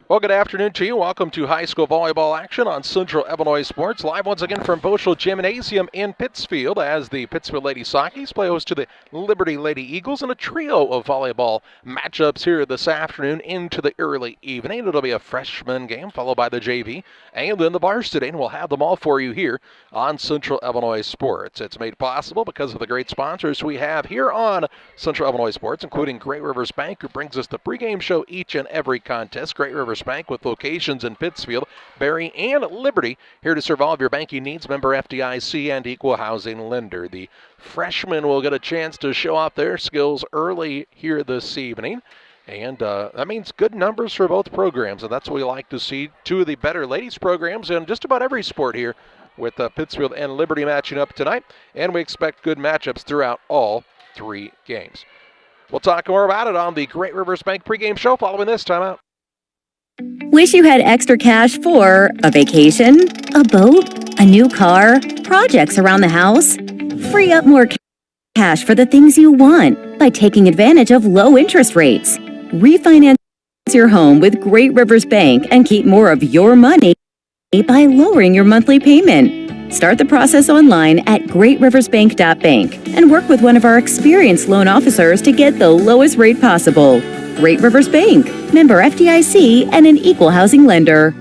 Well, good afternoon to you. Welcome to high school volleyball action on Central Illinois Sports. Live once again from Boschel Gymnasium in Pittsfield as the Pittsfield Lady Sockies play host to the Liberty Lady Eagles in a trio of volleyball matchups here this afternoon into the early evening. It'll be a freshman game followed by the JV and then the varsity, and we'll have them all for you here on Central Illinois Sports. It's made possible because of the great sponsors we have here on Central Illinois Sports, including Great Rivers Bank, who brings us the pregame show each and every contest. Great Rivers Bank with locations in Pittsfield, Barry, and Liberty, here to serve all of your banking needs. Member FDIC and equal housing lender. The freshmen will get a chance to show off their skills early here this evening. And that means good numbers for both programs, and that's what we like to see. Two of the better ladies programs in just about every sport here, with Pittsfield and Liberty matching up tonight. And we expect good matchups throughout all three games. We'll talk more about it on the Great Rivers Bank pregame show following this timeout. Wish you had extra cash for a vacation, a boat, a new car, projects around the house? Free up more cash for the things you want by taking advantage of low interest rates. Refinance your home with Great Rivers Bank and keep more of your money by lowering your monthly payment. Start the process online at greatriversbank.bank and work with one of our experienced loan officers to get the lowest rate possible. Great Rivers Bank, member FDIC, and an equal housing lender.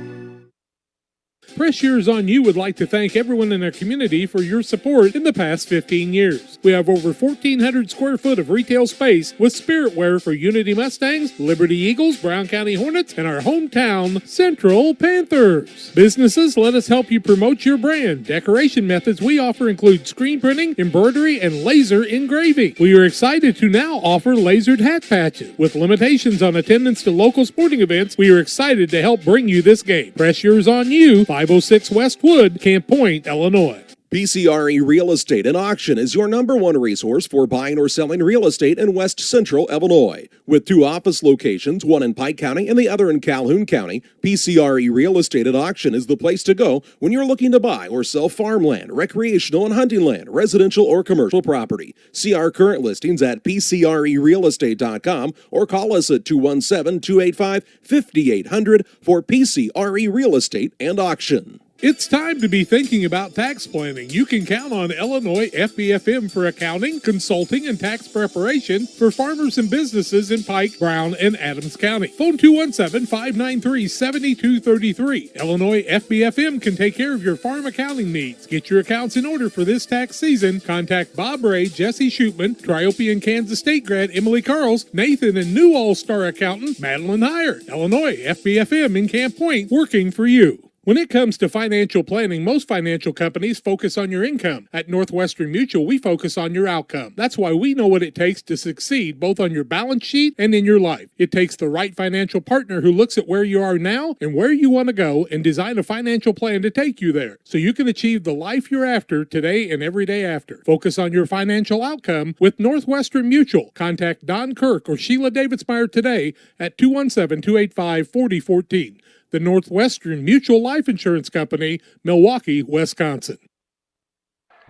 Press Yours On You would like to thank everyone in our community for your support in the past 15 years. We have over 1,400 square foot of retail space with spirit wear for Unity Mustangs, Liberty Eagles, Brown County Hornets, and our hometown Central Panthers. Businesses, let us help you promote your brand. Decoration methods we offer include screen printing, embroidery, and laser engraving. We are excited to now offer lasered hat patches. With limitations on attendance to local sporting events, we are excited to help bring you this game. Press Yours On You, 506 West Wood, Camp Point, Illinois. PCRE Real Estate and Auction is your #1 resource for buying or selling real estate in West Central Illinois. With 2 office locations, one in Pike County and the other in Calhoun County, PCRE Real Estate and Auction is the place to go when you're looking to buy or sell farmland, recreational and hunting land, residential or commercial property. See our current listings at PCRERealestate.com or call us at 217-285-5800 for PCRE Real Estate and Auction. It's time to be thinking about tax planning. You can count on Illinois FBFM for accounting, consulting, and tax preparation for farmers and businesses in Pike, Brown, and Adams County. Phone 217-593-7233. Illinois FBFM can take care of your farm accounting needs. Get your accounts in order for this tax season. Contact Bob Ray, Jesse Shootman, Triopian Kansas State grad Emily Carls, Nathan, and new All-Star accountant Madeline Heyer. Illinois FBFM in Camp Point, working for you. When it comes to financial planning, most financial companies focus on your income. At Northwestern Mutual, we focus on your outcome. That's why we know what it takes to succeed both on your balance sheet and in your life. It takes the right financial partner who looks at where you are now and where you want to go and design a financial plan to take you there so you can achieve the life you're after today and every day after. Focus on your financial outcome with Northwestern Mutual. Contact Don Kirk or Sheila Davidsmeyer today at 217-285-4014. The Northwestern Mutual Life Insurance Company, Milwaukee, Wisconsin.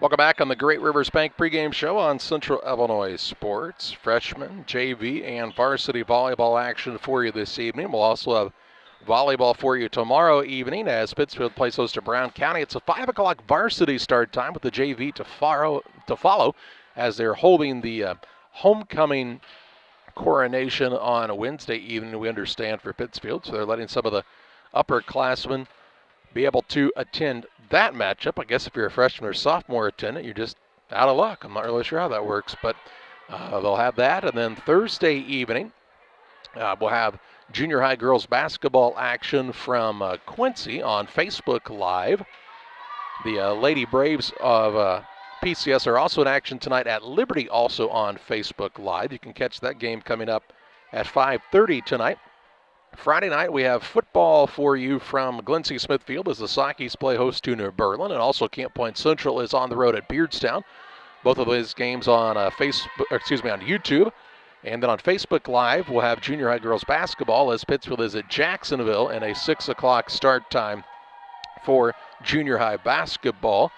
Welcome back on the Great Rivers Bank pregame show on Central Illinois Sports. Freshman, JV, and varsity volleyball action for you this evening. We'll also have volleyball for you tomorrow evening as Pittsfield plays host to Brown County. It's a 5 o'clock varsity start time with the JV to follow as they're holding the homecoming coronation on a Wednesday evening, we understand, for Pittsfield. So they're letting some of the upperclassmen be able to attend that matchup. I guess if you're a freshman or sophomore attendant, you're just out of luck. I'm not really sure how that works, but they'll have that. And then Thursday evening, we'll have junior high girls basketball action from Quincy on Facebook Live. The Lady Braves of PCS are also in action tonight at Liberty, also on Facebook Live. You can catch that game coming up at 5:30 tonight. Friday night, we have football for you from Glenn C. Smithfield as the Sockies play host to New Berlin, and also Camp Point Central is on the road at Beardstown. Both of those games on on YouTube. And then on Facebook Live, we'll have junior high girls basketball as Pittsfield is at Jacksonville, and a 6 o'clock start time for junior high basketball.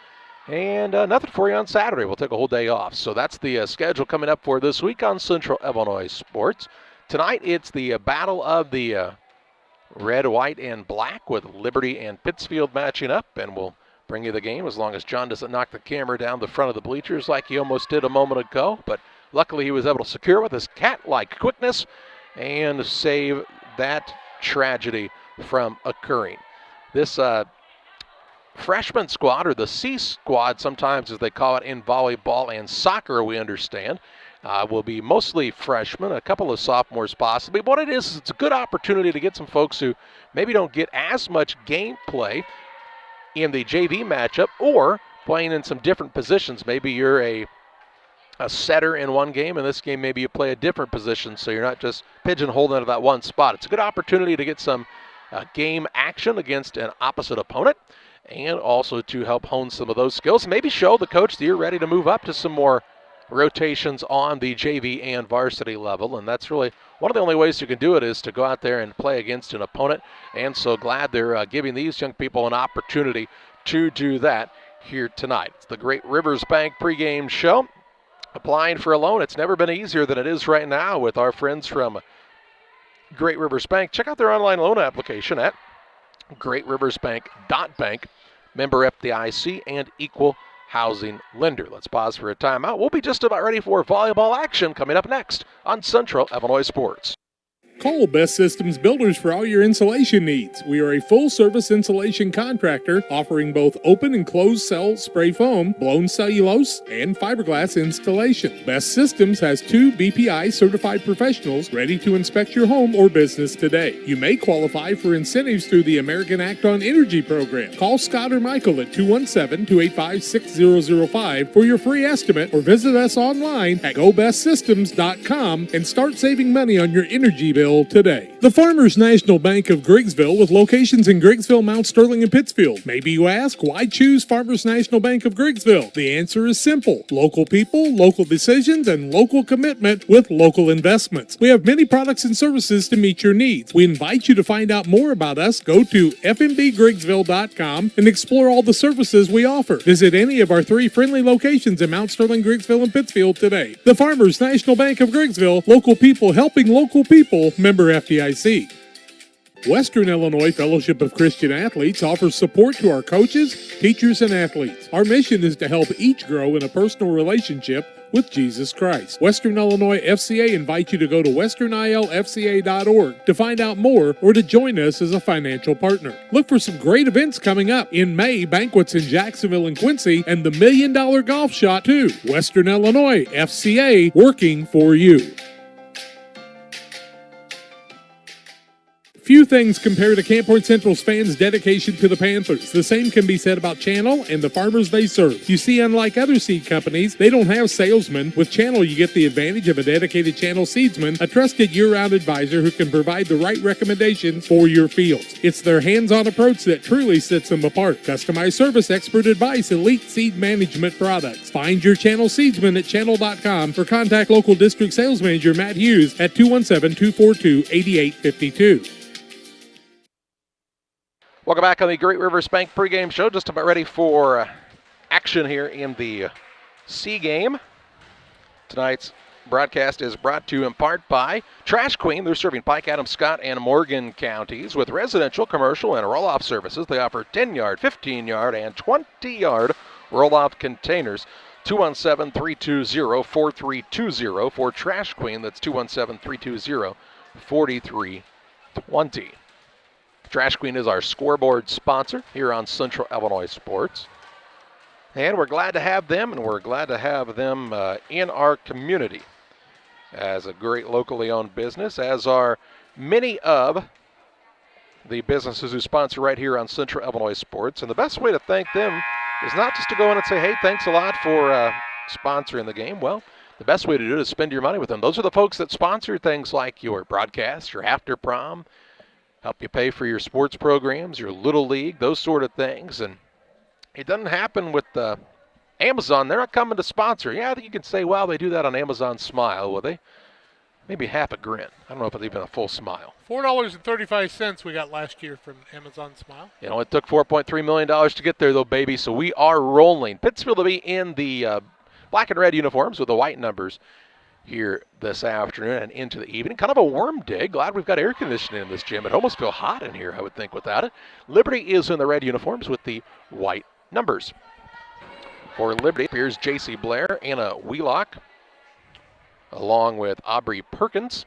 And nothing for you on Saturday. We'll take a whole day off. So that's the schedule coming up for this week on Central Illinois Sports. Tonight, it's the battle of the red, white, and black with Liberty and Pittsfield matching up, and we'll bring you the game as long as John doesn't knock the camera down the front of the bleachers like he almost did a moment ago. But luckily he was able to secure with his cat-like quickness and save that tragedy from occurring. This freshman squad, or the C squad sometimes as they call it in volleyball and soccer, we understand, will be mostly freshmen, a couple of sophomores possibly. But what it is it's a good opportunity to get some folks who maybe don't get as much gameplay in the JV matchup or playing in some different positions. Maybe you're a setter in one game, and this game maybe you play a different position, so you're not just pigeonholed into that one spot. It's a good opportunity to get some game action against an opposite opponent, and also to help hone some of those skills. Maybe show the coach that you're ready to move up to some more rotations on the JV and varsity level, and that's really one of the only ways you can do it is to go out there and play against an opponent, and so glad they're giving these young people an opportunity to do that here tonight. It's the Great Rivers Bank pregame show. Applying for a loan, it's never been easier than it is right now with our friends from Great Rivers Bank. Check out their online loan application at greatriversbank.bank, member FDIC, and equal housing lender. Let's pause for a timeout. We'll be just about ready for volleyball action coming up next on Central Illinois Sports. Call Best Systems Builders for all your insulation needs. We are a full-service insulation contractor offering both open and closed cell spray foam, blown cellulose, and fiberglass installation. Best Systems has 2 BPI certified professionals ready to inspect your home or business today. You may qualify for incentives through the American Act on Energy program. Call Scott or Michael at 217-285-6005 for your free estimate, or visit us online at gobestsystems.com and start saving money on your energy bill today. The Farmers National Bank of Griggsville, with locations in Griggsville, Mount Sterling, and Pittsfield. Maybe you ask, why choose Farmers National Bank of Griggsville? The answer is simple. Local people, local decisions, and local commitment with local investments. We have many products and services to meet your needs. We invite you to find out more about us. Go to fmbgriggsville.com and explore all the services we offer. Visit any of our 3 friendly locations in Mount Sterling, Griggsville, and Pittsfield today. The Farmers National Bank of Griggsville, local people helping local people, member FDIC. Western Illinois Fellowship of Christian Athletes offers support to our coaches, teachers, and athletes. Our mission is to help each grow in a personal relationship with Jesus Christ. Western Illinois FCA invites you to go to westernilfca.org to find out more or to join us as a financial partner. Look for some great events coming up. In May, banquets in Jacksonville and Quincy, and the $1 Million Golf Shot too. Western Illinois FCA, working for you. Few things compare to Camp Point Central's fans' dedication to the Panthers. The same can be said about Channel and the farmers they serve. You see, unlike other seed companies, they don't have salesmen. With Channel, you get the advantage of a dedicated Channel seedsman, a trusted year-round advisor who can provide the right recommendations for your fields. It's their hands-on approach that truly sets them apart. Customized service, expert advice, elite seed management products. Find your Channel seedsman at channel.com or contact local district sales manager Matt Hughes at 217-242-8852. Welcome back on the Great Rivers Bank pregame show. Just about ready for action here in the C game. Tonight's broadcast is brought to you in part by Trash Queen. They're serving Pike, Adams, Scott, and Morgan counties with residential, commercial, and roll-off services. They offer 10-yard, 15-yard, and 20-yard roll-off containers. 217-320-4320 for Trash Queen. That's 217-320-4320. Trash Queen is our scoreboard sponsor here on Central Illinois Sports. And we're glad to have them, and we're glad to have them in our community as a great locally owned business, as are many of the businesses who sponsor right here on Central Illinois Sports. And the best way to thank them is not just to go in and say, hey, thanks a lot for sponsoring the game. Well, the best way to do it is spend your money with them. Those are the folks that sponsor things like your broadcast, your after prom, help you pay for your sports programs, your little league, those sort of things. And it doesn't happen with Amazon. They're not coming to sponsor. Yeah, I think you can say, well, they do that on Amazon Smile. Well, they maybe half a grin. I don't know if it's even a full smile. $4.35 we got last year from Amazon Smile. You know, it took $4.3 million to get there, though, baby, so we are rolling. Pittsfield will be in the black and red uniforms with the white numbers here this afternoon and into the evening. Kind of a warm day. Glad we've got air conditioning in this gym. It almost feel hot in here, I would think, without it. Liberty is in the red uniforms with the white numbers. For Liberty, here's J.C. Blair, Anna Wheelock, along with Aubrey Perkins,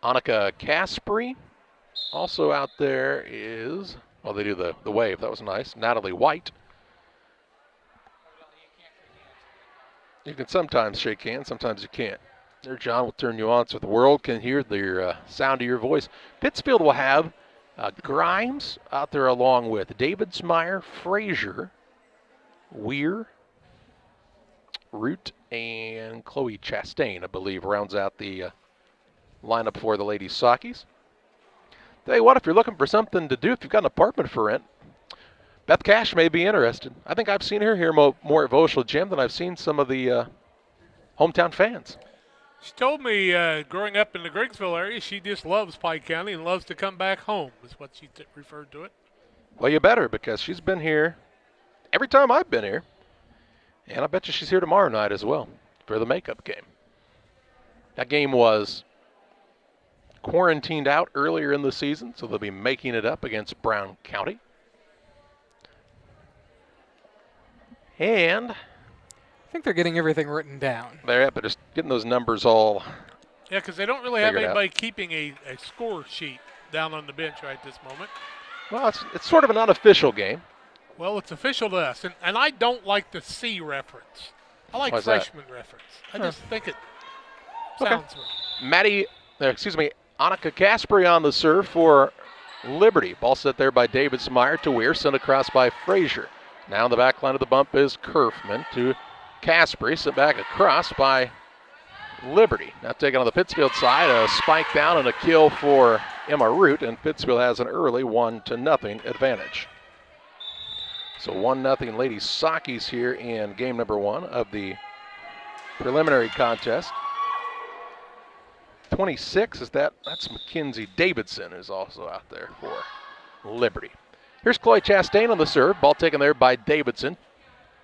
Annika Caspary. Also out there is, well, they do the wave. That was nice. Natalie White. You can sometimes shake hands, sometimes you can't. There, John will turn you on so the world can hear the sound of your voice. Pittsfield will have Grimes out there along with Davidsmeyer, Frazier, Weir, Root, and Chloe Chastain, I believe, rounds out the lineup for the Lady Sockies. Tell you what, if you're looking for something to do, if you've got an apartment for rent, Beth Cash may be interested. I think I've seen her here more at Voschel Gym than I've seen some of the hometown fans. She told me growing up in the Griggsville area, she just loves Pike County and loves to come back home, is what she referred to it. Well, you better, because she's been here every time I've been here. And I bet you she's here tomorrow night as well for the makeup game. That game was quarantined out earlier in the season, so they'll be making it up against Brown County. And I think they're getting everything written down. They're just getting those numbers all. Yeah, because they don't really have figured out. anybody keeping a score sheet down on the bench right this moment. Well, it's sort of an unofficial game. Well, it's official to us, and I don't like the C reference. I like Why's that? freshman reference. I just think it sounds right. Annika Caspary on the serve for Liberty. Ball set there by Davidsmeyer to Weir, sent across by Frazier. Now in the back line of the bump is Kerfman to Caspary, sent back across by Liberty. Now taking on the Pittsfield side, a spike down and a kill for Emma Root, and Pittsfield has an early 1-0 advantage. So 1-0 Lady Sockies here in game number 1 of the preliminary contest. 26 is that's Mackenzie Davidson, who's also out there for Liberty. Here's Chloe Chastain on the serve. Ball taken there by Davidson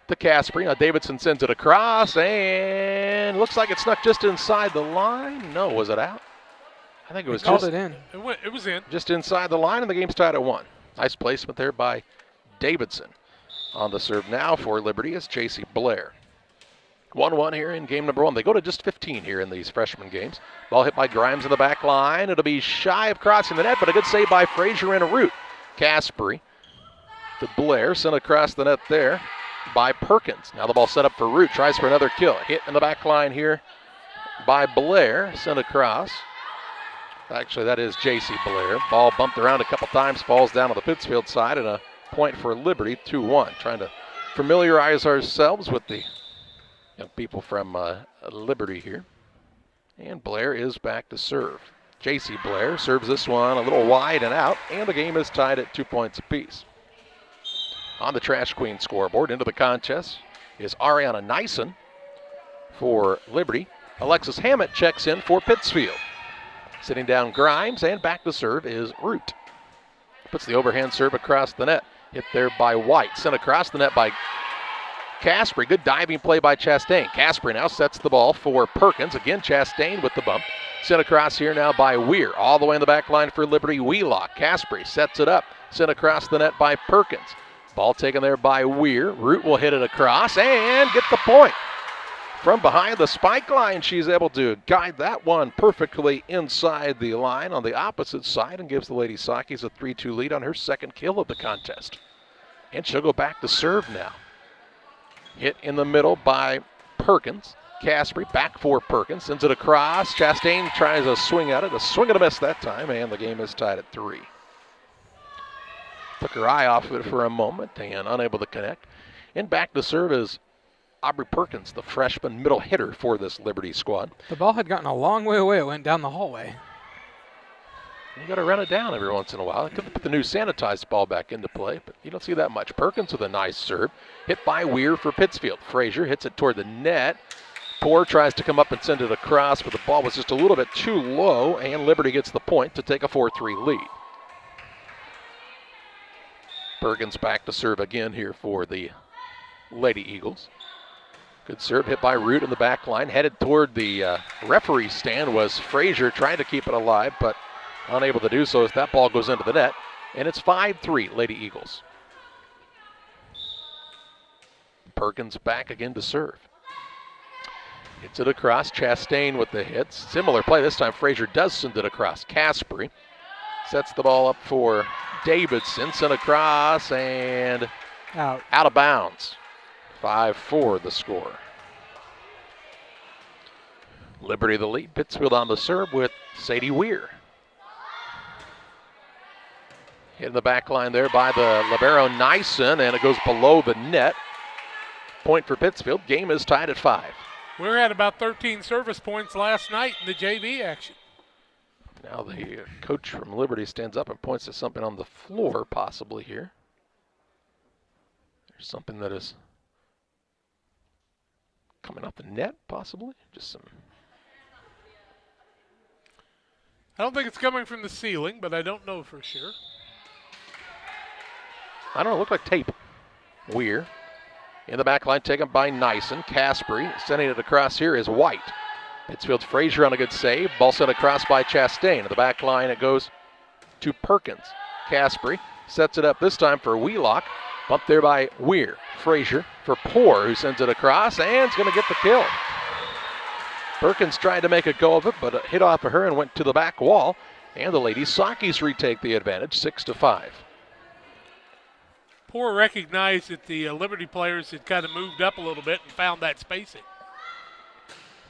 to Caspary. Now Davidson sends it across, and looks like it snuck just inside the line. No, was it out? I think it was Called just it in. It was in. just inside the line, and the game's tied at 1. Nice placement there by Davidson. On the serve now for Liberty is J.C. Blair. 1-1 here in game number 1. They go to just 15 here in these freshman games. Ball hit by Grimes in the back line. It'll be shy of crossing the net, but a good save by Frazier and a Root. Caspary to Blair, sent across the net there by Perkins. Now the ball set up for Root, tries for another kill. Hit in the back line here by Blair, sent across. Actually, that is J.C. Blair. Ball bumped around a couple times, falls down on the Pittsfield side, and a point for Liberty, 2-1. Trying to familiarize ourselves with the young people from Liberty here. And Blair is back to serve. J.C. Blair serves this one a little wide and out, and the game is tied at 2 points apiece. On the Trash Queen scoreboard, into the contest is Ariana Nyson for Liberty. Alexis Hammett checks in for Pittsfield. Sitting down Grimes, and back to serve is Root. Puts the overhand serve across the net. Hit there by White. Sent across the net by Caspary. Good diving play by Chastain. Caspary now sets the ball for Perkins. Again, Chastain with the bump. Sent across here now by Weir. All the way in the back line for Liberty. Wheelock. Caspary sets it up. Sent across the net by Perkins. Ball taken there by Weir. Root will hit it across and get the point. From behind the spike line, she's able to guide that one perfectly inside the line on the opposite side and gives the Lady Sockies a 3-2 lead on her second kill of the contest. And she'll go back to serve now. Hit in the middle by Perkins. Caspary back for Perkins, sends it across. Chastain tries a swing at it, a swing and a miss that time, and the game is tied at 3. Took her eye off of it for a moment and unable to connect. And back to serve is Aubrey Perkins, the freshman middle hitter for this Liberty squad. The ball had gotten a long way away. It went down the hallway. You got to run it down every once in a while. Could put the new sanitized ball back into play, but you don't see that much. Perkins with a nice serve. Hit by Weir for Pittsfield. Frazier hits it toward the net. Poor tries to come up and send it across, but the ball was just a little bit too low, and Liberty gets the point to take a 4-3 lead. Perkins back to serve again here for the Lady Eagles. Good serve hit by Root in the back line. Headed toward the referee stand was Frazier, trying to keep it alive, but unable to do so as that ball goes into the net. And it's 5-3 Lady Eagles. Perkins back again to serve. Hits it across. Chastain with the hits. Similar play. This time Frazier does send it across. Caspery sets the ball up for Davidson. Sent across and Out. out of bounds. 5-4 the score. Liberty the lead. Pittsfield on the serve with Sadie Weir. Hit in the back line there by the libero Nyson, and it goes below the net. Point for Pittsfield. Game is tied at 5. We had about 13 service points last night in the JV action. Now the coach from Liberty stands up and points to something on the floor possibly here. There's something that is coming off the net possibly. Just some. I don't think it's coming from the ceiling, but I don't know for sure. I don't know, it looked like tape. Weir. In the back line, taken by Nyson. Caspery sending it across here is White. Pittsfield's Frazier on a good save. Ball sent across by Chastain. In the back line, it goes to Perkins. Caspery sets it up this time for Wheelock. Bumped there by Weir. Frazier for Poor, who sends it across and is going to get the kill. Perkins tried to make a go of it, but it hit off of her and went to the back wall. And the Lady Sockies retake the advantage, 6-5. Poor recognized that the Liberty players had kind of moved up a little bit and found that spacing.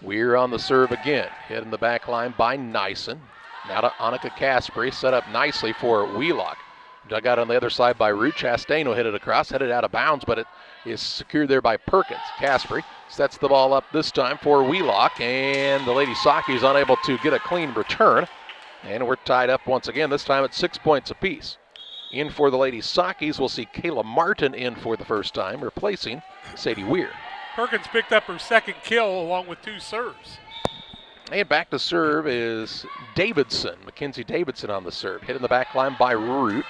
Weir on the serve again. Hit in the back line by Nyson. Now to Annika Caspery, set up nicely for Wheelock. Dug out on the other side by Root. Chastain will hit it across, headed out of bounds, but it is secured there by Perkins. Caspery sets the ball up this time for Wheelock, and the Lady Sockies unable to get a clean return. And we're tied up once again, this time at 6 points apiece. In for the Lady Sockies, we'll see Kayla Martin in for the first time, replacing Sadie Weir. Perkins picked up her second kill along with 2 serves. And back to serve is Davidson. Mackenzie Davidson on the serve. Hit in the back line by Root.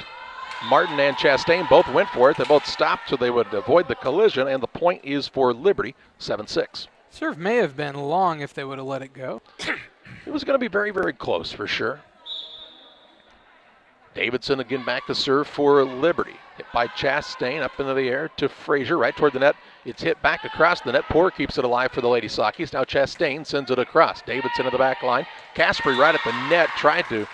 Martin and Chastain both went for it. They both stopped so they would avoid the collision, and the point is for Liberty, 7-6. Serve may have been long if they would have let it go. It was going to be very, very close for sure. Davidson again back to serve for Liberty. Hit by Chastain up into the air to Frazier, right toward the net. It's hit back across the net. Poor keeps it alive for the Lady Sockies. Now Chastain sends it across. Davidson in the back line. Caspery right at the net, tried to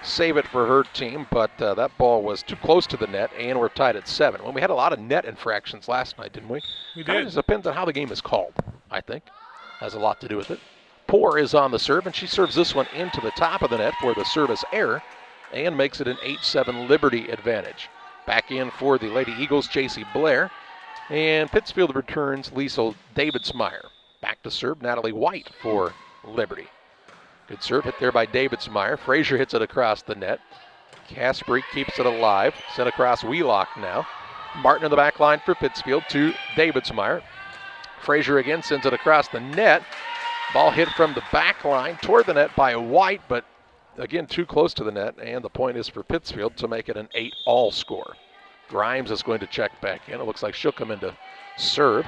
save it for her team, but that ball was too close to the net, and we're tied at 7. Well, we had a lot of net infractions last night, didn't we? We Kind of did. just depends on how the game is called, I think. Has a lot to do with it. Poor is on the serve, and she serves this one into the top of the net for the service error, and makes it an 8-7 Liberty advantage. Back in for the Lady Eagles, J.C. Blair. And Pittsfield returns Liesel Davidsmeyer. Back to serve Natalie White for Liberty. Good serve hit there by Davidsmeyer. Frazier hits it across the net. Caspery keeps it alive. Sent across Wheelock now. Martin in the back line for Pittsfield to Davidsmeyer. Frazier again sends it across the net. Ball hit from the back line toward the net by White, but again, too close to the net, and the point is for Pittsfield to make it an 8-all score. Grimes is going to check back in. It looks like she'll come in to serve.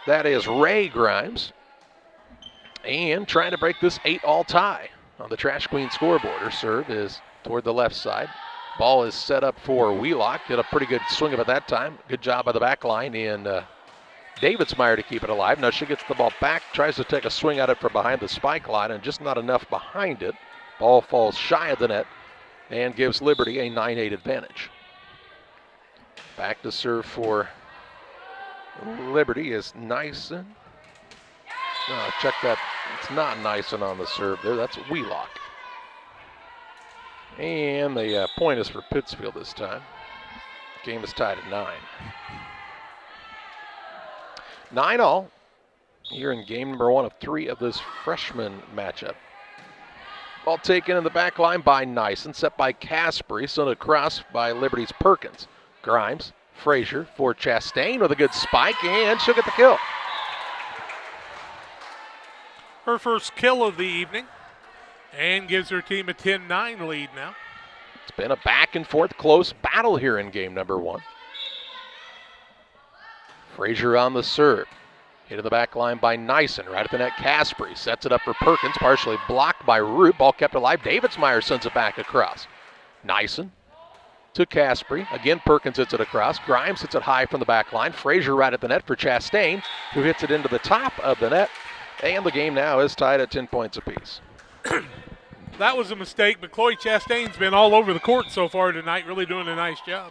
That is Ray Grimes. And trying to break this 8-all tie on the Trash Queen scoreboard. Her serve is toward the left side. Ball is set up for Wheelock. Did a pretty good swing of it that time. Good job by the back line in Davidsmeyer to keep it alive. Now she gets the ball back, tries to take a swing at it from behind the spike line, and just not enough behind it. Ball falls shy of the net and gives Liberty a 9-8 advantage. Back to serve for Liberty is Nyson. No, check that. It's not Nyson on the serve there. That's Wheelock. And the point is for Pittsfield this time. Game is tied at 9. 9-all here in game number 1 of 3 of this freshman matchup. Ball taken in the back line by Nyson, set by Caspery, sent across by Liberty's Perkins. Grimes, Frazier for Chastain with a good spike, and she'll get the kill. Her first kill of the evening, and gives her team a 10-9 lead now. It's been a back and forth close battle here in game number 1. Frazier on the serve. Hit in the back line by Nyson. Right at the net, Caspery sets it up for Perkins, partially blocked by Root. Ball kept alive. Davidsmeyer sends it back across. Nyson to Caspery. Again, Perkins hits it across. Grimes hits it high from the back line. Frazier right at the net for Chastain, who hits it into the top of the net. And the game now is tied at 10 points apiece. That was a mistake, but Chloe Chastain's been all over the court so far tonight, really doing a nice job.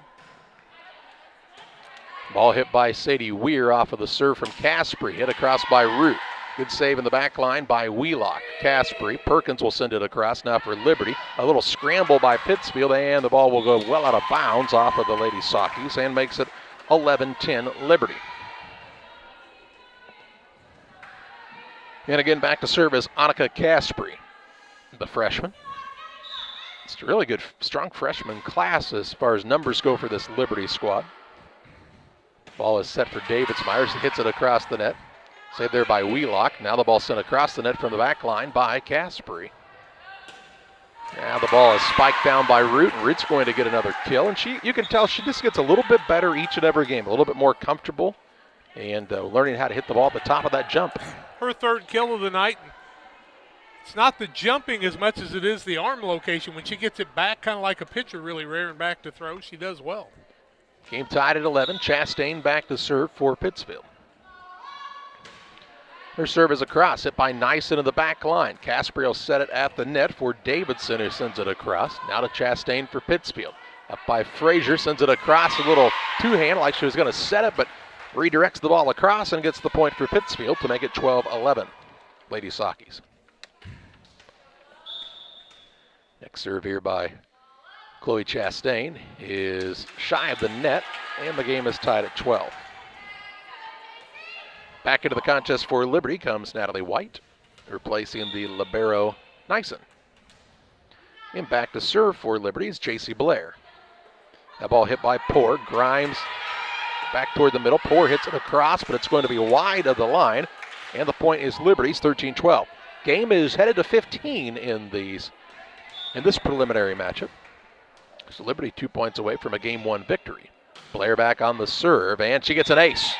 Ball hit by Sadie Weir off of the serve from Caspery. Hit across by Root. Good save in the back line by Wheelock. Caspery. Perkins will send it across now for Liberty. A little scramble by Pittsfield, and the ball will go well out of bounds off of the Lady Sockies and makes it 11-10 Liberty. And again, back to serve is Annika Caspery, the freshman. It's a really good, strong freshman class as far as numbers go for this Liberty squad. Ball is set for Davidsmeyer. Hits it across the net. Saved there by Wheelock. Now the ball sent across the net from the back line by Caspery. Now the ball is spiked down by Root, and Root's going to get another kill. And you can tell she just gets a little bit better each and every game, a little bit more comfortable, and learning how to hit the ball at the top of that jump. Her third kill of the night. It's not the jumping as much as it is the arm location. When she gets it back, kind of like a pitcher, really rearing back to throw, she does well. Game tied at 11. Chastain back to serve for Pittsfield. Her serve is across, hit by Nyson in the back line. Caspery will set it at the net for Davidson, who sends it across. Now to Chastain for Pittsfield. Up by Frazier, sends it across, a little two-hand like she was going to set it, but redirects the ball across and gets the point for Pittsfield to make it 12-11. Lady Sockies. Next serve here by Chloe Chastain is shy of the net, and the game is tied at 12. Back into the contest for Liberty comes Natalie White, replacing the libero Nyson. And back to serve for Liberty is J.C. Blair. That ball hit by Poor. Grimes back toward the middle. Poor hits it across, but it's going to be wide of the line. And the point is Liberty's 13-12. Game is headed to 15 in this preliminary matchup. So Liberty 2 points away from a game one victory. Blair back on the serve, and she gets an ace.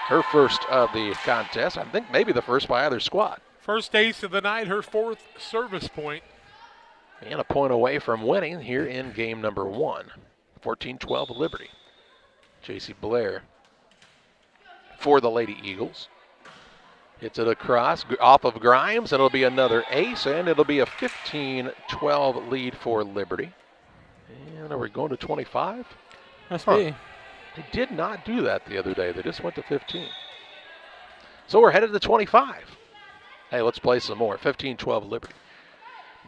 Her first of the contest. I think maybe the first by either squad. First ace of the night, her fourth service point. And a point away from winning here in game number one. 14-12 Liberty. J.C. Blair for the Lady Eagles. Hits it across off of Grimes, and it'll be another ace, and it'll be a 15-12 lead for Liberty. And are we going to 25? Must be. They did not do that the other day. They just went to 15. So we're headed to 25. Hey, let's play some more. 15-12 Liberty.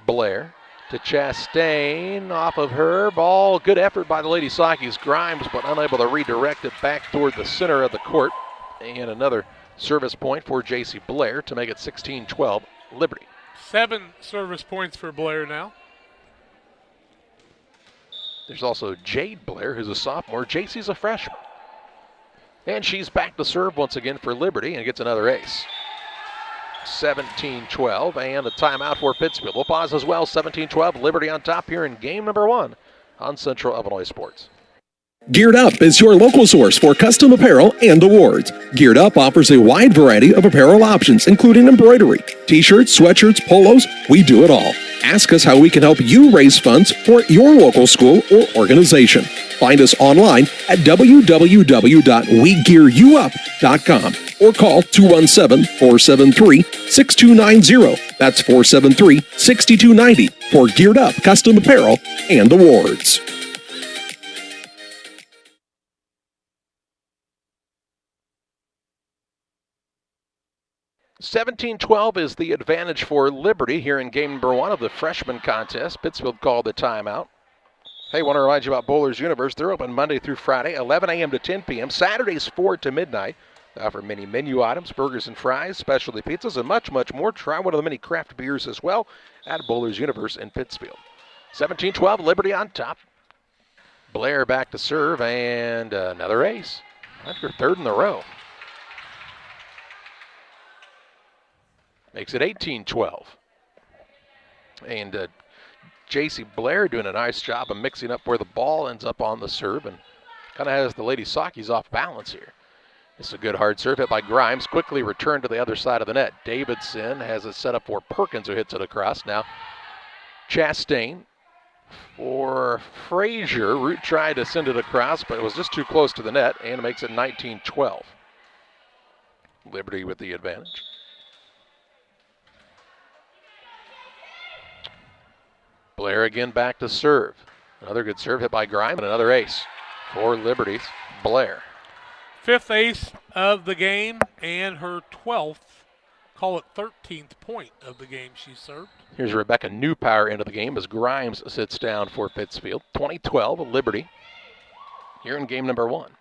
Blair to Chastain. Off of her. Ball. Good effort by the Lady Sockies. Grimes, but unable to redirect it back toward the center of the court. And another service point for J.C. Blair to make it 16-12 Liberty. 7 service points for Blair now. There's also Jade Blair, who's a sophomore. JC's a freshman. And she's back to serve once again for Liberty and gets another ace. 17-12, and a timeout for Pittsfield. We'll pause as well. 17-12, Liberty on top here in game number one on Central Illinois Sports. Geared Up is your local source for custom apparel and awards. Geared Up offers a wide variety of apparel options, including embroidery, t-shirts, sweatshirts, polos. We do it all. Ask us how we can help you raise funds for your local school or organization. Find us online at www.wegearyouup.com or call 217-473-6290. That's 473-6290 for Geared Up custom apparel and awards. $17-12 is the advantage for Liberty here in game number one of the freshman contest. Pittsfield called the timeout. Hey, want to remind you about Bowlers Universe. They're open Monday through Friday, 11 a.m. to 10 p.m. Saturdays 4 to midnight. They offer many menu items, burgers and fries, specialty pizzas, and much, much more. Try one of the many craft beers as well at Bowlers Universe in Pittsfield. 17-12, Liberty on top. Blair back to serve, and another ace. That's her third in a row. Makes it 18-12. And J.C. Blair doing a nice job of mixing up where the ball ends up on the serve and kind of has the Lady Sockies off balance here. It's a good hard serve hit by Grimes. Quickly returned to the other side of the net. Davidson has it set up for Perkins, who hits it across. Now Chastain for Frazier. Root tried to send it across, but it was just too close to the net, and it makes it 19-12. Liberty with the advantage. Blair again back to serve. Another good serve hit by Grimes, and another ace for Liberty's Blair. 5th ace of the game and her 12th, call it 13th point of the game she served. Here's Rebecca Newpower into the game as Grimes sits down for Pittsfield. 20-12, Liberty here in game number 1.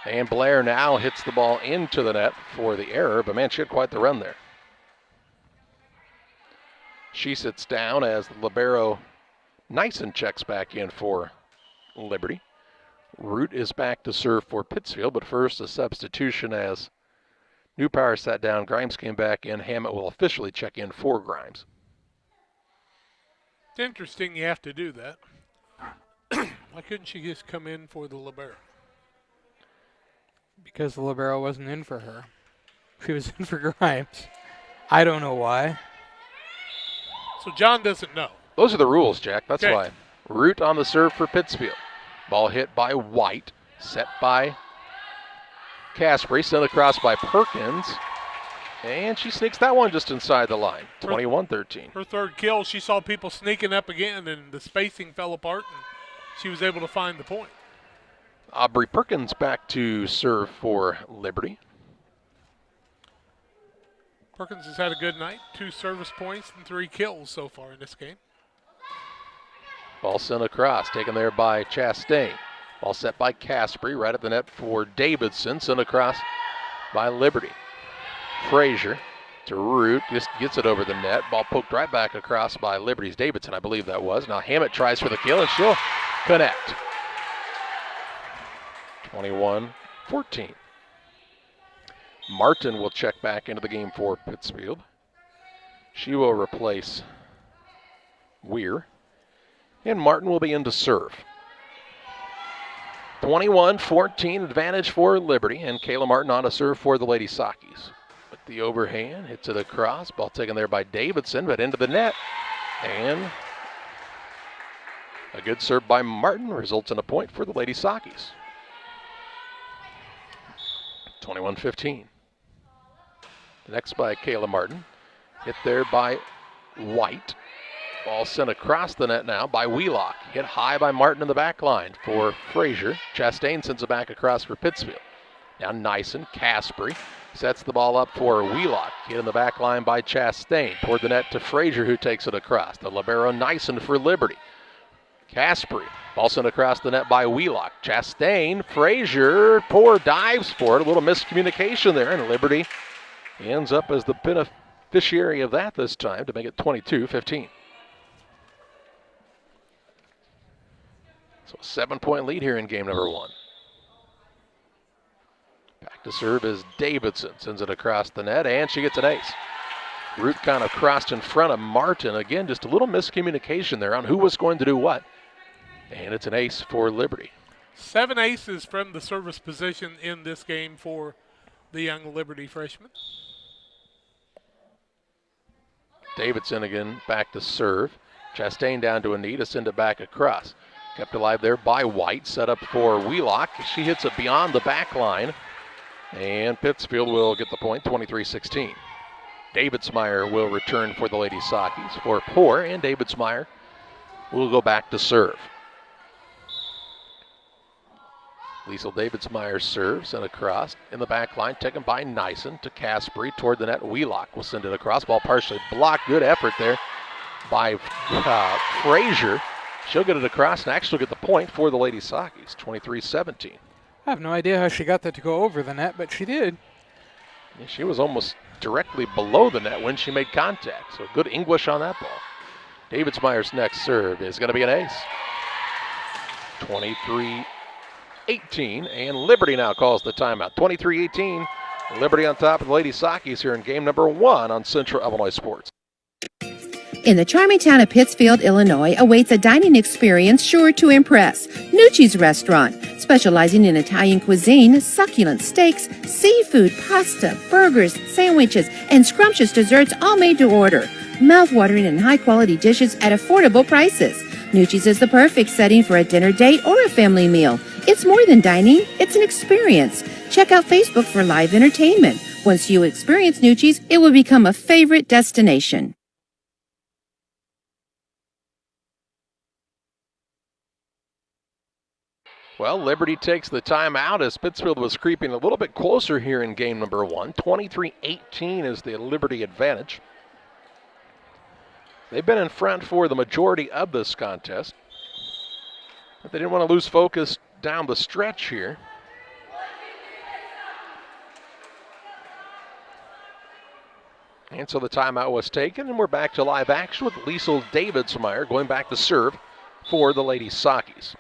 And Blair now hits the ball into the net for the error, but man, she had quite the run there. She sits down as the libero Nyson checks back in for Liberty. Root is back to serve for Pittsfield, but first a substitution as Newpower sat down, Grimes came back in. Hammett will officially check in for Grimes. It's interesting you have to do that. Why couldn't she just come in for the libero? Because the libero wasn't in for her. She was in for Grimes. I don't know why. So John doesn't know. Those are the rules, Jack. That's Okay. why. Root on the serve for Pittsfield. Ball hit by White, set by Casper, sent across by Perkins, and she sneaks that one just inside the line. 21-13. Her 3rd kill, she saw people sneaking up again, and the spacing fell apart, and she was able to find the point. Aubrey Perkins back to serve for Liberty. Perkins has had a good night, 2 service points and 3 kills so far in this game. Ball sent across, taken there by Chastain. Ball set by Casper, right at the net for Davidson, sent across by Liberty. Frazier to Root, just gets it over the net. Ball poked right back across by Liberty's Davidson, I believe that was. Now Hammett tries for the kill, and she'll connect. 21-14. Martin will check back into the game for Pittsfield. She will replace Weir. And Martin will be in to serve. 21-14 advantage for Liberty, and Kayla Martin on to serve for the Lady Sakis. With the overhand, hits it across, ball taken there by Davidson, but into the net. And a good serve by Martin results in a point for the Lady Sakis. 21-15. Next by Kayla Martin. Hit there by White. Ball sent across the net now by Wheelock. Hit high by Martin in the back line for Frazier. Chastain sends it back across for Pittsfield. Now Nyson, Caspery sets the ball up for Wheelock. Hit in the back line by Chastain. Toward the net to Frazier, who takes it across. The libero Nyson for Liberty. Caspery. Ball sent across the net by Wheelock. Chastain, Frazier, poor dives for it. A little miscommunication there, and Liberty ends up as the beneficiary of that this time to make it 22-15. So a 7-point lead here in game number 1. Back to serve is Davidson. Sends it across the net, and she gets an ace. Root kind of crossed in front of Martin. Again, just a little miscommunication there on who was going to do what. And it's an ace for Liberty. 7 aces from the service position in this game for the young Liberty freshman. Davidson again back to serve. Chastain down to a knee to send it back across. Kept alive there by White, set up for Wheelock. She hits it beyond the back line, and Pittsfield will get the point, 23-16. Davidsmeyer will return for the Lady Sakis for Poor, and Davidsmeyer will go back to serve. Liesel Davidsmeyer serves and across in the back line, taken by Nyson to Caspery toward the net. Wheelock will send it across. Ball partially blocked. Good effort there by Frazier. She'll get it across and actually get the point for the Lady Sakis, 23-17. I have no idea how she got that to go over the net, but she did. Yeah, she was almost directly below the net when she made contact, so good English on that ball. Davidsmeyer's next serve is going to be an ace. 23-18, and Liberty now calls the timeout. 23-18, Liberty on top of the Lady Sakis here in game number 1 on Central Illinois Sports. In the charming town of Pittsfield, Illinois, awaits a dining experience sure to impress. Nucci's Restaurant, specializing in Italian cuisine, succulent steaks, seafood, pasta, burgers, sandwiches, and scrumptious desserts all made to order. Mouth-watering and high-quality dishes at affordable prices. Nucci's is the perfect setting for a dinner date or a family meal. It's more than dining, it's an experience. Check out Facebook for live entertainment. Once you experience Nucci's, it will become a favorite destination. Well, Liberty takes the timeout as Pittsfield was creeping a little bit closer here in game number 1. 23-18 is the Liberty advantage. They've been in front for the majority of this contest, but they didn't want to lose focus down the stretch here. And so the timeout was taken, and we're back to live action with Liesl Davidsmeyer going back to serve for the Lady Sockies.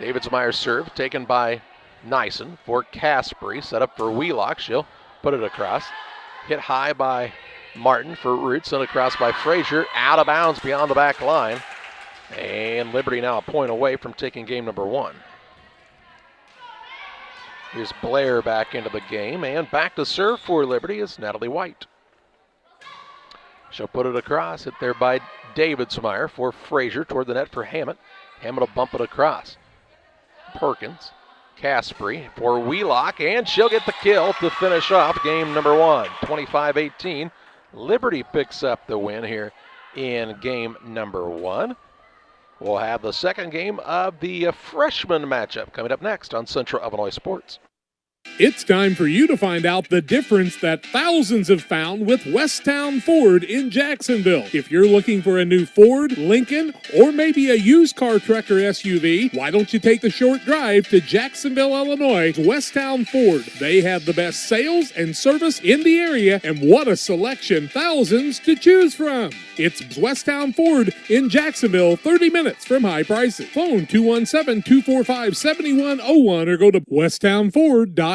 Davidsmeyer's serve taken by Nyson for Caspery, set up for Wheelock. She'll put it across. Hit high by Martin for Roots, and across by Frazier, out of bounds beyond the back line. And Liberty now a point away from taking game number 1. Here's Blair back into the game, and back to serve for Liberty is Natalie White. She'll put it across, hit there by Davidsmeyer for Frazier toward the net for Hammett. Hammett will bump it across. Perkins, Caspery for Wheelock, and she'll get the kill to finish off game number 1. 25-18. Liberty picks up the win here in game number 1. We'll have the second game of the freshman matchup coming up next on Central Illinois Sports. It's time for you to find out the difference that thousands have found with Westtown Ford in Jacksonville. If you're looking for a new Ford, Lincoln, or maybe a used car truck or SUV, why don't you take the short drive to Jacksonville, Illinois, Westtown Ford. They have the best sales and service in the area, and what a selection, thousands to choose from. It's Westtown Ford in Jacksonville, 30 minutes from high prices. Phone 217-245-7101 or go to westtownford.com.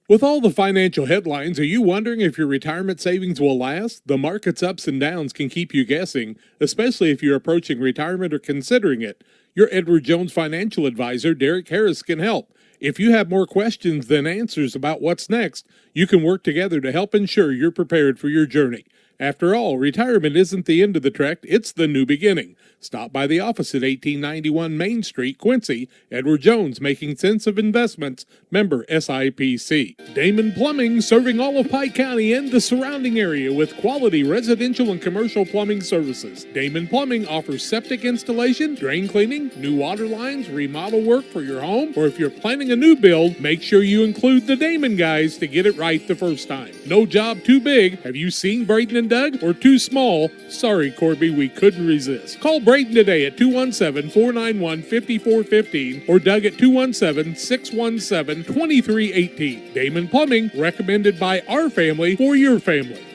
With all the financial headlines, are you wondering if your retirement savings will last? The market's ups and downs can keep you guessing, especially if you're approaching retirement or considering it. Your Edward Jones financial advisor, Derek Harris, can help. If you have more questions than answers about what's next, you can work together to help ensure you're prepared for your journey. After all, retirement isn't the end of the trek, it's the new beginning. Stop by the office at 1891 Main Street, Quincy. Edward Jones, making sense of investments. Member SIPC. Damon Plumbing, serving all of Pike County and the surrounding area with quality residential and commercial plumbing services. Damon Plumbing offers septic installation, drain cleaning, new water lines, remodel work for your home, or if you're planning a new build, make sure you include the Damon guys to get it right the first time. No job too big. Have you seen Braden and Doug? Or too small? Sorry, Corby, we couldn't resist. Call Braden today at 217-491-5415 or Doug at 217-617-2318. Damon Plumbing, recommended by our family for your family.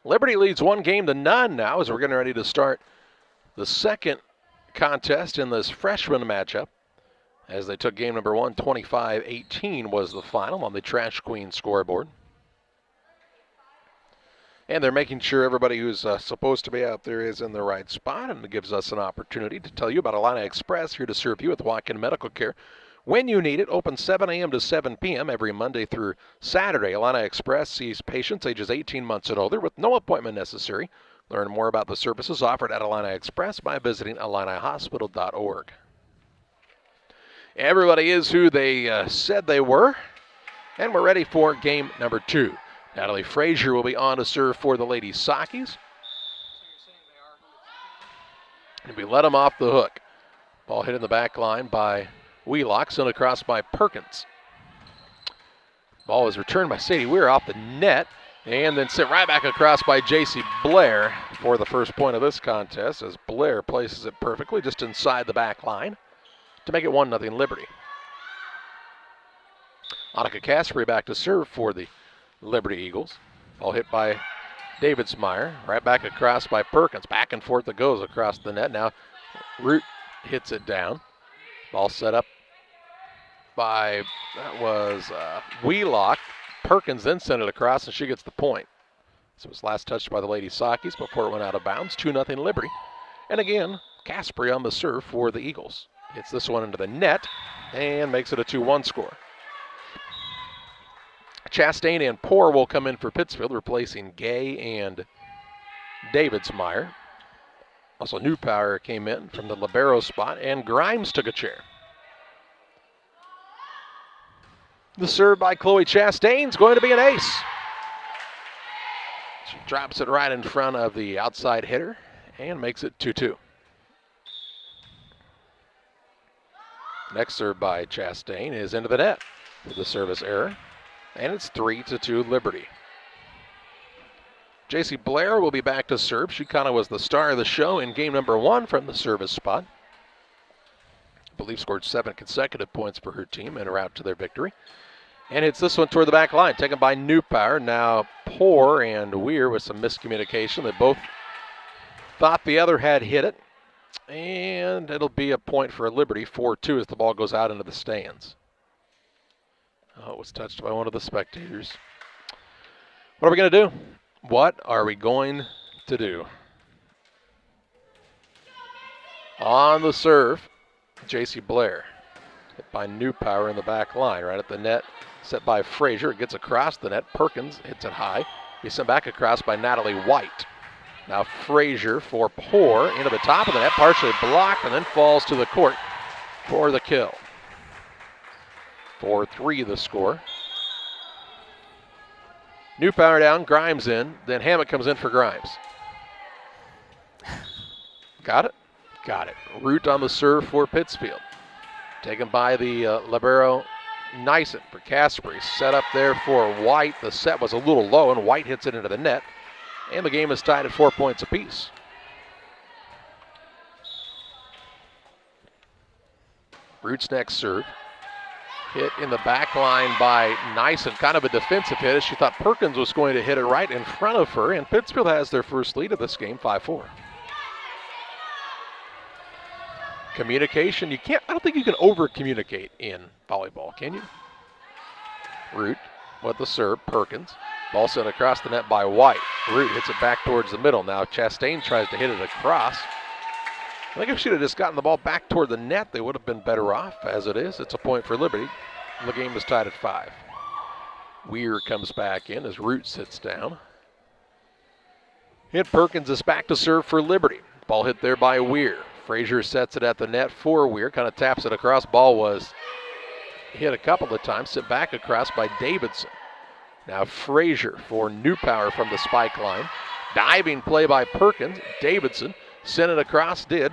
Liberty leads 1-0 now as we're getting ready to start the second contest in this freshman matchup. As they took game number 1, 25-18 was the final on the Trash Queen scoreboard. And they're making sure everybody who's supposed to be out there is in the right spot, and it gives us an opportunity to tell you about Illini Express, here to serve you with walk-in medical care when you need it. Open 7 a.m. to 7 p.m. every Monday through Saturday. Illini Express sees patients ages 18 months and older with no appointment necessary. Learn more about the services offered at Illini Express by visiting IlliniHospital.org. Everybody is who they said they were, and we're ready for game number 2. Natalie Frazier will be on to serve for the Lady Sockies. And we let him off the hook. Ball hit in the back line by Wheelock, sent across by Perkins. Ball is returned by Sadie Weir off the net, and then sent right back across by J.C. Blair for the first point of this contest, as Blair places it perfectly just inside the back line to make it 1-0 Liberty. Annika Caspery back to serve for the Liberty Eagles. Ball hit by Davidsmeyer, right back across by Perkins. Back and forth it goes across the net. Now Root hits it down. Ball set up by, that was Wheelock. Perkins then sent it across, and she gets the point. So it was last touched by the Lady Sakis before it went out of bounds. 2-0 Liberty. And again, Caspary on the serve for the Eagles. Hits this one into the net and makes it a 2-1 score. Chastain and Poor will come in for Pittsfield, replacing Gay and Davidsmeyer. Also, New Power came in from the libero spot, and Grimes took a chair. The serve by Chloe Chastain is going to be an ace. She drops it right in front of the outside hitter and makes it 2-2. Next serve by Chastain is into the net with the service error, and it's 3-2 Liberty. J.C. Blair will be back to serve. She kind of was the star of the show in game number 1 from the service spot. I believe scored 7 consecutive points for her team and a route to their victory. And hits this one toward the back line, taken by New Power. Now Poor and Weir with some miscommunication. They both thought the other had hit it. And it'll be a point for Liberty, 4-2 as the ball goes out into the stands. Oh, it was touched by one of the spectators. What are we going to do? What are we going to do? On the serve, J.C. Blair. Hit by New Power in the back line, right at the net. Set by Frazier. It gets across the net. Perkins hits it high. Be sent back across by Natalie White. Now Frazier for Poor into the top of the net, partially blocked, and then falls to the court for the kill. 4-3 the score. New Power down, Grimes in, then Hammett comes in for Grimes. Got it? Got it. Root on the serve for Pittsfield. Taken by the libero Nyson for Caspary. Set up there for White. The set was a little low, and White hits it into the net. And the game is tied at 4 points apiece. Root's next serve. Hit in the back line by Nyson. Kind of a defensive hit as she thought Perkins was going to hit it right in front of her. And Pittsfield has their first lead of this game, 5-4. Communication, I don't think you can over-communicate in volleyball, can you? Root with the serve, Perkins. Ball sent across the net by White. Root hits it back towards the middle. Now Chastain tries to hit it across. I think if she'd have just gotten the ball back toward the net, they would have been better off. As it is, it's a point for Liberty. The game is tied at 5. Weir comes back in as Root sits down. Hit Perkins is back to serve for Liberty. Ball hit there by Weir. Frazier sets it at the net for Weir. Kind of taps it across. Ball was hit a couple of times. Sent back across by Davidson. Now Frazier for New Power from the spike line. Diving play by Perkins. Davidson sent it across, did.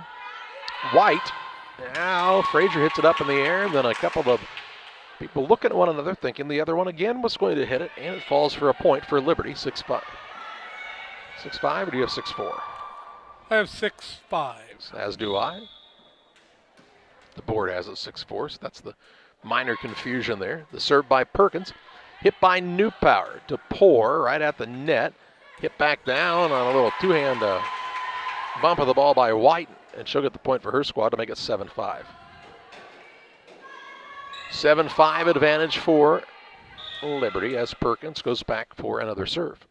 White. Now Frazier hits it up in the air, and then a couple of people looking at one another thinking the other one again was going to hit it, and it falls for a point for Liberty, 6-5. 6-5, or do you have 6-4? I have 6-5. As do I. The board has it 6-4, so that's the minor confusion there. The serve by Perkins. Hit by New Power to Poor right at the net. Hit back down on a little two-hand bump of the ball by White, and she'll get the point for her squad to make it 7-5. 7-5 advantage for Liberty as Perkins goes back for another serve.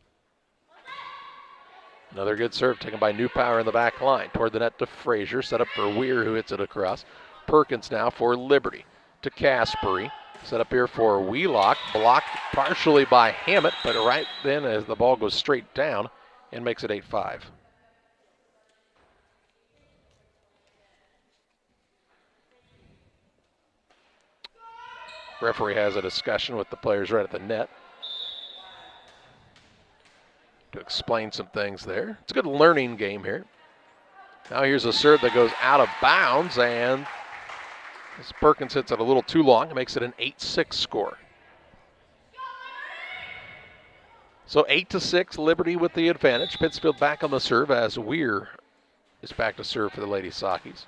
Another good serve taken by New Power in the back line. Toward the net to Frazier, set up for Weir who hits it across. Perkins now for Liberty to Caspary. Set up here for Wheelock, blocked partially by Hammett, but right then as the ball goes straight down and makes it 8-5. Referee has a discussion with the players right at the net to explain some things there. It's a good learning game here. Now here's a serve that goes out of bounds, and as Perkins hits it a little too long, it makes it an 8-6 score. So 8-6, Liberty with the advantage. Pittsfield back on the serve as Weir is back to serve for the Lady Sakis.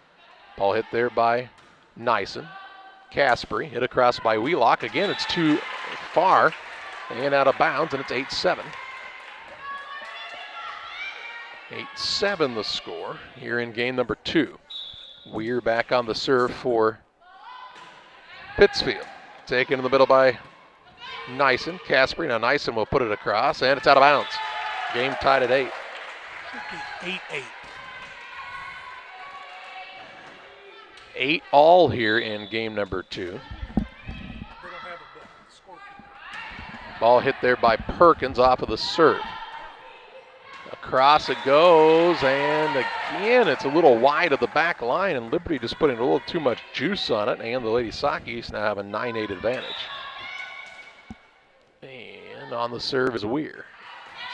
Ball hit there by Nyson. Caspary hit across by Wheelock. Again, it's too far and out of bounds, and it's 8-7. 8-7 the score here in game number 2. Weir back on the serve for Pittsfield. Taken in the middle by Nyson. Caspary. Now Nyson will put it across, and it's out of bounds. Game tied at 8. Should be 8-8. 8 all here in game number 2. They don't have a scorekeeper. Ball hit there by Perkins off of the serve. Across it goes, and again, it's a little wide of the back line, and Liberty just putting a little too much juice on it, and the Lady Sakis now have a 9-8 advantage. And on the serve is Weir.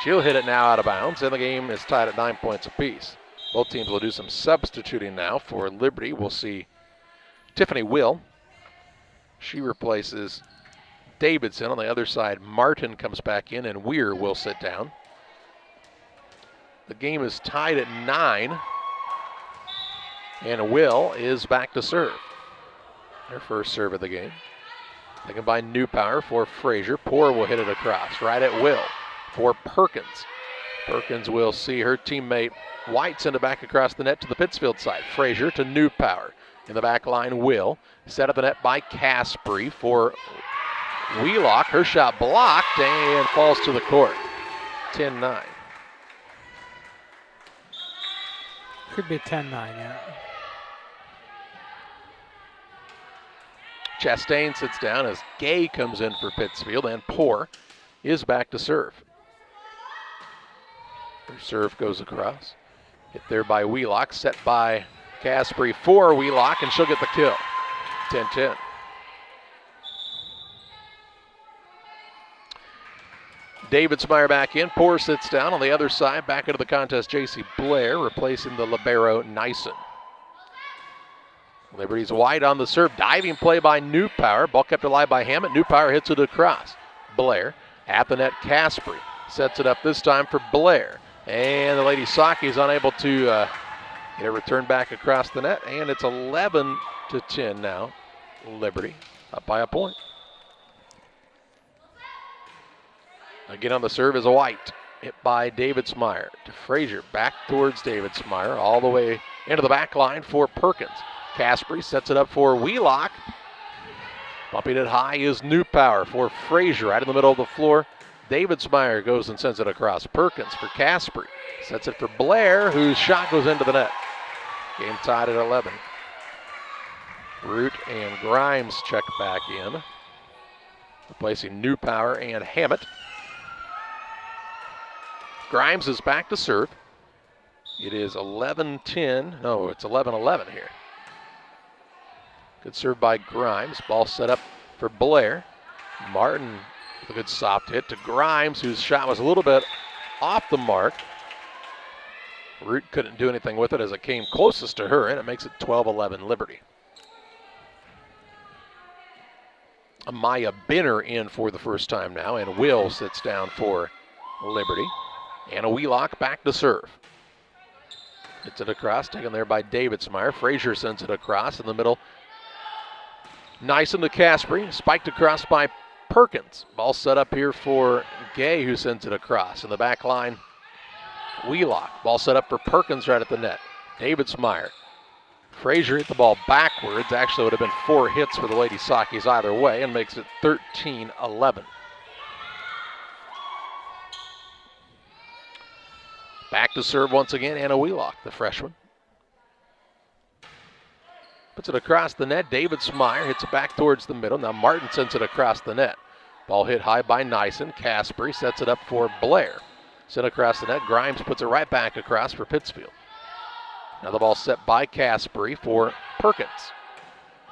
She'll hit it now out of bounds, and the game is tied at 9 points apiece. Both teams will do some substituting now. For Liberty, we'll see Tiffany Will. She replaces Davidson. On the other side, Martin comes back in, and Weir will sit down. The game is tied at 9, and Will is back to serve. Her first serve of the game. Taken by Newpower for Frazier. Poor will hit it across, right at Will for Perkins. Perkins will see her teammate White send it back across the net to the Pittsfield side. Frazier to Newpower. In the back line, Will. Set up the net by Caspery for Wheelock. Her shot blocked and falls to the court. 10-9. Could be 10-9, yeah. Chastain sits down as Gay comes in for Pittsfield, and Poor is back to serve. Her serve goes across. Hit there by Wheelock, set by Caspery for Wheelock, and she'll get the kill. 10-10. Davidsmeyer back in. Poor sits down. On the other side, back into the contest, J.C. Blair replacing the libero Nyson. Liberty's wide on the serve. Diving play by Newpower. Ball kept alive by Hammett. Newpower hits it across. Blair at the net. Caspery sets it up this time for Blair. And the Lady Saki is unable to get a return back across the net. And it's 11-10 now. Liberty up by a point. Again on the serve is a White. Hit by Davidsmeyer to Frazier. Back towards Davidsmeyer. All the way into the back line for Perkins. Caspery sets it up for Wheelock. Bumping it high is Newpower for Frazier. Right in the middle of the floor. Davidsmeyer goes and sends it across. Perkins for Caspery. Sets it for Blair, whose shot goes into the net. Game tied at 11. Root and Grimes check back in. Replacing Newpower and Hammett. Grimes is back to serve. It is 11-10. No, it's 11-11 here. Good serve by Grimes. Ball set up for Blair. Martin with a good soft hit to Grimes, whose shot was a little bit off the mark. Root couldn't do anything with it as it came closest to her, and it makes it 12-11 Liberty. Amaya Binner in for the first time now, and Will sits down for Liberty. Anna Wheelock back to serve. Hits it across, taken there by Davidsmeyer. Frazier sends it across in the middle. Nyson to Caspery, spiked across by Perkins. Ball set up here for Gay, who sends it across. In the back line, Wheelock. Ball set up for Perkins right at the net. Davidsmeyer. Frazier hit the ball backwards. Actually, would have been 4 hits for the Lady Sakis either way, and makes it 13-11. Back to serve once again, Anna Wheelock, the freshman. Puts it across the net. Davidsmeyer hits it back towards the middle. Now Martin sends it across the net. Ball hit high by Nyson. Caspery sets it up for Blair. Sent across the net. Grimes puts it right back across for Pittsfield. Now the ball set by Caspery for Perkins.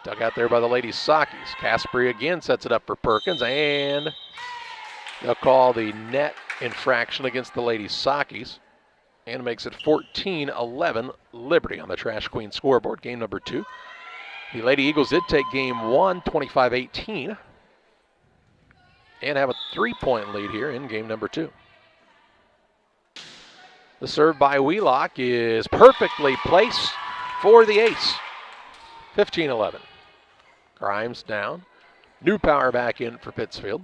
Dug out there by the Lady Sakis. Caspery again sets it up for Perkins, and they'll call the net infraction against the Lady Sakis. And makes it 14-11 Liberty on the Trash Queen scoreboard. Game number 2. The Lady Eagles did take game 1, 25-18. And have a 3-point lead here in game number 2. The serve by Wheelock is perfectly placed for the ace. 15-11. Grimes down. Newpower back in for Pittsfield.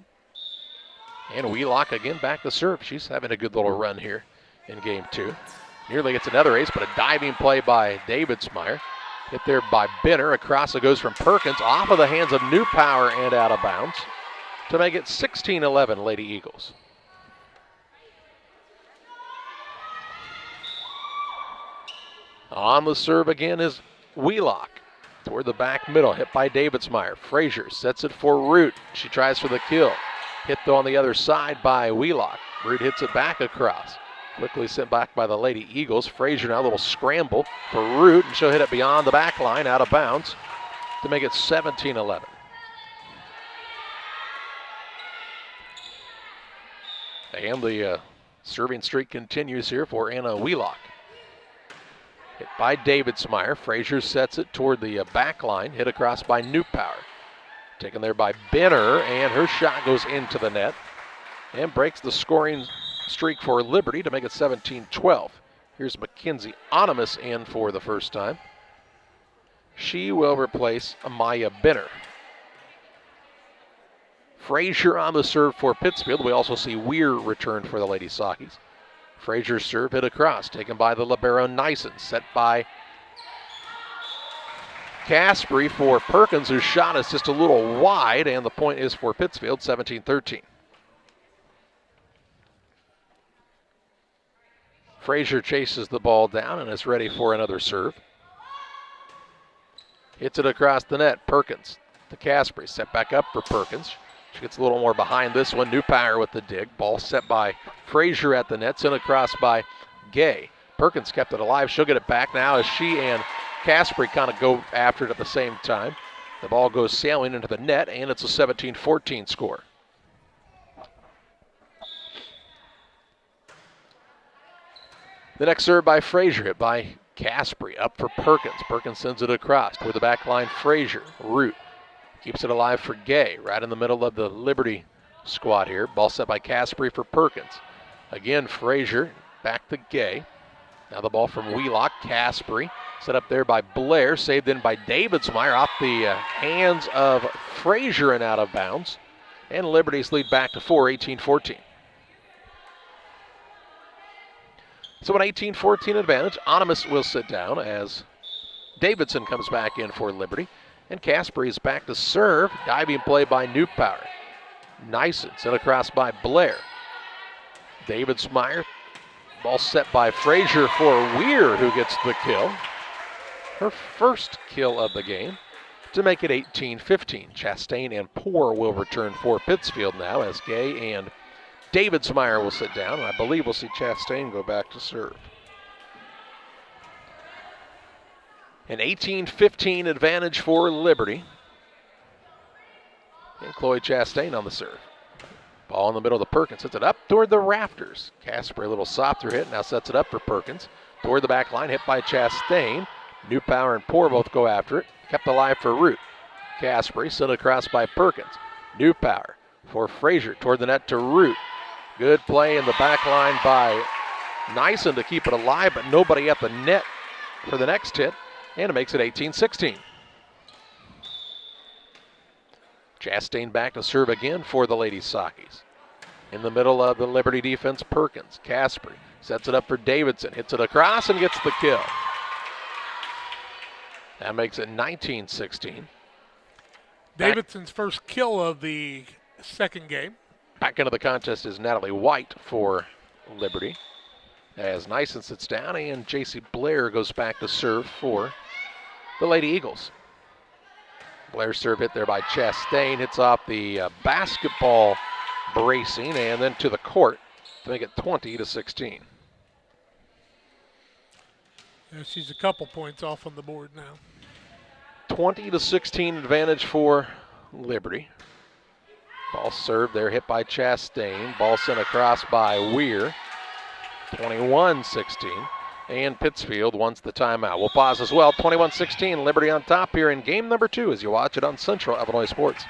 And Wheelock again back to serve. She's having a good little run here in game 2. Nearly gets another ace, but a diving play by Davidsmeyer. Hit there by Binner. Across it goes from Perkins, off of the hands of Newpower and out of bounds to make it 16-11 Lady Eagles. On the serve again is Wheelock. Toward the back middle, hit by Davidsmeyer. Frazier sets it for Root. She tries for the kill. Hit though on the other side by Wheelock. Root hits it back across. Quickly sent back by the Lady Eagles. Frazier now a little scramble for Root, and she'll hit it beyond the back line, out of bounds, to make it 17-11. And the serving streak continues here for Anna Wheelock. Hit by Davidsmeyer. Frazier sets it toward the back line. Hit across by Newpower. Taken there by Benner, and her shot goes into the net and breaks the scoring streak for Liberty to make it 17-12. Here's Mackenzie Onimus in for the first time. She will replace Amaya Benner. Frazier on the serve for Pittsfield. We also see Weir return for the Lady Sockies. Frazier's serve hit across, taken by the libero Nyssen, set by Caspery for Perkins, whose shot is just a little wide, and the point is for Pittsfield, 17-13. Frazier chases the ball down and is ready for another serve. Hits it across the net. Perkins to Caspery, set back up for Perkins. She gets a little more behind this one. Newpower with the dig. Ball set by Frazier at the net. Sent across by Gay. Perkins kept it alive. She'll get it back now as she and Caspery kind of go after it at the same time. The ball goes sailing into the net, and it's a 17-14 score. The next serve by Frazier, hit by Caspery. Up for Perkins. Perkins sends it across toward the back line. Frazier. Root. Keeps it alive for Gay, right in the middle of the Liberty squad here. Ball set by Caspery for Perkins. Again, Frazier back to Gay. Now the ball from Wheelock. Caspery set up there by Blair. Saved in by Davidsmeyer off the hands of Frazier and out of bounds. And Liberty's lead back to 4, 18-14. So an 18-14 advantage. Onimus will sit down as Davidson comes back in for Liberty. And Caspery is back to serve. Diving play by Newpower. Nyssen sent across by Blair. Davidsmeyer. Ball set by Frazier for Weir, who gets the kill. Her first kill of the game to make it 18-15. Chastain and Poor will return for Pittsfield now as Gay and Davidsmeyer will sit down. I believe we'll see Chastain go back to serve. An 18-15 advantage for Liberty. And Chloe Chastain on the serve. Ball in the middle of the Perkins. Hits it up toward the rafters. Casper, a little softer hit. Now sets it up for Perkins. Toward the back line. Hit by Chastain. Newpower and Poor both go after it. Kept alive for Root. Casper sent across by Perkins. Newpower for Frazier. Toward the net to Root. Good play in the back line by Nyssen to keep it alive, but nobody at the net for the next hit. And it makes it 18-16. Chastain back to serve again for the Lady Sockies. In the middle of the Liberty defense, Perkins. Casper sets it up for Davidson. Hits it across and gets the kill. That makes it 19-16. Davidson's first kill of the second game. Back into the contest is Natalie White for Liberty. As Nyssen sits down and J.C. Blair goes back to serve for the Lady Eagles. Blair serve hit there by Chastain. Hits off the basketball bracing and then to the court to make it 20-16. Yeah, she's a couple points off on the board now. 20-16 advantage for Liberty. Ball served there, hit by Chastain. Ball sent across by Weir. 21-16. And Pittsfield wants the timeout. We'll pause as well. 21-16, Liberty on top here in game number 2 as you watch it on Central Illinois Sports.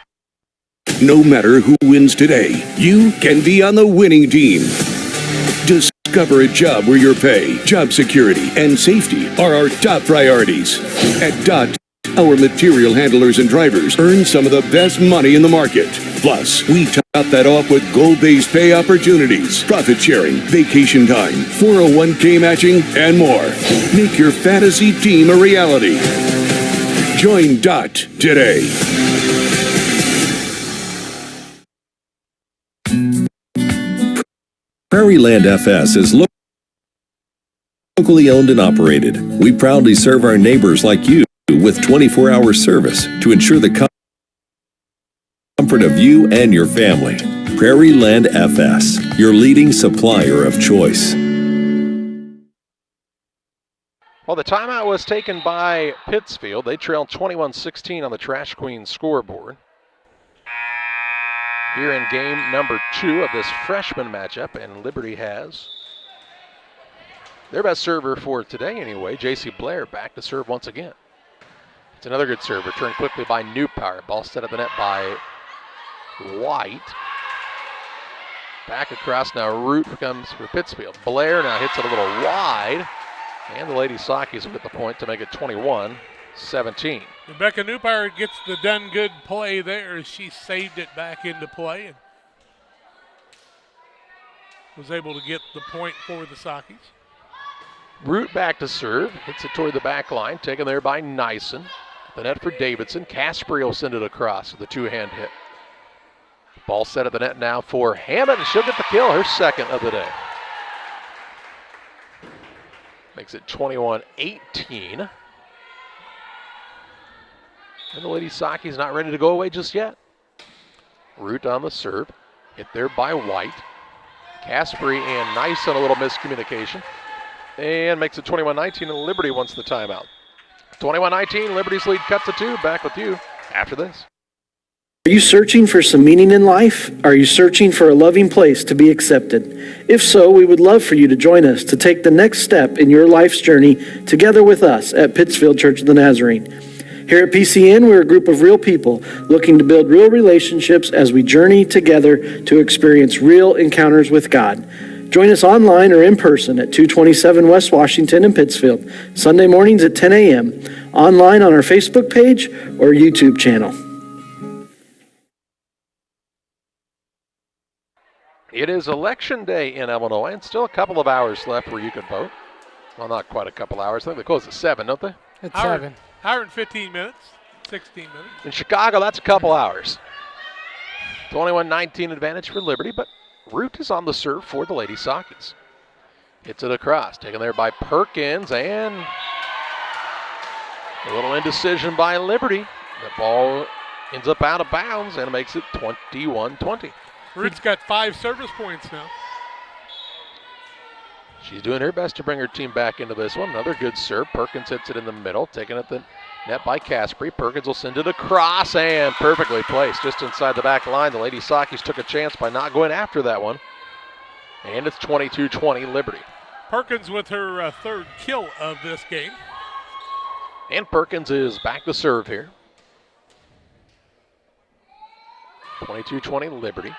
No matter who wins today, you can be on the winning team. Discover a job where your pay, job security, and safety are our top priorities. At DOT, our material handlers and drivers earn some of the best money in the market. Plus, we top that off with goal-based pay opportunities, profit sharing, vacation time, 401k matching, and more. Make your fantasy team a reality. Join DOT today. Prairieland FS is Locally owned and operated, we proudly serve our neighbors like you with 24-hour service to ensure the comfort of you and your family. Prairie Land FS, your leading supplier of choice. Well, the timeout was taken by Pittsfield. They trailed 21-16 on the Trash Queens scoreboard. Here in game number 2 of this freshman matchup, and Liberty has their best server for today anyway, J.C. Blair, back to serve once again. It's another good serve, returned quickly by Newpower. Ball set at the net by White. Back across now, Root comes for Pittsfield. Blair now hits it a little wide, and the Lady Sockies will get the point to make it 21-17. Rebecca Newpower gets the done good play there as she saved it back into play and was able to get the point for the Sockies. Root back to serve, hits it toward the back line, taken there by Nyson. The net for Davidson. Caspery will send it across with a two-hand hit. Ball set at the net now for Hammond, and she'll get the kill, her second of the day. Makes it 21-18. And the Lady Sockies not ready to go away just yet. Root on the serve, hit there by White. Caspery and Nyson, a little miscommunication. And makes it 21-19, and Liberty wants the timeout. 21-19, Liberty's lead cuts to 2. Back with you after this. Are you searching for some meaning in life? Are you searching for a loving place to be accepted? If so, we would love for you to join us to take the next step in your life's journey together with us at Pittsfield Church of the Nazarene. Here at PCN, we're a group of real people looking to build real relationships as we journey together to experience real encounters with God. Join us online or in person at 227 West Washington in Pittsfield, Sunday mornings at 10 a.m., online on our Facebook page or YouTube channel. It is election day in Illinois, and still a couple of hours left where you can vote. Well, not quite a couple hours. I think they close at 7, don't they? It's 7. Hour and 15 minutes, 16 minutes. In Chicago, that's a couple hours. 21-19 advantage for Liberty, but Root is on the serve for the Lady Sockies. Hits it across, taken there by Perkins, and a little indecision by Liberty. The ball ends up out of bounds, and it makes it 21-20. Root's got 5 service points now. She's doing her best to bring her team back into this one. Another good serve. Perkins hits it in the middle, taken at the net by Caspery. Perkins will send it across, and perfectly placed just inside the back line. The Lady Sockies took a chance by not going after that one. And it's 22-20 Liberty. Perkins with her third kill of this game. And Perkins is back to serve here. 22-20 Liberty.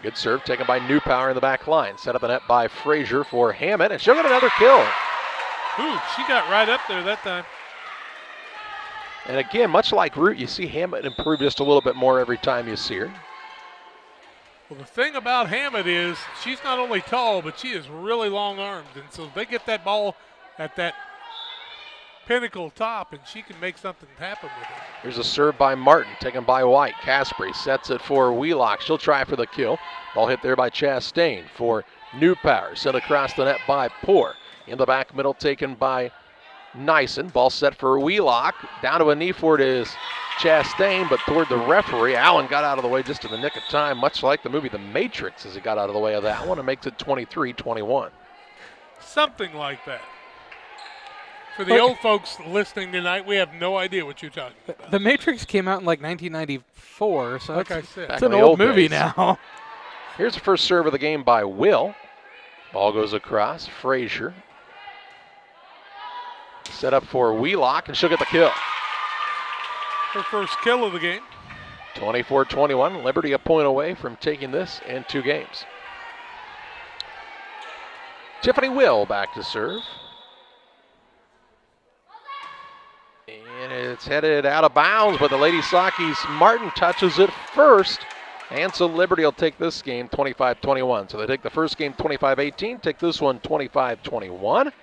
Good serve taken by Newpower in the back line. Set up the net by Frazier for Hammond, and she'll get another kill. Ooh, she got right up there that time. And again, much like Root, you see Hammond improve just a little bit more every time you see her. Well, the thing about Hammond is she's not only tall, but she is really long-armed. And so they get that ball at that pinnacle top, and she can make something happen with it. Here's a serve by Martin, taken by White. Caspery sets it for Wheelock. She'll try for the kill. Ball hit there by Chastain for Newpower. Sent across the net by Poor. In the back middle, taken by Nyson. Ball set for Wheelock. Down to a knee for it is Chastain, but toward the referee. Allen got out of the way just in the nick of time, much like the movie The Matrix as he got out of the way of that one, and makes it 23-21. Something like that. For the old folks listening tonight, we have no idea what you're talking about. The Matrix came out in like 1994, so like I said, it's an old movie now. Here's the first serve of the game by Will. Ball goes across. Frazier. Set up for Wheelock, and she'll get the kill. Her first kill of the game. 24-21. Liberty a point away from taking this in 2 games. Tiffany Will back to serve. And it's headed out of bounds, but the Lady Sockies, Martin touches it first. And so Liberty will take this game 25-21. So they take the first game 25-18, take this one 25-21,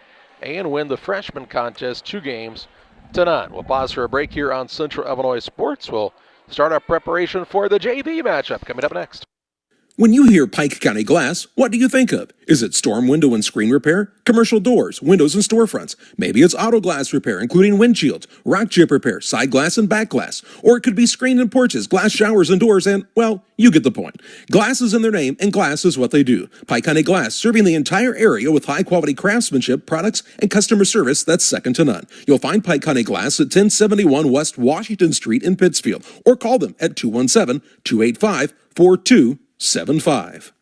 and win the freshman contest 2 games to none. We'll pause for a break here on Central Illinois Sports. We'll start our preparation for the JV matchup coming up next. When you hear Pike County Glass, what do you think of? Is it storm window and screen repair, commercial doors, windows and storefronts? Maybe it's auto glass repair, including windshields, rock chip repair, side glass and back glass. Or it could be screen and porches, glass showers and doors, and, well, you get the point. Glass is in their name, and glass is what they do. Pike County Glass, serving the entire area with high-quality craftsmanship, products, and customer service that's second to none. You'll find Pike County Glass at 1071 West Washington Street in Pittsfield, or call them at 217-285-4275.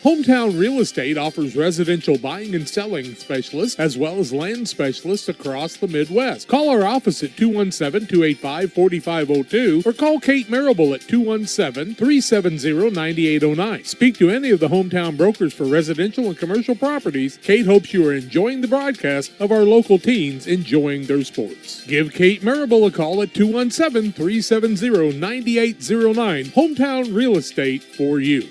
Hometown Real Estate offers residential buying and selling specialists as well as land specialists across the Midwest. Call our office at 217-285-4502 or call Kate Marable at 217-370-9809. Speak to any of the hometown brokers for residential and commercial properties. Kate hopes you are enjoying the broadcast of our local teens enjoying their sports. Give Kate Marable a call at 217-370-9809. Hometown Real Estate for you.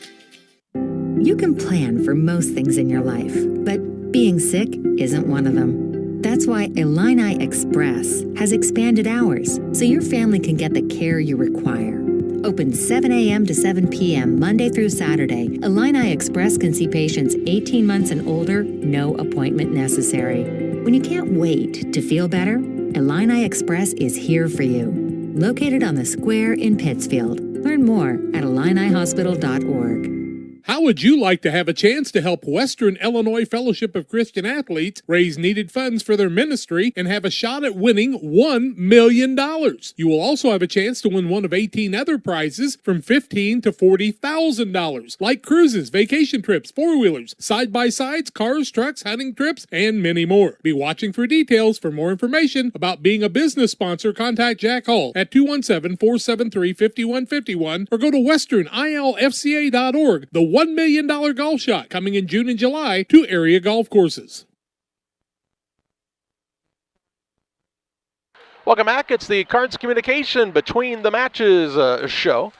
You can plan for most things in your life, but being sick isn't one of them. That's why Illini Express has expanded hours so your family can get the care you require. Open 7 a.m. to 7 p.m. Monday through Saturday, Illini Express can see patients 18 months and older, no appointment necessary. When you can't wait to feel better, Illini Express is here for you. Located on the square in Pittsfield. Learn more at IlliniHospital.org. How would you like to have a chance to help Western Illinois Fellowship of Christian Athletes raise needed funds for their ministry and have a shot at winning $1 million? You will also have a chance to win one of 18 other prizes from $15,000 to $40,000, like cruises, vacation trips, four-wheelers, side-by-sides, cars, trucks, hunting trips, and many more. Be watching for details. For more information about being a business sponsor, contact Jack Hall at 217-473-5151 or go to westernilfca.org. The $1 million golf shot coming in June and July to area golf courses. Welcome back. It's the Cards Communication Between the Matches show.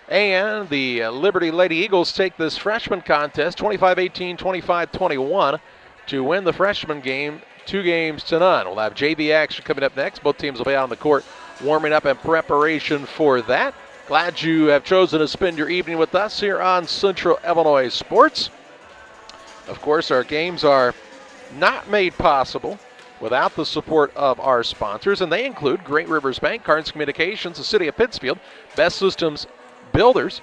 And the Liberty Lady Eagles take this freshman contest 25-18, 25-21 to win the freshman game 2-0. We'll have JV action coming up next. Both teams will be out on the court warming up in preparation for that. Glad you have chosen to spend your evening with us here on Central Illinois Sports. Of course, our games are not made possible without the support of our sponsors, and they include Great Rivers Bank, Cards Communications, the City of Pittsfield, Best Systems Builders,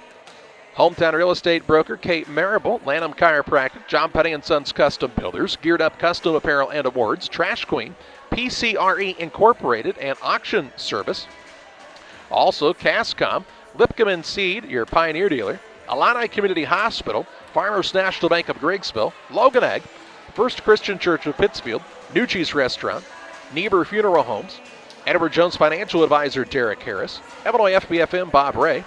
Hometown Real Estate Broker Kate Marable, Lanham Chiropractic, John Petty & Sons Custom Builders, Geared Up Custom Apparel and Awards, Trash Queen, PCRE Incorporated, and Auction Service. Also, Cascom, Lipcom & Seed, your Pioneer dealer, Illini Community Hospital, Farmers National Bank of Griggsville, Logan Egg, First Christian Church of Pittsfield, Nucci's Restaurant, Niebuhr Funeral Homes, Edward Jones Financial Advisor Derek Harris, Illinois FBFM Bob Ray,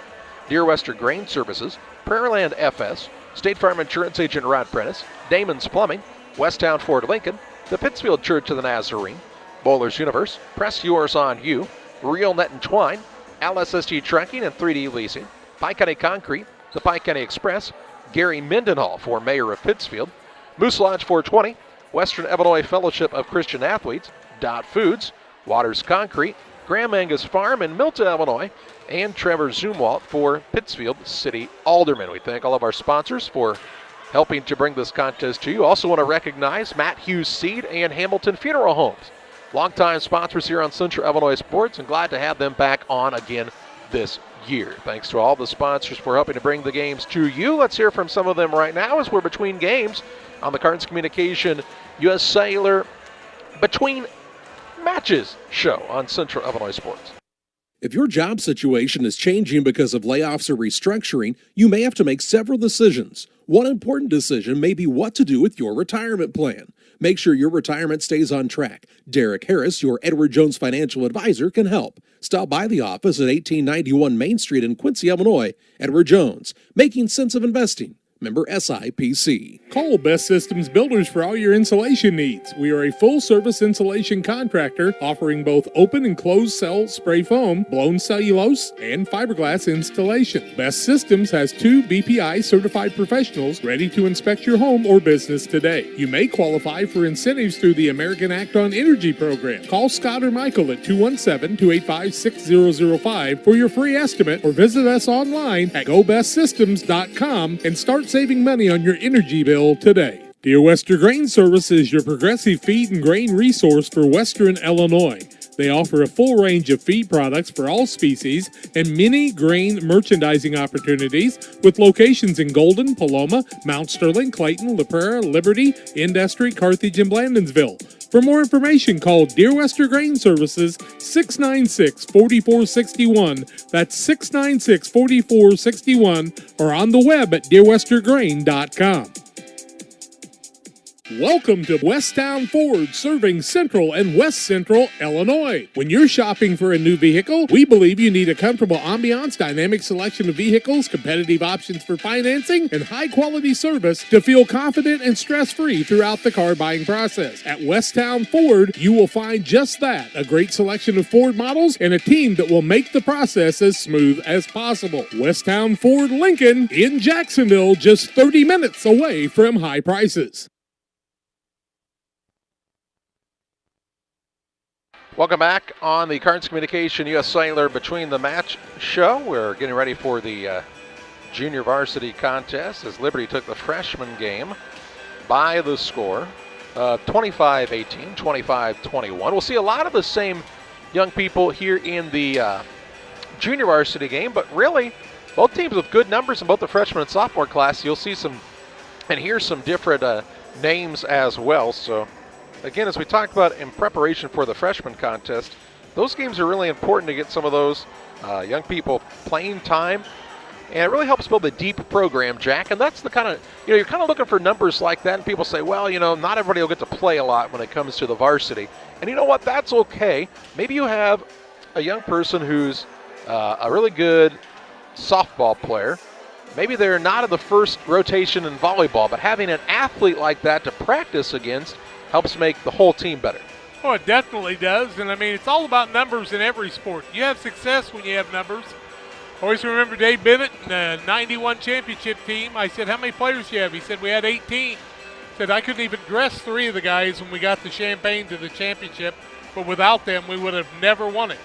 Dear Western Grain Services, Prairieland FS, State Farm Insurance Agent Rod Prentice, Damon's Plumbing, Westtown Ford Lincoln, the Pittsfield Church of the Nazarene, Bowler's Universe, Press Yours on You, Real Net and Twine, LSSG Trucking and 3D Leasing, Pike County Concrete, the Pike County Express, Gary Mendenhall for Mayor of Pittsfield, Moose Lodge 420, Western Illinois Fellowship of Christian Athletes, Dot Foods, Waters Concrete, Graham Angus Farm in Milton, Illinois, and Trevor Zumwalt for Pittsfield City Alderman. We thank all of our sponsors for helping to bring this contest to you. Also want to recognize Matt Hughes Seed and Hamilton Funeral Homes, longtime sponsors here on Central Illinois Sports, and glad to have them back on again this year. Thanks to all the sponsors for helping to bring the games to you. Let's hear from some of them right now as we're between games on the Cards Communication U.S. Cellular Between Matches show on Central Illinois Sports. If your job situation is changing because of layoffs or restructuring, you may have to make several decisions. One important decision may be what to do with your retirement plan. Make sure your retirement stays on track. Derek Harris, your Edward Jones Financial Advisor, can help. Stop by the office at 1891 Main Street in Quincy, Illinois. Edward Jones, making sense of investing, Member SIPC. Call Best Systems Builders for all your insulation needs. We are a full-service insulation contractor offering both open and closed cell spray foam, blown cellulose, and fiberglass installation. Best Systems has 2 BPI certified professionals ready to inspect your home or business today. You may qualify for incentives through the American Act on Energy program. Call Scott or Michael at 217-285-6005 for your free estimate or visit us online at gobestsystems.com and start saving money on your energy bill today. Dear Western Grain Service is your progressive feed and grain resource for Western Illinois. They offer a full range of feed products for all species and many grain merchandising opportunities with locations in Golden, Paloma, Mount Sterling, Clayton, La Prairie, Liberty, Industry, Carthage, and Blandonsville. For more information, call Dear Western Grain Services 696-4461. That's 696-4461 or on the web at dearwestergrain.com. Welcome to Westtown Ford, serving Central and West Central Illinois. When you're shopping for a new vehicle, we believe you need a comfortable ambiance, dynamic selection of vehicles, competitive options for financing, and high-quality service to feel confident and stress-free throughout the car buying process. At Westtown Ford, you will find just that, a great selection of Ford models and a team that will make the process as smooth as possible. Westtown Ford Lincoln in Jacksonville, just 30 minutes away from high prices. Welcome back on the Cards Communication U.S. Cellular Between the Match show. We're getting ready for the junior varsity contest as Liberty took the freshman game by the score of 25-18, 25-21. We'll see a lot of the same young people here in the junior varsity game, but really both teams with good numbers in both the freshman and sophomore class. You'll see some and hear some different names as well. So again, as we talked about in preparation for the freshman contest, those games are really important to get some of those young people playing time. And it really helps build a deep program, Jack. And that's the kind of, you're kind of looking for numbers like that. And people say, well, not everybody will get to play a lot when it comes to the varsity. And you know what? That's okay. Maybe you have a young person who's a really good softball player. Maybe they're not in the first rotation in volleyball, but having an athlete like that to practice against helps make the whole team better. Oh, it definitely does. And, it's all about numbers in every sport. You have success when you have numbers. Always remember Dave Bennett in the 91 championship team. I said, how many players do you have? He said, we had 18. He said, I couldn't even dress 3 of the guys when we got the Champaign to the championship, but without them, we would have never won it.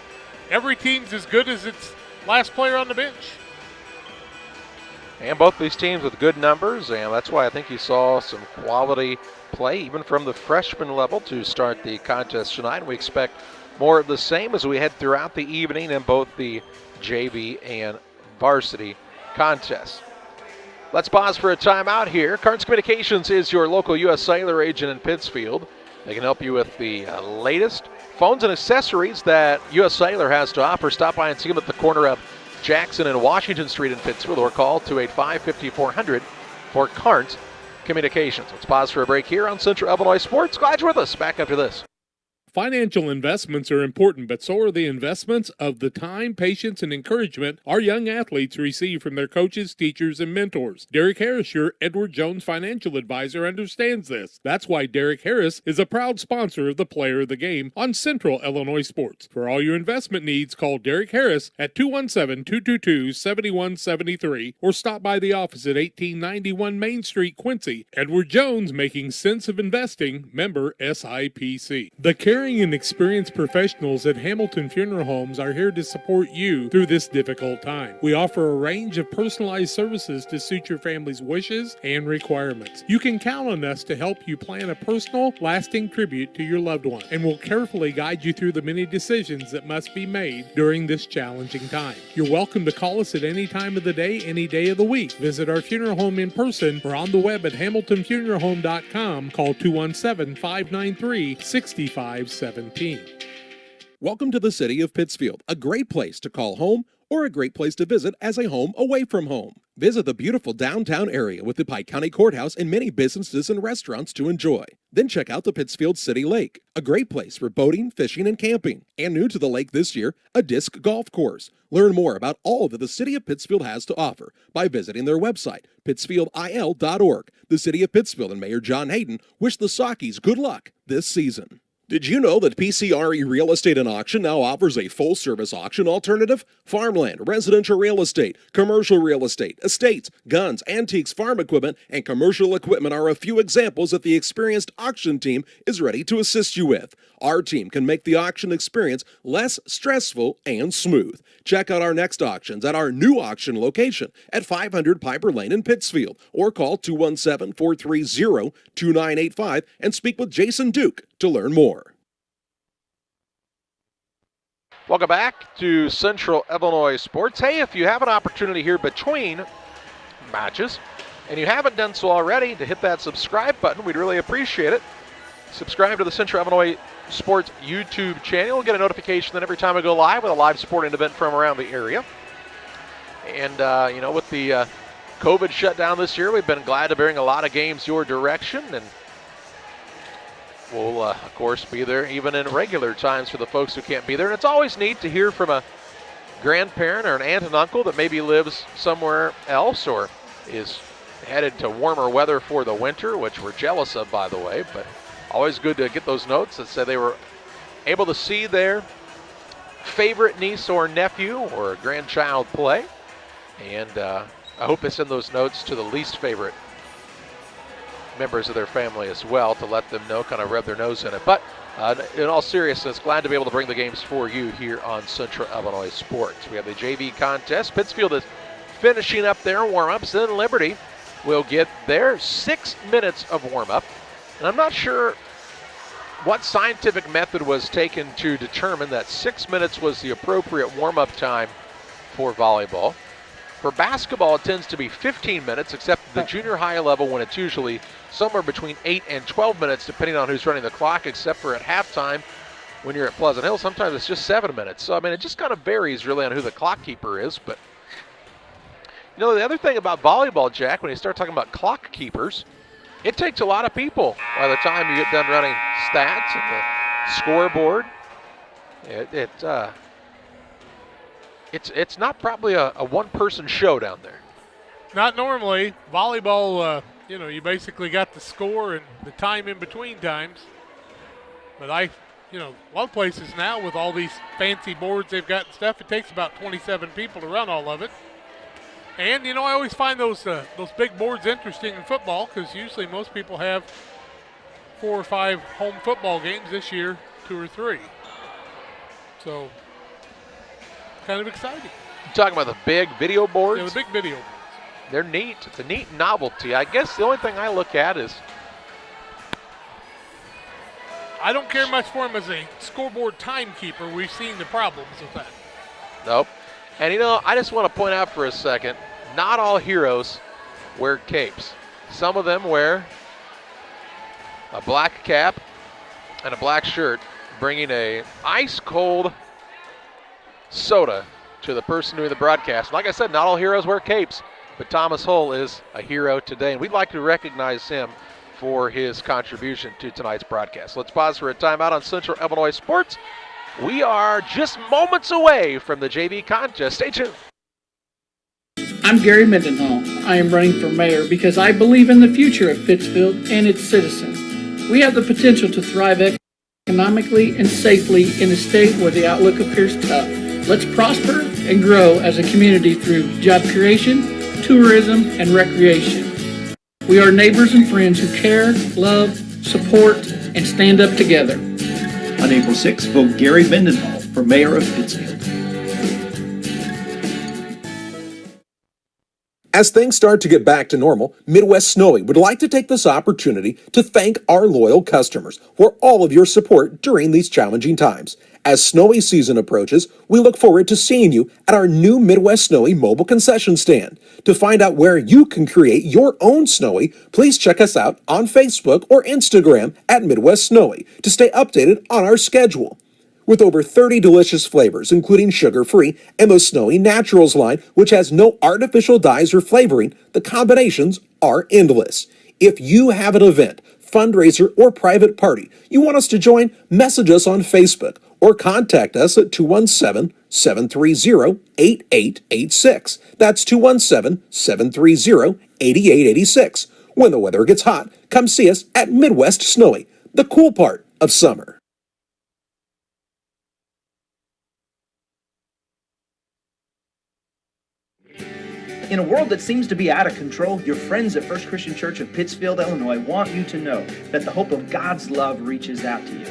Every team's as good as its last player on the bench. And both these teams with good numbers, and that's why I think you saw some quality play, even from the freshman level, to start the contest tonight. We expect more of the same as we head throughout the evening in both the JV and varsity contests. Let's pause for a timeout here. Cards Communications is your local U.S. Cellular agent in Pittsfield. They can help you with the latest phones and accessories that U.S. Cellular has to offer. Stop by and see them at the corner of Jackson and Washington Street in Pittsfield, or call 285-5400 for Cards Communications. Let's pause for a break here on Central Illinois Sports. Glad you're with us. Back after this. Financial investments are important, but so are the investments of the time, patience, and encouragement our young athletes receive from their coaches, teachers, and mentors. Derek Harris, your Edward Jones financial advisor, understands this. That's why Derek Harris is a proud sponsor of the Player of the Game on Central Illinois Sports. For all your investment needs, call Derek Harris at 217-222-7173 or stop by the office at 1891 Main Street, Quincy. Edward Jones, making sense of investing, member SIPC. The caring and experienced professionals at Hamilton Funeral Homes are here to support you through this difficult time. We offer a range of personalized services to suit your family's wishes and requirements. You can count on us to help you plan a personal, lasting tribute to your loved one, and we'll carefully guide you through the many decisions that must be made during this challenging time. You're welcome to call us at any time of the day, any day of the week. Visit our funeral home in person or on the web at hamiltonfuneralhome.com. Call 217-593-6517. Welcome to the city of Pittsfield, a great place to call home or a great place to visit as a home away from home. Visit the beautiful downtown area with the Pike County Courthouse and many businesses and restaurants to enjoy. Then check out the Pittsfield City Lake, a great place for boating, fishing, and camping. And new to the lake this year, a disc golf course. Learn more about all that the City of Pittsfield has to offer by visiting their website, pittsfieldil.org. The City of Pittsfield and Mayor John Hayden wish the Sockies good luck this season. Did you know that PCRE Real Estate and Auction now offers a full-service auction alternative? Farmland, residential real estate, commercial real estate, estates, guns, antiques, farm equipment, and commercial equipment are a few examples that the experienced auction team is ready to assist you with. Our team can make the auction experience less stressful and smooth. Check out our next auctions at our new auction location at 500 Piper Lane in Pittsfield, or call 217-430-2985 and speak with Jason Duke to learn more. Welcome back to Central Illinois Sports. Hey, if you have an opportunity here between matches and you haven't done so already, to hit that subscribe button, we'd really appreciate it. Subscribe to the Central Illinois Sports YouTube channel. You'll get a notification that every time I go live with a live sporting event from around the area. And, with the COVID shutdown this year, we've been glad to bring a lot of games your direction. And we'll, of course, be there even in regular times for the folks who can't be there. And it's always neat to hear from a grandparent or an aunt and uncle that maybe lives somewhere else or is headed to warmer weather for the winter, which we're jealous of, by the way. But always good to get those notes that say they were able to see their favorite niece or nephew or grandchild play. And I hope they send those notes to the least favorite members of their family as well to let them know, kind of rub their nose in it. But in all seriousness, glad to be able to bring the games for you here on Central Illinois Sports. We have the JV contest. Pittsfield is finishing up their warm-ups. Then Liberty will get their 6 minutes of warm-up. And I'm not sure what scientific method was taken to determine that 6 minutes was the appropriate warm-up time for volleyball. For basketball, it tends to be 15 minutes, except the junior high level when it's usually somewhere between 8 and 12 minutes, depending on who's running the clock, except for at halftime when you're at Pleasant Hill. Sometimes it's just 7 minutes. So, I mean, it just kind of varies really on who the clock keeper is. But, the other thing about volleyball, Jack, when you start talking about clock keepers, it takes a lot of people by the time you get done running stats and the scoreboard. It's not probably a one-person show down there. Not normally. Volleyball, you basically got the score and the time in between times. But a lot of places now with all these fancy boards they've got and stuff, it takes about 27 people to run all of it. And, I always find those big boards interesting in football because usually most people have 4 or 5 home football games. This year, 2 or 3. So, kind of exciting. You talking about the big video boards? Yeah, the big video boards. They're neat. It's a neat novelty. I guess the only thing I look at is I don't care much for him as a scoreboard timekeeper. We've seen the problems with that. Nope. And, I just want to point out for a second, not all heroes wear capes. Some of them wear a black cap and a black shirt, bringing a ice-cold soda to the person doing the broadcast. Like I said, not all heroes wear capes, but Thomas Hull is a hero today, and we'd like to recognize him for his contribution to tonight's broadcast. Let's pause for a timeout on Central Illinois Sports. We are just moments away from the JV contest. Stay tuned. I'm Gary Mendenhall. I am running for mayor because I believe in the future of Pittsfield and its citizens. We have the potential to thrive economically and safely in a state where the outlook appears tough. Let's prosper and grow as a community through job creation, tourism, and recreation. We are neighbors and friends who care, love, support, and stand up together. On April 6th, vote Gary Mendenhall for mayor of Pittsfield. As things start to get back to normal, Midwest Snowy would like to take this opportunity to thank our loyal customers for all of your support during these challenging times. As Snowy season approaches, we look forward to seeing you at our new Midwest Snowy mobile concession stand. To find out where you can create your own Snowy, please check us out on Facebook or Instagram at Midwest Snowy to stay updated on our schedule. With over 30 delicious flavors, including sugar-free and the Snowy Naturals line, which has no artificial dyes or flavoring, the combinations are endless. If you have an event, fundraiser, or private party you want us to join, message us on Facebook or contact us at 217-730-8886. That's 217-730-8886. When the weather gets hot, come see us at Midwest Snowy, the cool part of summer. In a world that seems to be out of control, your friends at First Christian Church of Pittsfield, Illinois want you to know that the hope of God's love reaches out to you.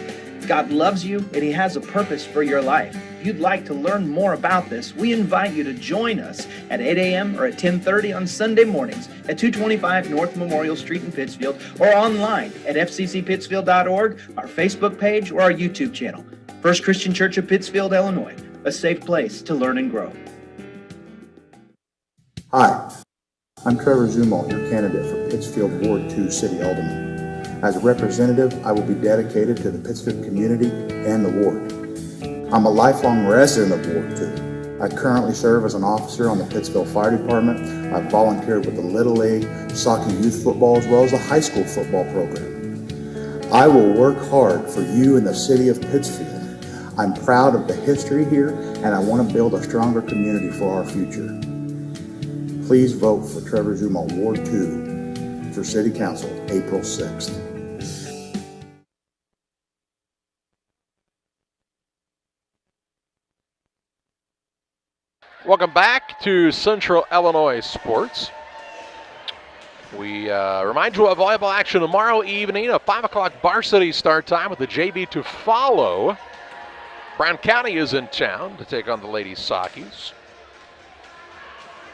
God loves you and He has a purpose for your life. If you'd like to learn more about this, we invite you to join us at 8 a.m. or at 10:30 on Sunday mornings at 225 North Memorial Street in Pittsfield, or online at fccpittsfield.org, our Facebook page, or our YouTube channel. First Christian Church of Pittsfield, Illinois, a safe place to learn and grow. Hi, I'm Trevor Zumwalt, your candidate for Pittsfield Ward 2 City Alderman. As a representative, I will be dedicated to the Pittsfield community and the ward. I'm a lifelong resident of Ward 2. I currently serve as an officer on the Pittsfield Fire Department. I've volunteered with the Little League, Soccer Youth Football, as well as the high school football program. I will work hard for you in the city of Pittsfield. I'm proud of the history here, and I want to build a stronger community for our future. Please vote for Trevor Zumwalt, Ward 2, for City Council, April 6th. Welcome back to Central Illinois Sports. We remind you of volleyball action tomorrow evening, a 5 o'clock varsity start time with the JV to follow. Brown County is in town to take on the Ladies Sockies.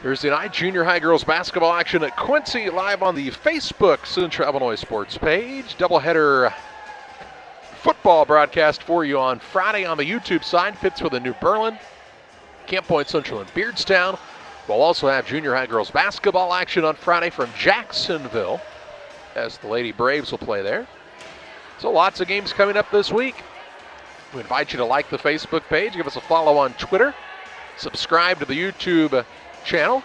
Thursday night, junior high girls basketball action at Quincy, live on the Facebook Central Illinois Sports page. Doubleheader football broadcast for you on Friday on the YouTube side. Pittsfield and New Berlin, Camp Point Central and Beardstown. We'll also have junior high girls basketball action on Friday from Jacksonville, as the Lady Braves will play there. So lots of games coming up this week. We invite you to like the Facebook page, give us a follow on Twitter, subscribe to the YouTube channel,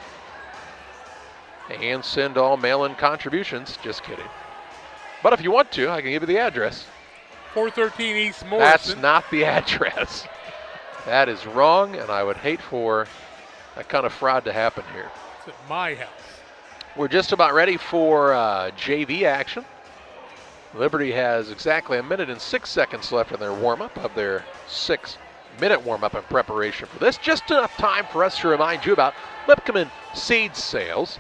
and send all mail-in contributions. Just kidding. But if you want to, I can give you the address. 413 East Morrison. That's not the address. That is wrong, and I would hate for that kind of fraud to happen here. It's at my house. We're just about ready for JV action. Liberty has exactly 1 minute and 6 seconds left in their warm-up of their 6-minute warm-up in preparation for this. Just enough time for us to remind you about Lipkeman Seed Sales,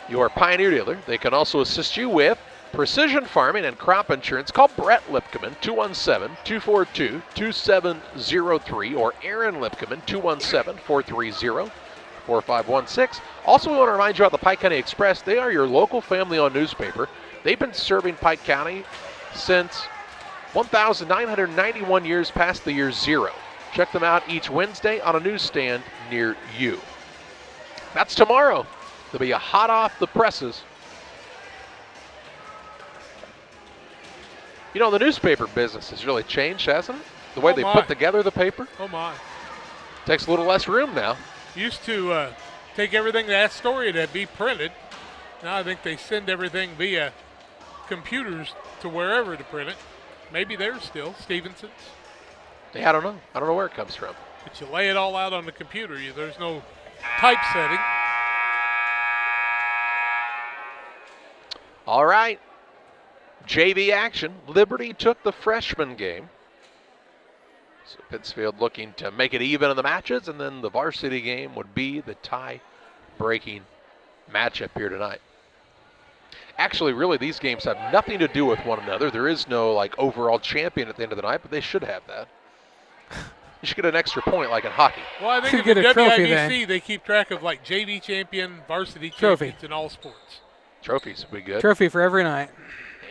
your Pioneer dealer. They can also assist you with precision farming and crop insurance. Call Brett Lipkeman, 217-242-2703, or Aaron Lipkeman, 217-430-4516. Also, we want to remind you about the Pike County Express. They are your local family-owned newspaper. They've been serving Pike County since 1,991 years past the year zero. Check them out each Wednesday on a newsstand near you. That's tomorrow. They'll be hot off the presses. You know, the newspaper business has really changed, hasn't it? The way they put together the paper. Oh, my. Takes a little less room now. Used to take everything that story to be printed. Now I think they send everything via computers to wherever to print it. Maybe they're still Stevenson's. Yeah, I don't know. I don't know where it comes from. But you lay it all out on the computer. There's no typesetting. All right. JV action. Liberty took the freshman game. So Pittsfield looking to make it even in the matches, and then the varsity game would be the tie-breaking matchup here tonight. Actually, really, these games have nothing to do with one another. There is no, like, overall champion at the end of the night, but they should have that. You should get an extra point like in hockey. Well, I think in the WIBC, they keep track of, like, JV champion, varsity champions in all sports. Trophies would be good. Trophy for every night.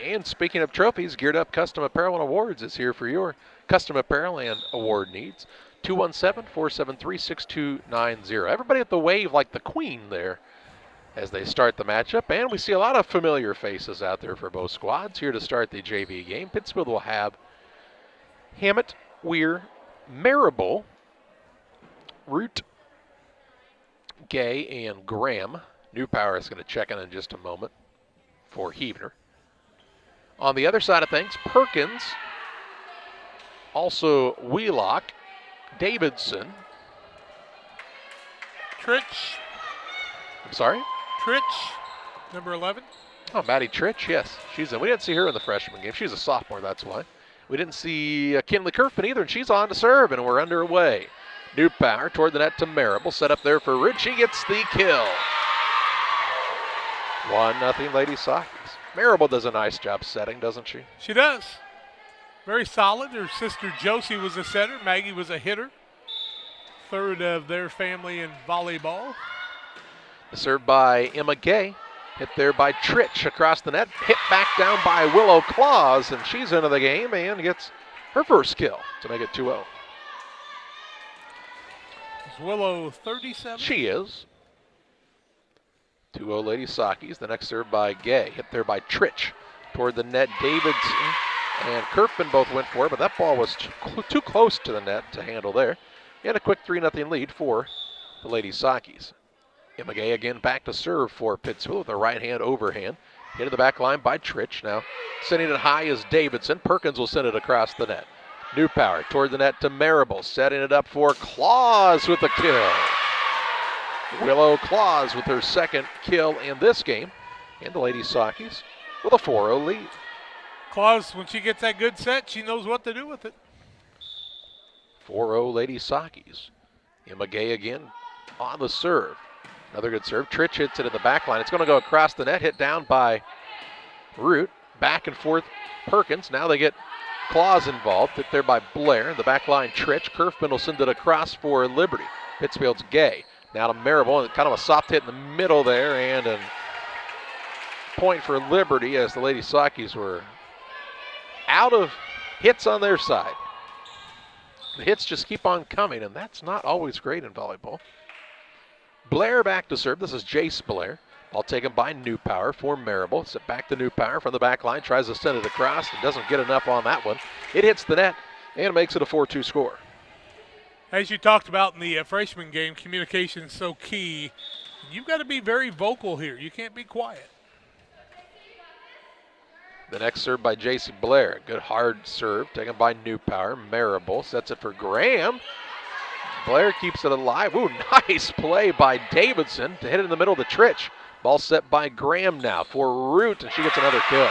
And speaking of trophies, Geared Up Custom Apparel and Awards is here for your custom apparel and award needs. 217-473-6290. Everybody at the wave like the queen there as they start the matchup. And we see a lot of familiar faces out there for both squads here to start the JV game. Pittsfield will have Hammett, Weir, Marable, Root, Gay, and Graham. New Power is going to check in just a moment for Heavener. On the other side of things, Perkins, Also Wheelock, Davidson. Tritch. I'm sorry? Tritch, number 11. Oh, Maddie Tritch, yes. She's in. We didn't see her in the freshman game. She's a sophomore, that's why. We didn't see Kinley Kerfman either, and she's on to serve, and we're underway. New power toward the net to Marable. Set up there for Ridge. She gets the kill. 1-0 Lady Sockers. Marable does a nice job setting, doesn't she? She does. Very solid. Her sister Josie was a setter. Maggie was a hitter. Third of their family in volleyball. Served by Emma Gay. Hit there by Tritch across the net. Hit back down by Willow Claus, and she's into the game and gets her first kill to make it 2-0. Is Willow 37? She is. 2-0 Lady Sockies. The next serve by Gay. Hit there by Tritch. Toward the net, Davidson and Kerfman both went for it, but that ball was too close to the net to handle there. And a quick 3-0 lead for the Lady Sockies. Emma Gay again back to serve for Pittsfield with a right hand overhand. Hit to the back line by Tritch. Now sending it high is Davidson. Perkins will send it across the net. New power toward the net to Marable. Setting it up for Claus with the kill. Willow Claus with her second kill in this game. And the Lady Sockies with a 4-0 lead. Claus, when she gets that good set, she knows what to do with it. 4-0 Lady Sockies. Emma Gay again on the serve. Another good serve. Tritch hits it in the back line. It's going to go across the net, hit down by Root. Back and forth Perkins. Now they get Claus involved. Hit there by Blair. The back line Tritch. Kerfman will send it across for Liberty. Pittsfield's Gay. Now to Marable. Kind of a soft hit in the middle there. And a point for Liberty as the Lady Sockies were out of hits on their side. The hits just keep on coming, and that's not always great in volleyball. Blair back to serve. This is Jace Blair. Ball taken by New Power for Marable. Set back to New Power from the back line. Tries to send it across and doesn't get enough on that one. It hits the net and makes it a 4-2 score. As you talked about in the freshman game, communication is so key. You've got to be very vocal here. You can't be quiet. The next serve by Jace Blair. Good hard serve taken by New Power. Marable sets it for Graham. Blair keeps it alive. Ooh, nice play by Davidson to hit it in the middle of the Tritch. Ball set by Graham now for Root, and she gets another kill.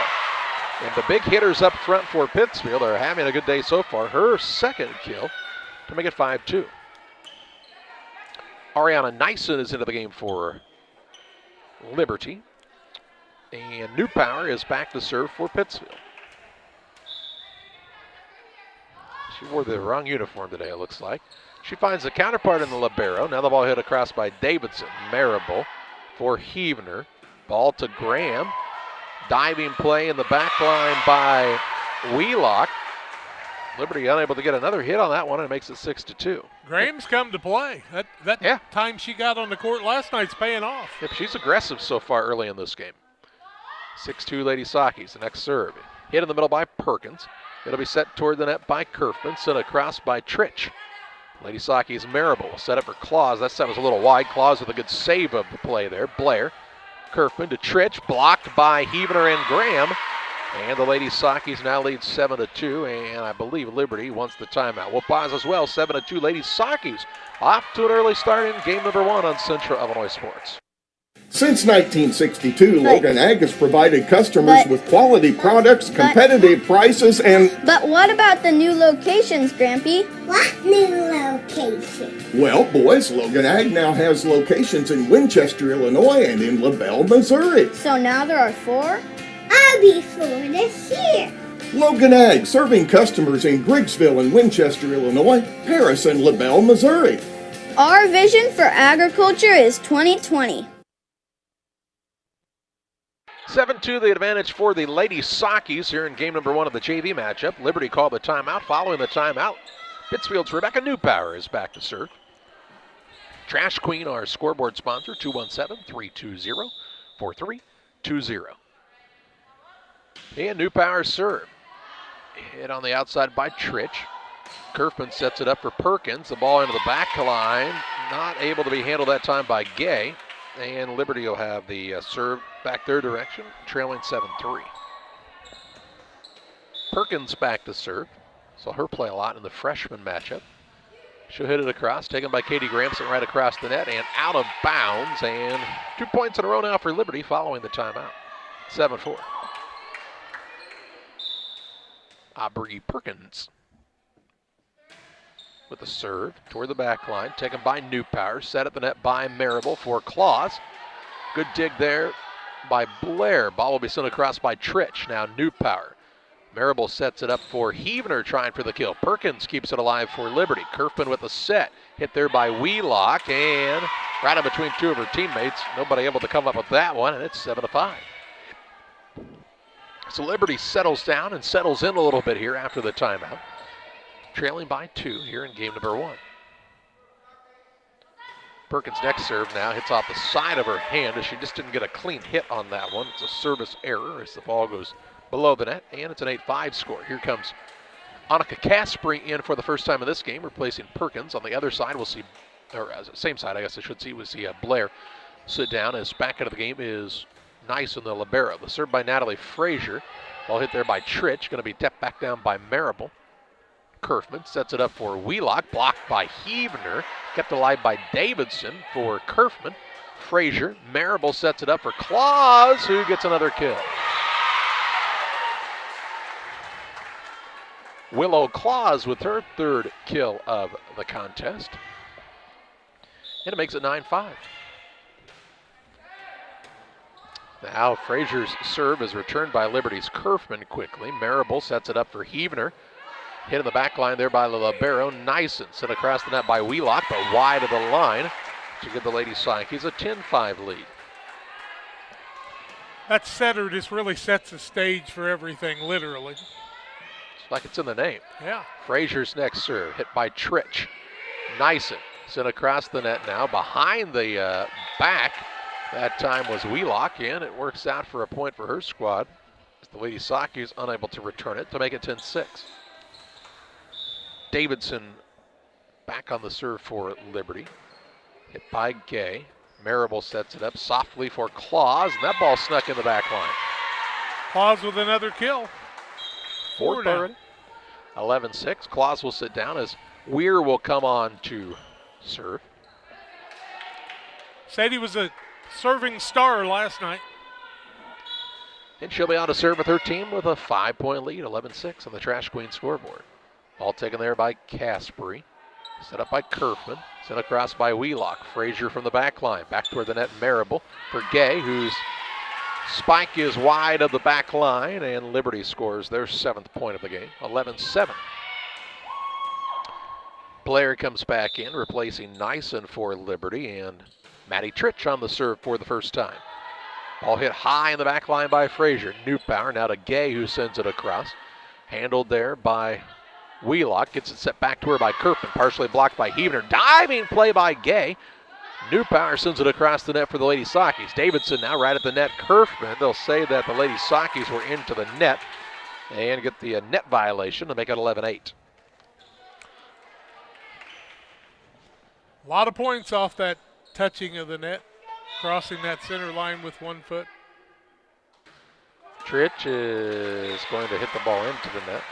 And the big hitters up front for Pittsfield are having a good day so far. Her second kill to make it 5-2. Ariana Nyson is into the game for Liberty. And New Power is back to serve for Pittsfield. She wore the wrong uniform today, it looks like. She finds the counterpart in the libero. Now the ball hit across by Davidson. Marable for Heavener. Ball to Graham. Diving play in the back line by Wheelock. Liberty unable to get another hit on that one, and it makes it 6-2. Graham's come to play. That time she got on the court last night's paying off. Yep, she's aggressive so far early in this game. 6-2 Lady Sockies, the next serve. Hit in the middle by Perkins. It'll be set toward the net by Kerfman. Sent across by Tritch. Lady Sockies Marable set up for Claus. That set was a little wide. Claus with a good save of the play there. Blair. Kerfman to Tritch. Blocked by Heavener and Graham. And the Lady Sockies now lead 7-2. And I believe Liberty wants the timeout. We'll pause as well. 7-2 Lady Sockies off to an early start in game number 1 on Central Illinois Sports. Since 1962, Logan Ag has provided customers with quality products, competitive prices, and... But what about the new locations, Grampy? What new location? Well, boys, Logan Ag now has locations in Winchester, Illinois, and in LaBelle, Missouri. So now there are 4? I'll be 4 this year. Logan Ag, serving customers in Griggsville and Winchester, Illinois, Paris, and LaBelle, Missouri. Our vision for agriculture is 2020. 7-2 the advantage for the Lady Sockies here in game number 1 of the JV matchup. Liberty called the timeout. Following the timeout, Pittsfield's Rebecca New Power is back to serve. Trash Queen, our scoreboard sponsor, 217-320-4320. And New Power serve. Hit on the outside by Tritch. Kerfman sets it up for Perkins. The ball into the back line. Not able to be handled that time by Gay. And Liberty will have the serve back their direction, trailing 7-3. Perkins back to serve. Saw her play a lot in the freshman matchup. She'll hit it across, taken by Katie Gramson right across the net and out of bounds. And 2 points in a row now for Liberty following the timeout. 7-4. Aubrey Perkins with the serve toward the back line, taken by Newpower, set at the net by Marable for Claus. Good dig there by Blair. Ball will be sent across by Tritch. Now Newpower. Marable sets it up for Heavener trying for the kill. Perkins keeps it alive for Liberty. Kerfman with the set. Hit there by Wheelock and right in between two of her teammates. Nobody able to come up with that one, and it's 7-5. So Liberty settles down and settles in a little bit here after the timeout. Trailing by 2 here in game number 1. Perkins' next serve now hits off the side of her hand as she just didn't get a clean hit on that one. It's a service error as the ball goes below the net, and it's an 8-5 score. Here comes Annika Caspary in for the first time in this game, replacing Perkins. On the other side, we'll see, or same side, I guess I should see, we'll see Blair sit down as back into the game is Nice in the libero. The serve by Natalie Frazier. Ball hit there by Tritch, going to be tapped back down by Marable. Kerfman sets it up for Wheelock, blocked by Heavener, kept alive by Davidson for Kerfman. Frazier, Marable sets it up for Claus, who gets another kill. Willow Claus with her third kill of the contest. And it makes it 9-5. Now Frazier's serve is returned by Liberty's Kerfman quickly. Marable sets it up for Heavener. Hit in the back line there by the libero. Nyssen sent across the net by Wheelock, but wide of the line to give the Lady Psyches a 10-5 lead. That setter just really sets the stage for everything, literally. It's like it's in the name. Yeah. Frazier's next serve, hit by Tritch. Nyssen sent across the net now behind the back. That time was Wheelock, and it works out for a point for her squad. As the Lady Psyches unable to return it to make it 10-6. Davidson back on the serve for Liberty. Hit by Gay. Marable sets it up softly for Claus, and that ball snuck in the back line. Claus with another kill. Fourth already. 11-6. Claus will sit down as Weir will come on to serve. Sadie was a serving star last night. And she'll be on to serve with her team with a 5-point lead, 11-6 on the Trash Queen scoreboard. Ball taken there by Caspary. Set up by Kerfman. Sent across by Wheelock. Frazier from the back line. Back toward the net, Marable for Gay, whose spike is wide of the back line, and Liberty scores their 7th point of the game, 11-7. Blair comes back in, replacing Nyssen for Liberty, and Maddie Tritch on the serve for the first time. Ball hit high in the back line by Frazier. Newpower now to Gay, who sends it across. Handled there by Wheelock, gets it set back to her by Kerfman, partially blocked by Heavener. Diving play by Gay. Newpower sends it across the net for the Lady Psyches. Davidson now right at the net. Kerfman, they'll say that the Lady Psyches were into the net and get the net violation to make it 11-8. A lot of points off that touching of the net, crossing that center line with 1 foot. Tritch is going to hit the ball into the net.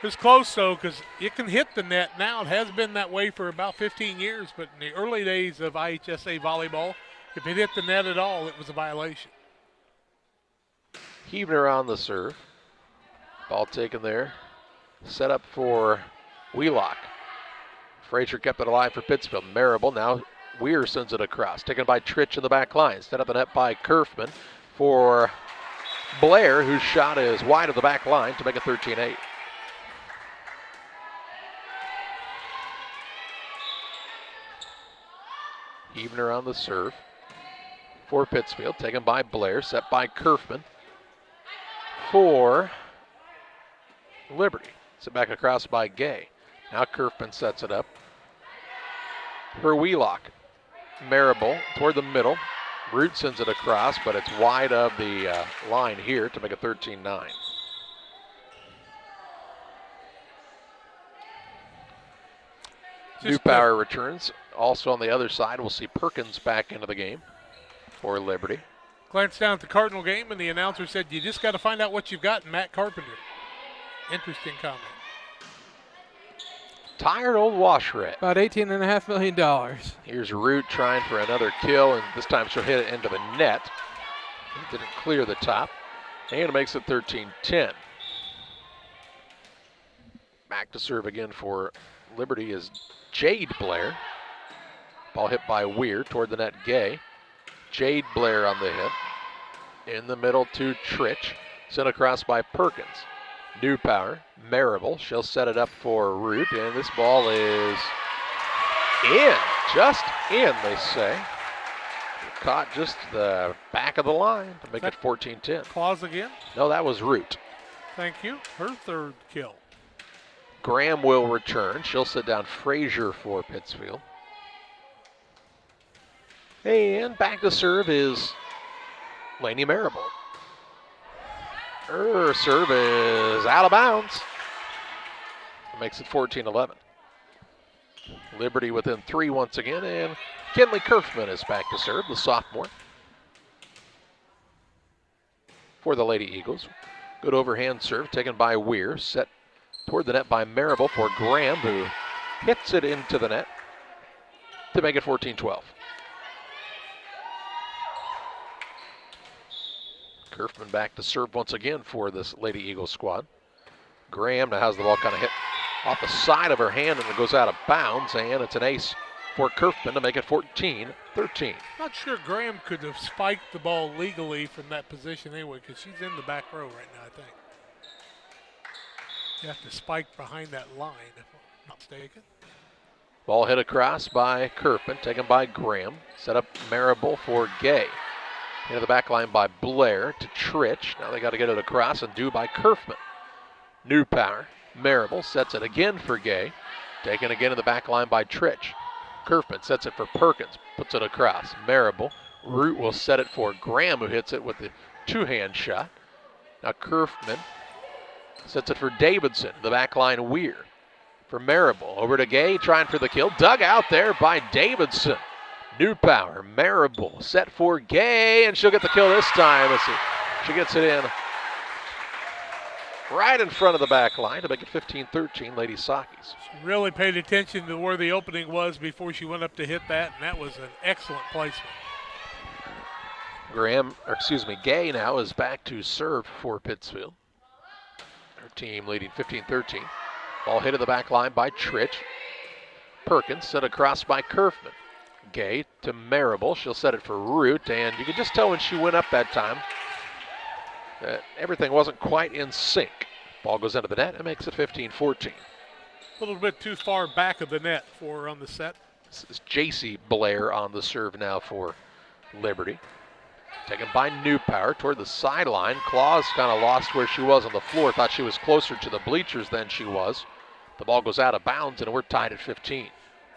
It was close, though, because it can hit the net now. It has been that way for about 15 years, but in the early days of IHSA volleyball, if it hit the net at all, it was a violation. Heavener on the serve. Ball taken there. Set up for Wheelock. Frazier kept it alive for Pittsfield. Marable now Weir sends it across. Taken by Tritch in the back line. Set up the net by Kerfman for Blair, whose shot is wide of the back line to make it 13-8. Heavener on the serve for Pittsfield, taken by Blair, set by Kerfman for Liberty. Set back across by Gay. Now Kerfman sets it up for Wheelock. Marable toward the middle. Root sends it across, but it's wide of the line here to make it 13-9. Newpower returns. Also on the other side, we'll see Perkins back into the game for Liberty. Glanced down at the Cardinal game, and the announcer said, you just got to find out what you've got in Matt Carpenter. Interesting comment. Tired old wash rat. About $18.5 million. Here's Root trying for another kill, and this time she'll hit it into the net. It didn't clear the top, and it makes it 13-10. Back to serve again for Liberty is Jade Blair. Ball hit by Weir toward the net, Gay. Jade Blair on the hit. In the middle to Tritch. Sent across by Perkins. New Power, Marable. She'll set it up for Root, and this ball is in. Just in, they say. Caught just the back of the line to make it 14-10. Claus again? No, that was Root. Thank you. Her third kill. Graham will return. She'll sit down Frazier for Pittsfield. And back to serve is Lainey Marable. Her serve is out of bounds. Makes it 14-11. Liberty within 3 once again, and Kinley Kerfman is back to serve, the sophomore. For the Lady Eagles. Good overhand serve taken by Weir. Set toward the net by Marable for Graham, who hits it into the net to make it 14-12. Kerfman back to serve once again for this Lady Eagles squad. Graham now has the ball kind of hit off the side of her hand, and it goes out of bounds, and it's an ace for Kerfman to make it 14-13. Not sure Graham could have spiked the ball legally from that position anyway, because she's in the back row right now, I think. You have to spike behind that line, if I'm not mistaken. Ball hit across by Kerfman, taken by Graham. Set up Marable for Gay. Into the back line by Blair to Tritch. Now they got to get it across and do by Kerfman. New Power. Marable sets it again for Gay. Taken again in the back line by Tritch. Kerfman sets it for Perkins. Puts it across. Marable. Root will set it for Graham, who hits it with the two-hand shot. Now Kerfman sets it for Davidson. The back line Weir. For Marable. Over to Gay, trying for the kill. Dug out there by Davidson. New Power, Marable, set for Gay, and she'll get the kill this time. Let's see. She gets it in right in front of the back line to make it 15-13, Lady Sockies. She really paid attention to where the opening was before she went up to hit that, and that was an excellent placement. Gay now is back to serve for Pittsfield. Her team leading 15-13. Ball hit to the back line by Tritch. Perkins set across by Kerfman. Gay to Marable. She'll set it for Root, and you can just tell when she went up that time that everything wasn't quite in sync. Ball goes into the net and makes it 15-14. A little bit too far back of the net for her on the set. This is J.C. Blair on the serve now for Liberty. Taken by New Power toward the sideline. Claus kind of lost where she was on the floor. Thought she was closer to the bleachers than she was. The ball goes out of bounds, and we're tied at 15.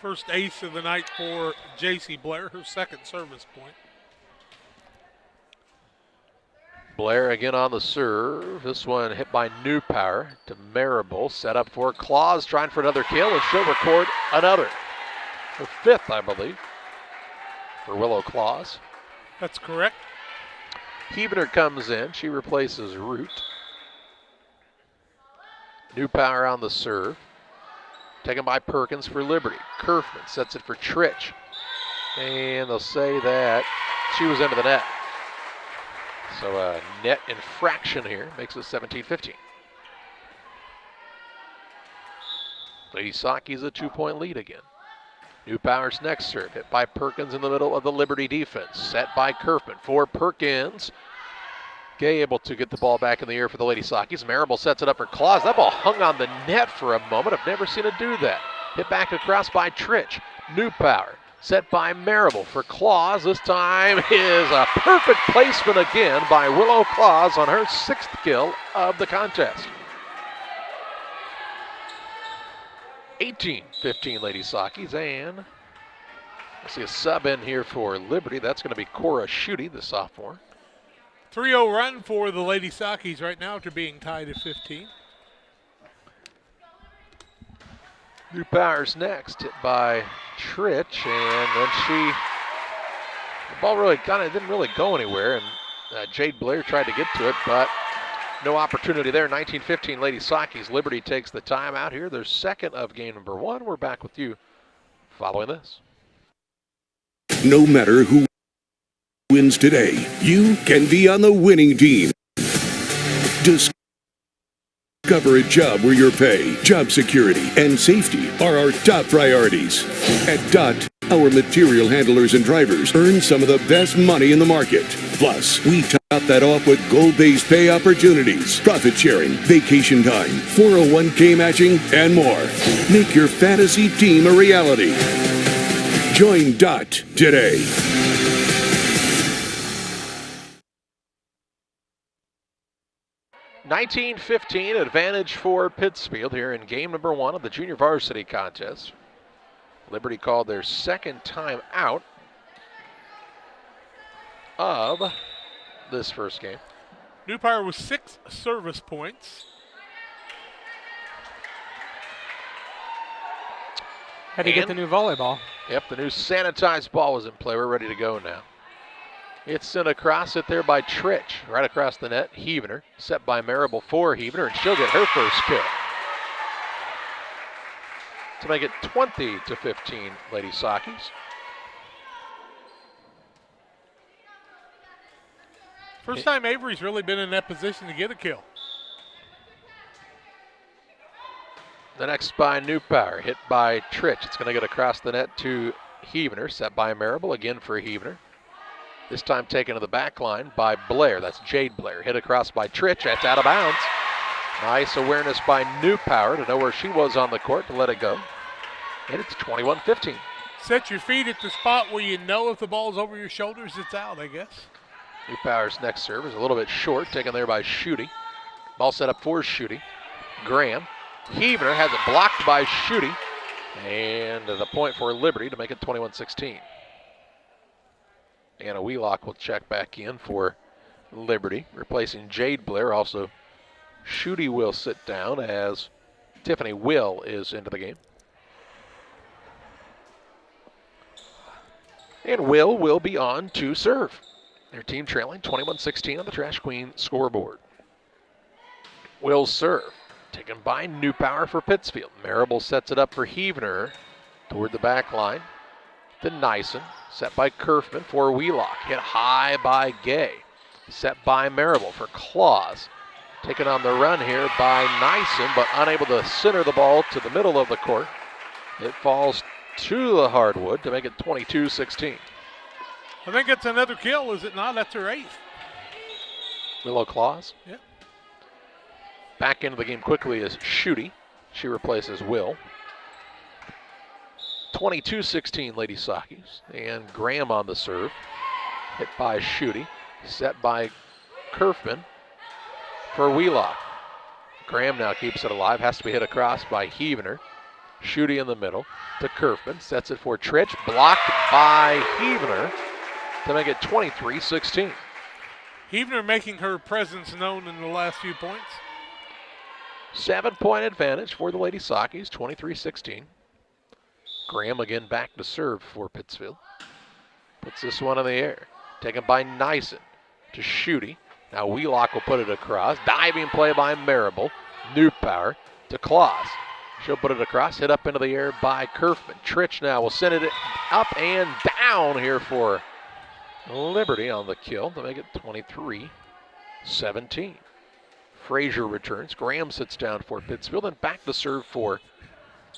First ace of the night for J.C. Blair, her second service point. Blair again on the serve. This one hit by New Power to Marable. Set up for Claus, trying for another kill, and she'll record another. Her fifth, I believe, for Willow Claus. That's correct. Huebner comes in. She replaces Root. New Power on the serve. Taken by Perkins for Liberty. Kerfman sets it for Tritch. And they'll say that she was into the net. So a net infraction here makes it 17-15. Lady Sockies a 2-point lead again. New Power's next serve, hit by Perkins in the middle of the Liberty defense. Set by Kerfman for Perkins. Gay able to get the ball back in the air for the Lady Sockies. Marable sets it up for Claus. That ball hung on the net for a moment. I've never seen it do that. Hit back across by Tritch. New Power set by Marable for Claus. This time is a perfect placement again by Willow Claus on her sixth kill of the contest. 18-15 Lady Sockies, and I see a sub in here for Liberty. That's going to be Cora Schutte, the sophomore. 3-0 run for the Lady Sockies right now after being tied at 15. New Powers next, hit by Tritch, and then the ball really kind of didn't really go anywhere, and Jade Blair tried to get to it, but No opportunity there. 19-15 Lady Sakis. Liberty takes the timeout here. Their second of game number 1. We're back with you following this. No matter who wins today, you can be on the winning team. Discover a job where your pay, job security, and safety are our top priorities. At DOT, our material handlers and drivers earn some of the best money in the market. Plus, we top that off with goal-based pay opportunities, profit sharing, vacation time, 401k matching, and more. Make your fantasy team a reality. Join DOT today. (19-15) advantage for Pittsfield here in game number 1 of the junior varsity contest. Liberty called their second time out of this first game. New Power with 6 service points. Had to get the new volleyball. Yep, the new sanitized ball was in play. We're ready to go now. It's sent across it there by Tritch, right across the net. Heavener, set by Marable for Heavener, and she'll get her first kill. To make it 20-15, Lady Sakis. First time Avery's really been in that position to get a kill. The next by New Power, hit by Tritch. It's going to get across the net to Heavener, set by Marable, again for Heavener. This time taken to the back line by Blair. That's Jade Blair. Hit across by Tritch. That's out of bounds. Nice awareness by New Power to know where she was on the court to let it go. And it's 21-15. Set your feet at the spot where you know if the ball's over your shoulders, it's out, I guess. New Power's next serve is a little bit short, taken there by Schutte. Ball set up for Schutte. Graham. Heavener has it blocked by Schutte. And the point for Liberty to make it 21-16. Anna Wheelock will check back in for Liberty, replacing Jade Blair. Also, Schutte will sit down as Tiffany Will is into the game. And will be on to serve. Their team trailing 21-16 on the Trash Queen scoreboard. Will serve, taken by New Power for Pittsfield. Marable sets it up for Heavener toward the back line. To Nyson, set by Kerfman for Wheelock. Hit high by Gay. Set by Marable for Claus. Taken on the run here by Nyson, but unable to center the ball to the middle of the court. It falls to the hardwood to make it 22-16. I think it's another kill, is it not? That's her 8th. Willow Claus. Yeah. Back into the game quickly is Schutte. She replaces Will. 22-16 Lady Sakis. And Graham on the serve. Hit by Schutte. Set by Kerfman for Wheelock. Graham now keeps it alive. Has to be hit across by Heavener. Schutte in the middle to Kerfman. Sets it for Tritch. Blocked by Heavener to make it 23-16. Heavener making her presence known in the last few points. 7-point advantage for the Lady Sakis, 23-16. Graham again back to serve for Pittsfield. Puts this one in the air. Taken by Nyson to Schutte. Now Wheelock will put it across. Diving play by Marable. New Power to Claus. She'll put it across. Hit up into the air by Kerfman. Tritch now will send it up and down here for Liberty on the kill to make it 23-17. Frazier returns. Graham sits down for Pittsfield, and back to serve for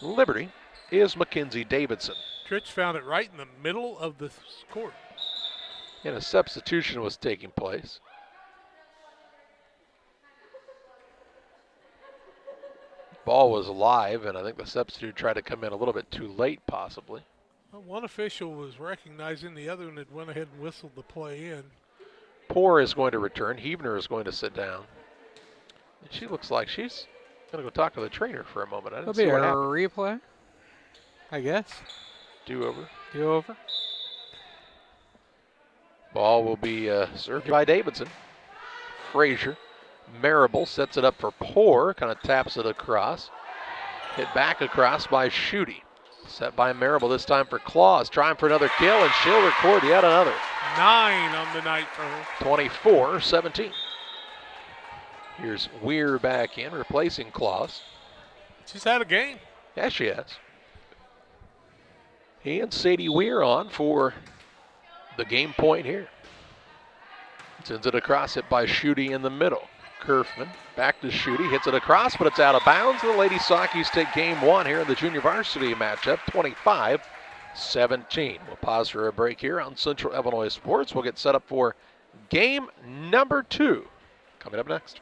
Liberty is Mackenzie Davidson. Tritch found it right in the middle of the court. And a substitution was taking place. Ball was live, and I think the substitute tried to come in a little bit too late, possibly. Well, one official was recognizing, the other one had went ahead and whistled the play in. Poor is going to return. Heavener is going to sit down. And she looks like she's going to go talk to the trainer for a moment. I didn't see what happened. Replay, I guess. Do-over. Do-over. Ball will be served by Davidson. Frazier. Marable sets it up for Poor. Kind of taps it across. Hit back across by Schutte. Set by Marable this time for Claus. Trying for another kill, and she'll record yet another. 9 on the night for her. 24-17. Here's Weir back in, replacing Claus. She's had a game. Yeah, she has. And Sadie Weir on for the game point here. Sends it across, it by Schutte in the middle. Kerfman back to Schutte, hits it across, but it's out of bounds. The Lady Sockies take game one here in the junior varsity matchup, 25-17. We'll pause for a break here on Central Illinois Sports. We'll get set up for game number 2 coming up next.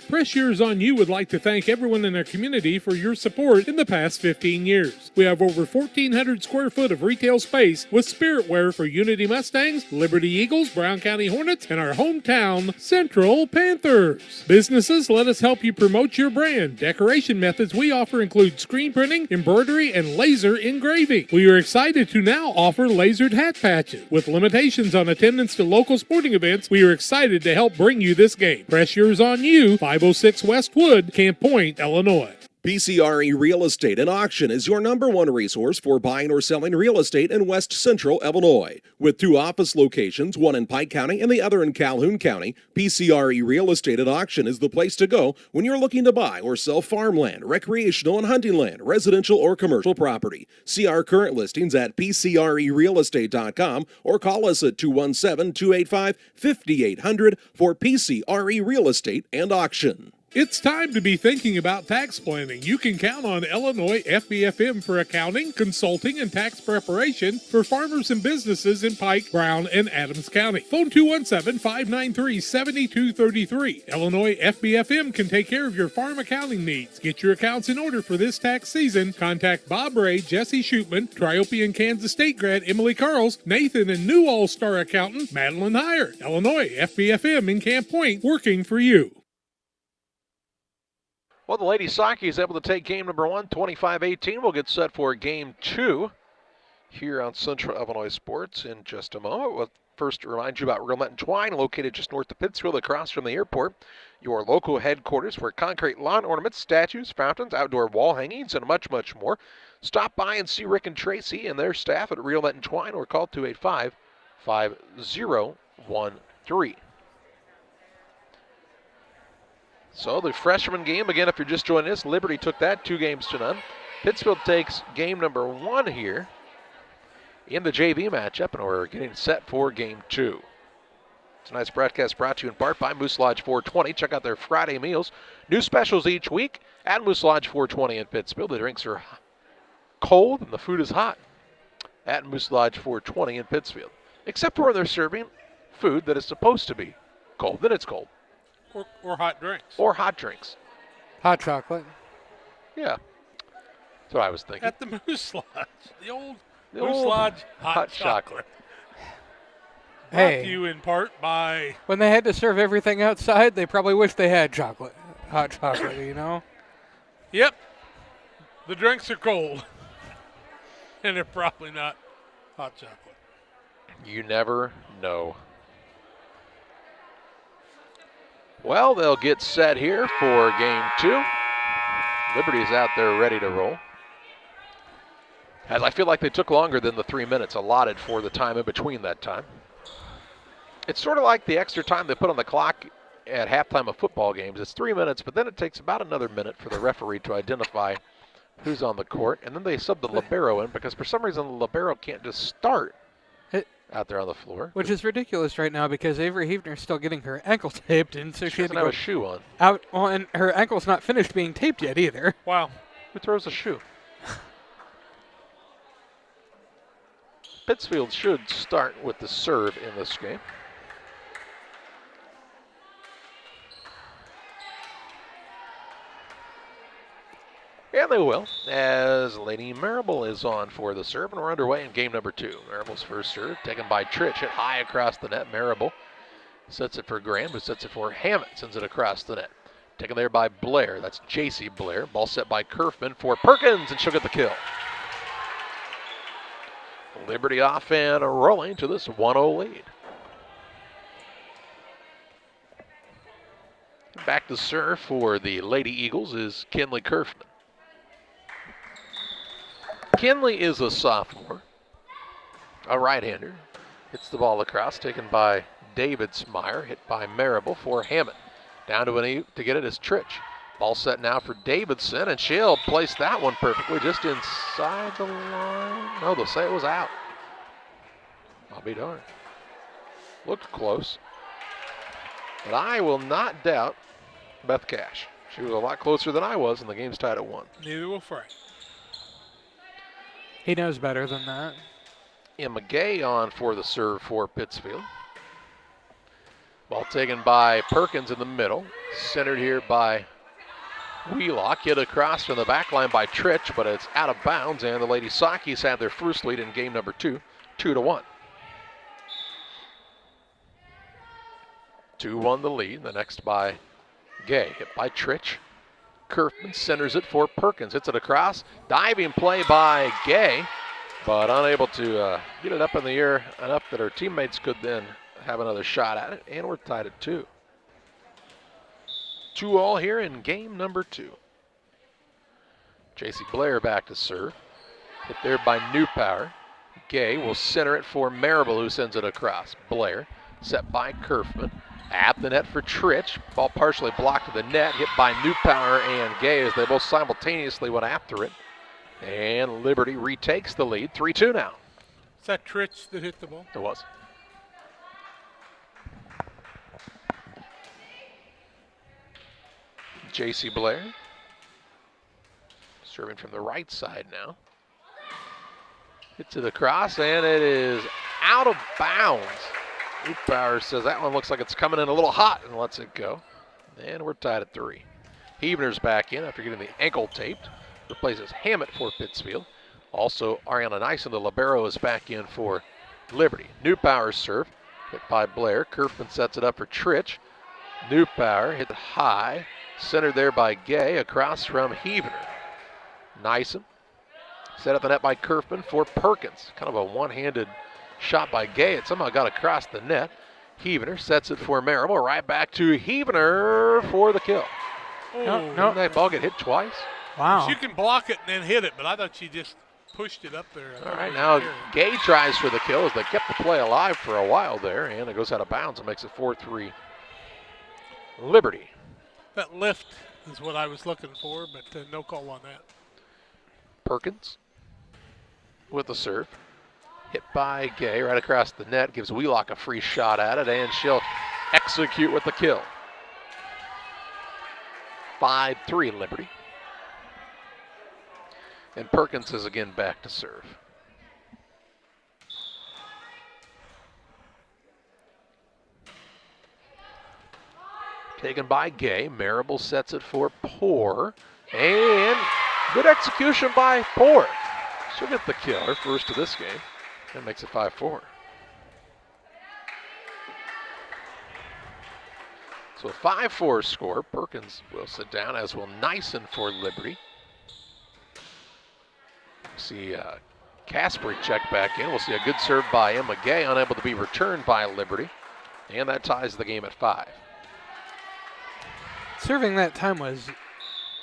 Press Yours on You would like to thank everyone in our community for your support in the past 15 years. We have over 1,400 square foot of retail space with spirit wear for Unity Mustangs, Liberty Eagles, Brown County Hornets, and our hometown Central Panthers. Businesses, let us help you promote your brand. Decoration methods we offer include screen printing, embroidery, and laser engraving. We are excited to now offer lasered hat patches. With limitations on attendance to local sporting events, we are excited to help bring you this game. Press Yours on You, 506 Westwood, Camp Point, Illinois. PCRE Real Estate and Auction is your number one resource for buying or selling real estate in West Central Illinois. With 2 office locations, one in Pike County and the other in Calhoun County, PCRE Real Estate and Auction is the place to go when you're looking to buy or sell farmland, recreational and hunting land, residential or commercial property. See our current listings at PCRERealestate.com or call us at 217-285-5800 for PCRE Real Estate and Auction. It's time to be thinking about tax planning. You can count on Illinois FBFM for accounting, consulting, and tax preparation for farmers and businesses in Pike, Brown, and Adams County. Phone 217-593-7233. Illinois FBFM can take care of your farm accounting needs. Get your accounts in order for this tax season. Contact Bob Ray, Jesse Shootman, Triope and Kansas State grad Emily Carls, Nathan and new All-Star accountant Madeline Heyer. Illinois FBFM in Camp Point, working for you. Well, the Lady Soccer is able to take game number 1, 25-18. We'll get set for game 2 here on Central Illinois Sports in just a moment. We'll first remind you about Real Net and Twine, located just north of Pittsfield across from the airport. Your local headquarters for concrete lawn ornaments, statues, fountains, outdoor wall hangings, and much, much more. Stop by and see Rick and Tracy and their staff at Real Net and Twine or call 285-5013. So the freshman game, again, if you're just joining us, Liberty took that 2-0. Pittsfield takes game number 1 here in the JV matchup, and we're getting set for game 2. Tonight's broadcast brought to you in part by Moose Lodge 420. Check out their Friday meals. New specials each week at Moose Lodge 420 in Pittsfield. The drinks are cold and the food is hot at Moose Lodge 420 in Pittsfield. Except for when they're serving food that is supposed to be cold. Then it's cold. Or hot drinks. Or hot drinks. Hot chocolate. Yeah. That's what I was thinking. At the Moose Lodge. The old Moose Lodge hot chocolate. Brought to you in part by... When they had to serve everything outside, they probably wish they had chocolate. Hot chocolate, you know? Yep. The drinks are cold. And they're probably not hot chocolate. You never know. Well, they'll get set here for game 2. Liberty's out there ready to roll. As I feel like they took longer than the 3 minutes allotted for the time in between that time. It's sort of like the extra time they put on the clock at halftime of football games. It's 3 minutes, but then it takes about another minute for the referee to identify who's on the court. And then they sub the libero in because for some reason the libero can't just start out there on the floor. Which is ridiculous right now because Avery Heavner's still getting her ankle taped, and so she had to doesn't go have a shoe on. out on, and her ankle's not finished being taped yet either. Wow. Who throws a shoe? Pittsfield should start with the serve in this game. And they will, as Lady Marable is on for the serve, and we're underway in game number 2. Marable's first serve, taken by Tritch, hit high across the net. Marable sets it for Graham, who sets it for Hammett, sends it across the net. Taken there by Blair, that's J.C. Blair. Ball set by Kerfman for Perkins, and she'll get the kill. Liberty off and rolling to this 1-0 lead. Back to serve for the Lady Eagles is Kinley Kerfman. Kinley is a sophomore, a right-hander. Hits the ball across, taken by Davidsmeyer, hit by Marable for Hammond. Down to an E to get it is Trich. Ball set now for Davidson, and she'll place that one perfectly just inside the line. No, they'll say it was out. I'll be darned. Looked close. But I will not doubt Beth Cash. She was a lot closer than I was, and the game's tied at 1. Neither will Frank. He knows better than that. Emma Gay on for the serve for Pittsfield. Ball taken by Perkins in the middle. Centered here by Wheelock. Hit across from the back line by Trich, but it's out of bounds, and the Lady Sakis have their first lead in game number 2, 2-1. 2-1 the lead. The next by Gay. Hit by Trich. Kerfman centers it for Perkins. Hits it across. Diving play by Gay, but unable to get it up in the air enough that her teammates could then have another shot at it, and we're tied at 2. 2-2 here in game number 2. JC Blair back to serve. Hit there by Newpower. Gay will center it for Marable, who sends it across. Blair set by Kerfman. At the net for Trich. Ball partially blocked to the net. Hit by Newpower and Gay as they both simultaneously went after it. And Liberty retakes the lead. 3-2 now. Is that Trich that hit the ball? It was. J.C. Blair serving from the right side now. Hit to the cross, and it is out of bounds. Newpower says that one looks like it's coming in a little hot and lets it go. And we're tied at 3. Heavener's back in after getting the ankle taped. Replaces Hammett for Pittsfield. Also, Ariana Nyson, the libero, is back in for Liberty. Newpower's serve, hit by Blair. Kerfman sets it up for Trich. Newpower hit high, centered there by Gay, across from Heavener. Nyson set up the net by Kerfman for Perkins. Kind of a one-handed shot by Gay. It somehow got across the net. Heavener sets it for Marable. Right back to Heavener for the kill. Oh. Didn't that ball get hit twice? Wow. She can block it and then hit it, but I thought she just pushed it up there. All right, now Gay tries for the kill as they kept the play alive for a while there, and it goes out of bounds and makes it 4-3 Liberty. That lift is what I was looking for, but no call on that. Perkins with the serve. Hit by Gay right across the net. Gives Wheelock a free shot at it, and she'll execute with the kill. 5-3 Liberty. And Perkins is again back to serve. Taken by Gay. Marable sets it for Poor. And good execution by Poor. She'll get the kill, her first of this game. That makes it 5-4. So a 5-4 score. Perkins will sit down, as will Nyson for Liberty. See Casper check back in. We'll see a good serve by Emma Gay, unable to be returned by Liberty. And that ties the game at 5. Serving that time was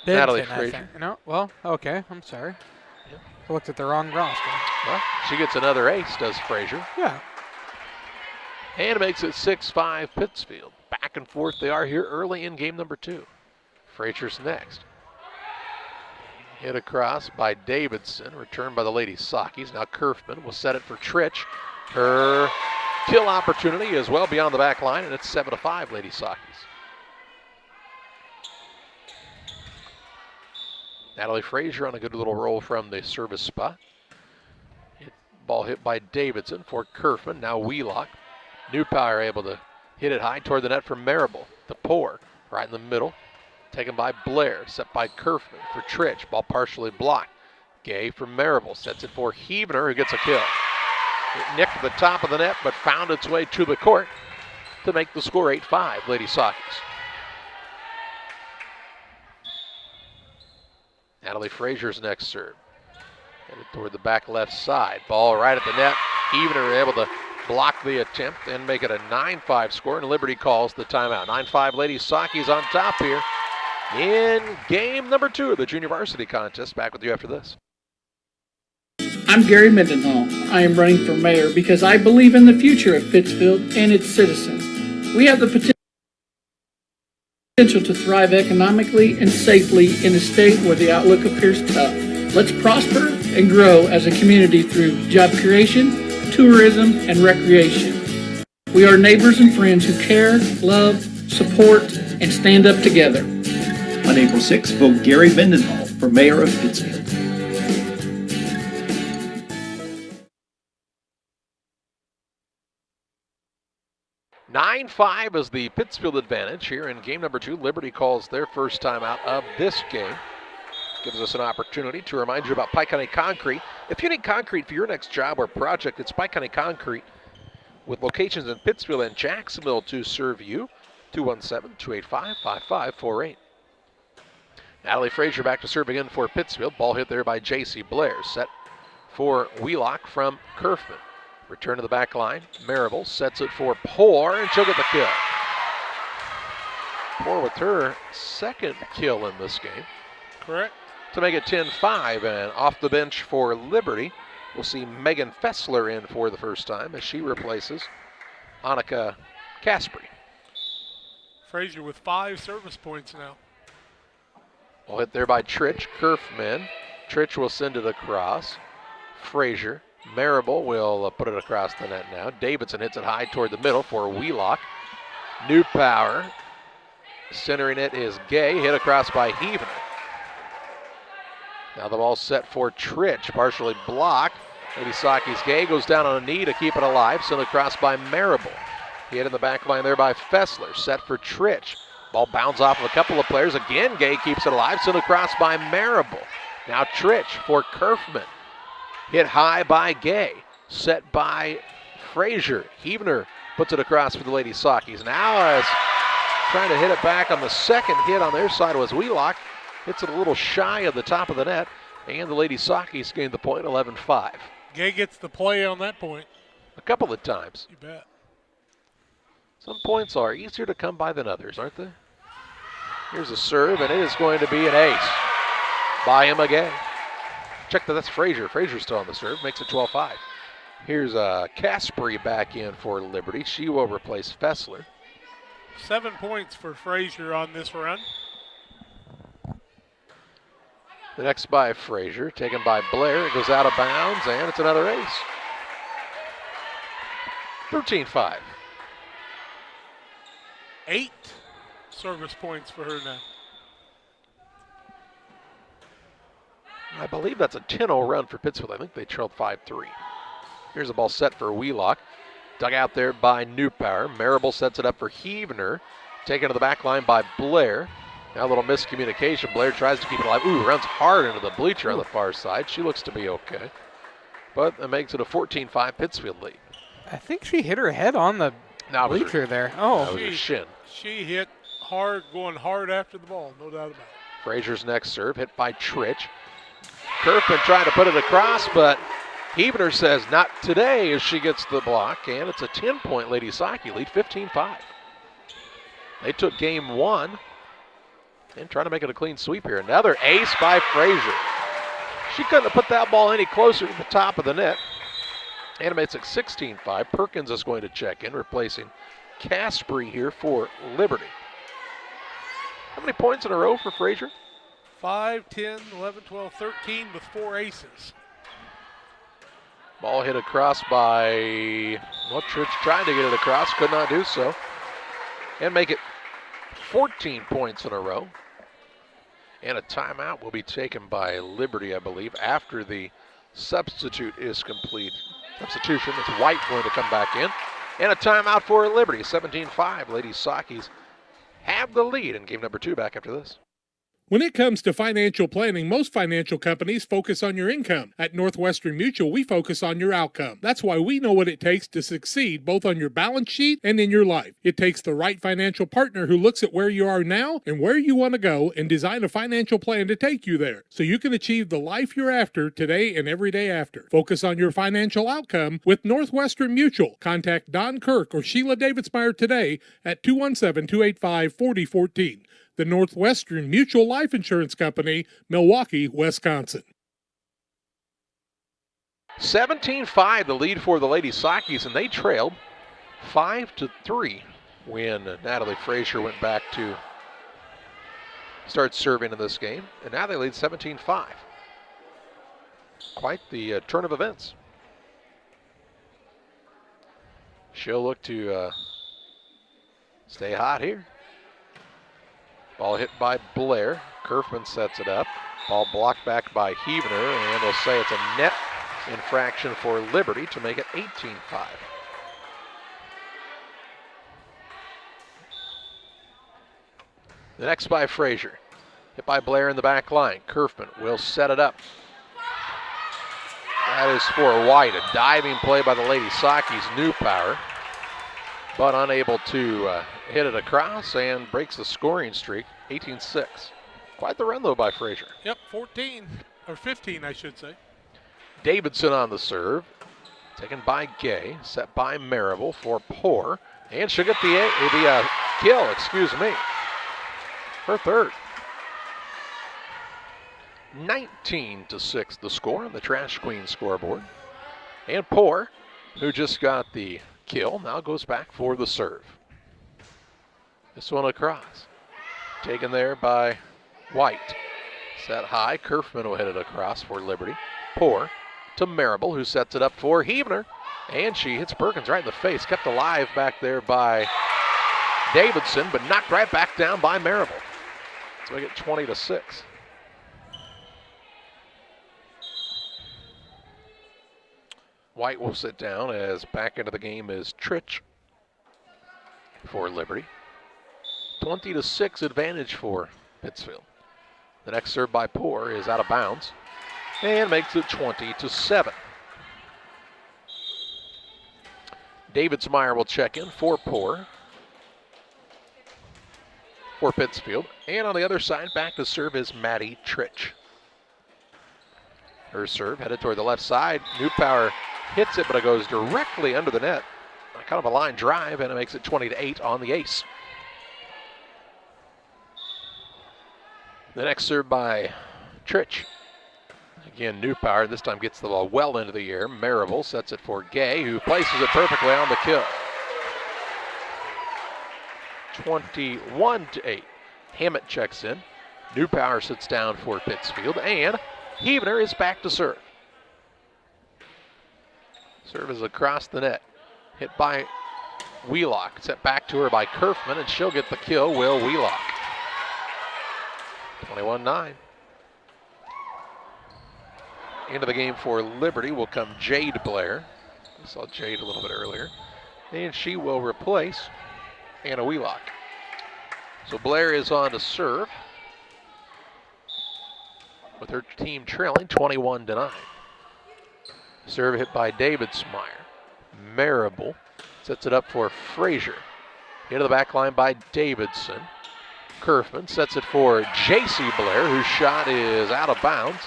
Natalie Benton, Frazier. I think. No, well, okay, I'm sorry. Yeah. I looked at the wrong roster. Well, she gets another ace, does Frazier. Yeah. And it makes it 6-5 Pittsfield. Back and forth they are here early in game number 2. Frazier's next. Hit across by Davidson, returned by the Lady Sakis. Now Kerfman will set it for Trich. Her kill opportunity is well beyond the back line, and it's 7-5 Lady Sakis. Natalie Frazier on a good little roll from the service spot. Ball hit by Davidson for Kerfman. Now Wheelock. Newpower able to hit it high toward the net for Marable. The Poor right in the middle. Taken by Blair. Set by Kerfman for Trich. Ball partially blocked. Gay for Marable. Sets it for Heavener, who gets a kill. It nicked at the top of the net, but found its way to the court to make the score 8-5 Lady Sakis. Natalie Frazier's next serve. Headed toward the back left side. Ball right at the net. Heavener able to block the attempt and make it a 9-5 score, and Liberty calls the timeout. 9-5 Lady Sakis on top here in game number 2 of the junior varsity contest. Back with you after this. I'm Gary Mendenhall. I am running for mayor because I believe in the future of Pittsfield and its citizens. We have the potential to thrive economically and safely in a state where the outlook appears tough. Let's prosper and grow as a community through job creation, tourism, and recreation. We are neighbors and friends who care, love, support, and stand up together. On April 6th, vote Gary Mendenhall for mayor of Pittsfield. (9-5) is the Pittsfield advantage here in game number 2. Liberty calls their first time out of this game. Gives us an opportunity to remind you about Pike County Concrete. If you need concrete for your next job or project, it's Pike County Concrete with locations in Pittsfield and Jacksonville to serve you. 217-285-5548. Natalie Frazier back to serve again for Pittsfield. Ball hit there by J.C. Blair. Set for Wheelock from Kerfman. Return to the back line. Marable sets it for Poor, and she'll get the kill. Poor with her second kill in this game. Correct. To make it 10-5, and off the bench for Liberty, we'll see Megan Fessler in for the first time as she replaces Annika Caspry. Frazier with 5 service points now. Ball hit there by Tritch. Kerfman. Tritch will send it across. Frazier. Marable will put it across the net now. Davidson hits it high toward the middle for Wheelock. New Power. Centering it is Gay. Hit across by Heaven. Now the ball set for Tritch. Partially blocked. Lady Saki's Gay goes down on a knee to keep it alive. Sent across by Marable. Hit in the back line there by Fessler. Set for Tritch. Ball bounds off of a couple of players. Again, Gay keeps it alive. Sent across by Marable. Now Tritch for Kerfman. Hit high by Gay. Set by Frazier. Heavener puts it across for the Lady Sakis. Now as trying to hit it back on the second hit on their side was Wheelock. Hits it a little shy of the top of the net. And the Lady Sakis gained the point, 11-5. Gay gets the play on that point. A couple of times. You bet. Some points are easier to come by than others, aren't they? Here's a serve, and it is going to be an ace by Emma Gay. Check that, that's Frazier. Frazier's still on the serve, makes it 12-5. Here's Caspry back in for Liberty. She will replace Fessler. 7 points for Frazier on this run. The next by Frazier, taken by Blair. It goes out of bounds, and it's another ace. 13-5. 8 service points for her now. I believe that's a 10-0 run for Pittsfield. I think they trailed 5-3. Here's the ball set for Wheelock. Dug out there by New Power. Marable sets it up for Heavener. Taken to the back line by Blair. Now a little miscommunication. Blair tries to keep it alive. Ooh, runs hard into the bleacher on the far side. She looks to be okay. But that makes it a 14-5 Pittsfield lead. I think she hit her head on the bleacher there. Oh. That was her shin. She hit hard, going hard after the ball, no doubt about it. Frazier's next serve, hit by Tritch. Kerfman trying to put it across, but Heavener says not today as she gets the block, and it's a 10-point Lady Saki lead, 15-5. They took game 1 and trying to make it a clean sweep here. Another ace by Frazier. She couldn't have put that ball any closer to the top of the net. And it makes it 16-5. Perkins is going to check in, replacing Caspry here for Liberty. How many points in a row for Frazier? 5, 10, 11, 12, 13 with 4 aces. Ball hit across by, well, Tritch trying to get it across, could not do so. And make it 14 points in a row. And a timeout will be taken by Liberty, I believe, after the substitute is complete. Substitution, it's White going to come back in. And a timeout for Liberty, 17-5. Lady Sakis have the lead in game number 2 back after this. When it comes to financial planning, most financial companies focus on your income. At Northwestern Mutual, we focus on your outcome. That's why we know what it takes to succeed both on your balance sheet and in your life. It takes the right financial partner who looks at where you are now and where you want to go and design a financial plan to take you there so you can achieve the life you're after today and every day after. Focus on your financial outcome with Northwestern Mutual. Contact Don Kirk or Sheila Davidsmeyer today at 217-285-4014. The Northwestern Mutual Life Insurance Company, Milwaukee, Wisconsin. 17-5 the lead for the Lady Sockies, and they trailed 5-3 when Natalie Frazier went back to start serving in this game. And now they lead 17-5. Quite the turn of events. She'll look to stay hot here. Ball hit by Blair. Kerfman sets it up. Ball blocked back by Heavener, and they'll say it's a net infraction for Liberty to make it 18-5. The next by Frazier. Hit by Blair in the back line. Kerfman will set it up. That is for White. A diving play by the Lady Sockies, New Power, but unable to hit it across and breaks the scoring streak, 18-6. Quite the run, though, by Frazier. Yep, 14, or 15, I should say. Davidson on the serve. Taken by Gay, set by Marable for Poor. And she'll get the kill, excuse me. Her third. 19-6 the score on the Trash Queen scoreboard. And Poor, who just got the kill, now goes back for the serve. This one across. Taken there by White. Set high. Kerfman will hit it across for Liberty. Poor to Marable, who sets it up for Heavener. And she hits Perkins right in the face. Kept alive back there by Davidson, but knocked right back down by Marable. So we get 20-6. White will sit down as back into the game is Trich for Liberty. 20-6 advantage for Pittsfield. The next serve by Poor is out of bounds and makes it 20-7. Davidsmeyer will check in for Poor for Pittsfield. And on the other side, back to serve is Maddie Trich. Her serve headed toward the left side. New Power hits it, but it goes directly under the net. Kind of a line drive, and it makes it 20-8 on the ace. The next serve by Trich. Again, New Power this time gets the ball well into the air. Marable sets it for Gay, who places it perfectly on the kill. 21-8. Hammett checks in. New Power sits down for Pittsfield, and Heavener is back to serve. Serve is across the net. Hit by Wheelock. Set back to her by Kerfman, and she'll get the kill, Will Wheelock. 21-9. Into the game for Liberty will come Jade Blair. We saw Jade a little bit earlier. And she will replace Anna Wheelock. So Blair is on to serve, with her team trailing 21-9. Serve hit by Davidsmeyer. Marable sets it up for Frazier. Into the back line by Davidson. Kerfman sets it for J.C. Blair, whose shot is out of bounds.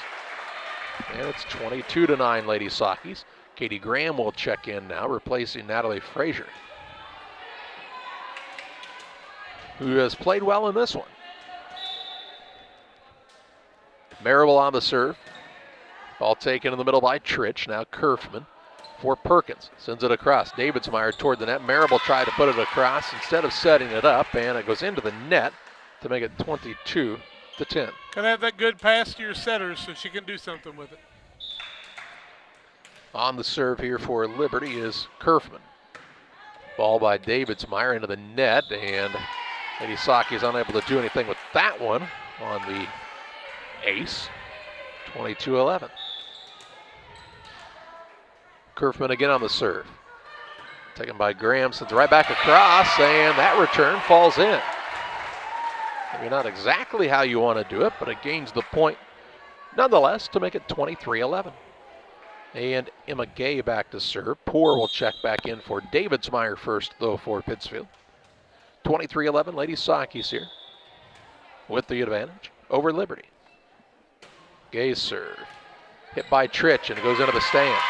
And it's 22-9 Lady Sockies. Katie Graham will check in now, replacing Natalie Frazier, who has played well in this one. Marable on the serve. Ball taken in the middle by Trich. Now Kerfman for Perkins. Sends it across. Davidsmeyer toward the net. Marable tried to put it across instead of setting it up, and it goes into the net to make it 22-10. Gotta have that good pass to your setters so she can do something with it. On the serve here for Liberty is Kerfman. Ball by Davidsmeyer into the net, and Lady Sockies is unable to do anything with that one on the ace. 22-11. Kerfman again on the serve. Taken by Graham, sends right back across, and that return falls in. Maybe not exactly how you want to do it, but it gains the point nonetheless to make it 23-11. And Emma Gay back to serve. Poor will check back in for Davidsmeyer first, though, for Pittsfield. 23-11, Lady Sockies here with the advantage over Liberty. Gay's serve. Hit by Trich, and it goes into the stands.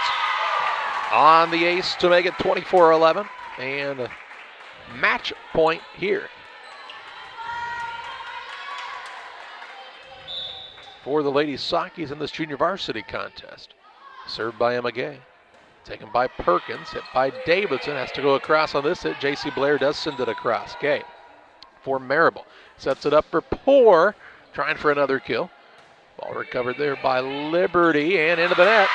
On the ace to make it 24-11, and a match point here for the Lady Sockies in this junior varsity contest. Served by Emma Gay. Taken by Perkins, hit by Davidson. Has to go across on this hit. J.C. Blair does send it across. Gay for Marable. Sets it up for Poor, trying for another kill. Ball recovered there by Liberty and into the net.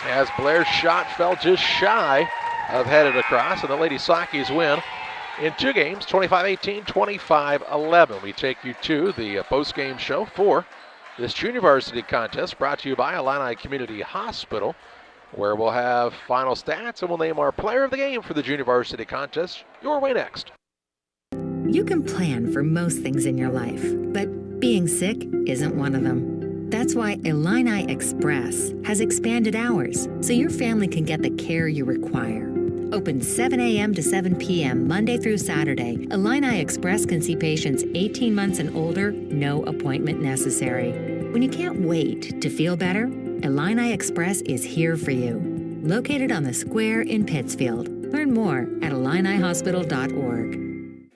As Blair's shot fell just shy of headed across, and the Lady Sakis win in 2 games, 25-18, 25-11. We take you to the post-game show for this junior varsity contest brought to you by Illini Community Hospital, where we'll have final stats and we'll name our player of the game for the junior varsity contest. Your way next. You can plan for most things in your life, but being sick isn't one of them. That's why Illini Express has expanded hours so your family can get the care you require. Open 7 a.m. to 7 p.m. Monday through Saturday, Illini Express can see patients 18 months and older, no appointment necessary. When you can't wait to feel better, Illini Express is here for you. Located on the square in Pittsfield. Learn more at IlliniHospital.org.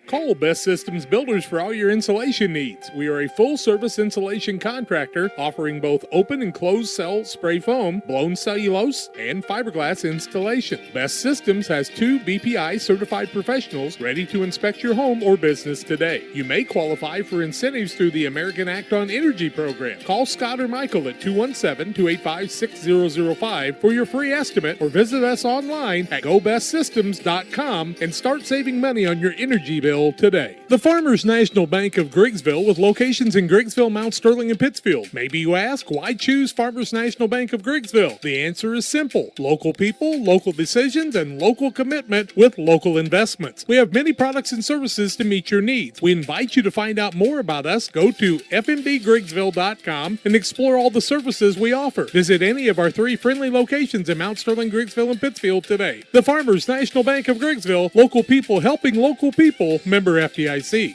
Call Best Systems Builders for all your insulation needs. We are a full-service insulation contractor offering both open and closed cell spray foam, blown cellulose, and fiberglass installation. Best Systems has 2 BPI certified professionals ready to inspect your home or business today. You may qualify for incentives through the American Act on Energy program. Call Scott or Michael at 217-285-6005 for your free estimate or visit us online at gobestsystems.com and start saving money on your energy bill today. The Farmers National Bank of Griggsville with locations in Griggsville, Mount Sterling, and Pittsfield. Maybe you ask, why choose Farmers National Bank of Griggsville? The answer is simple. Local people, local decisions, and local commitment with local investments. We have many products and services to meet your needs. We invite you to find out more about us. Go to fmbgriggsville.com and explore all the services we offer. Visit any of our 3 friendly locations in Mount Sterling, Griggsville, and Pittsfield today. The Farmers National Bank of Griggsville, local people helping local people. Member FDIC.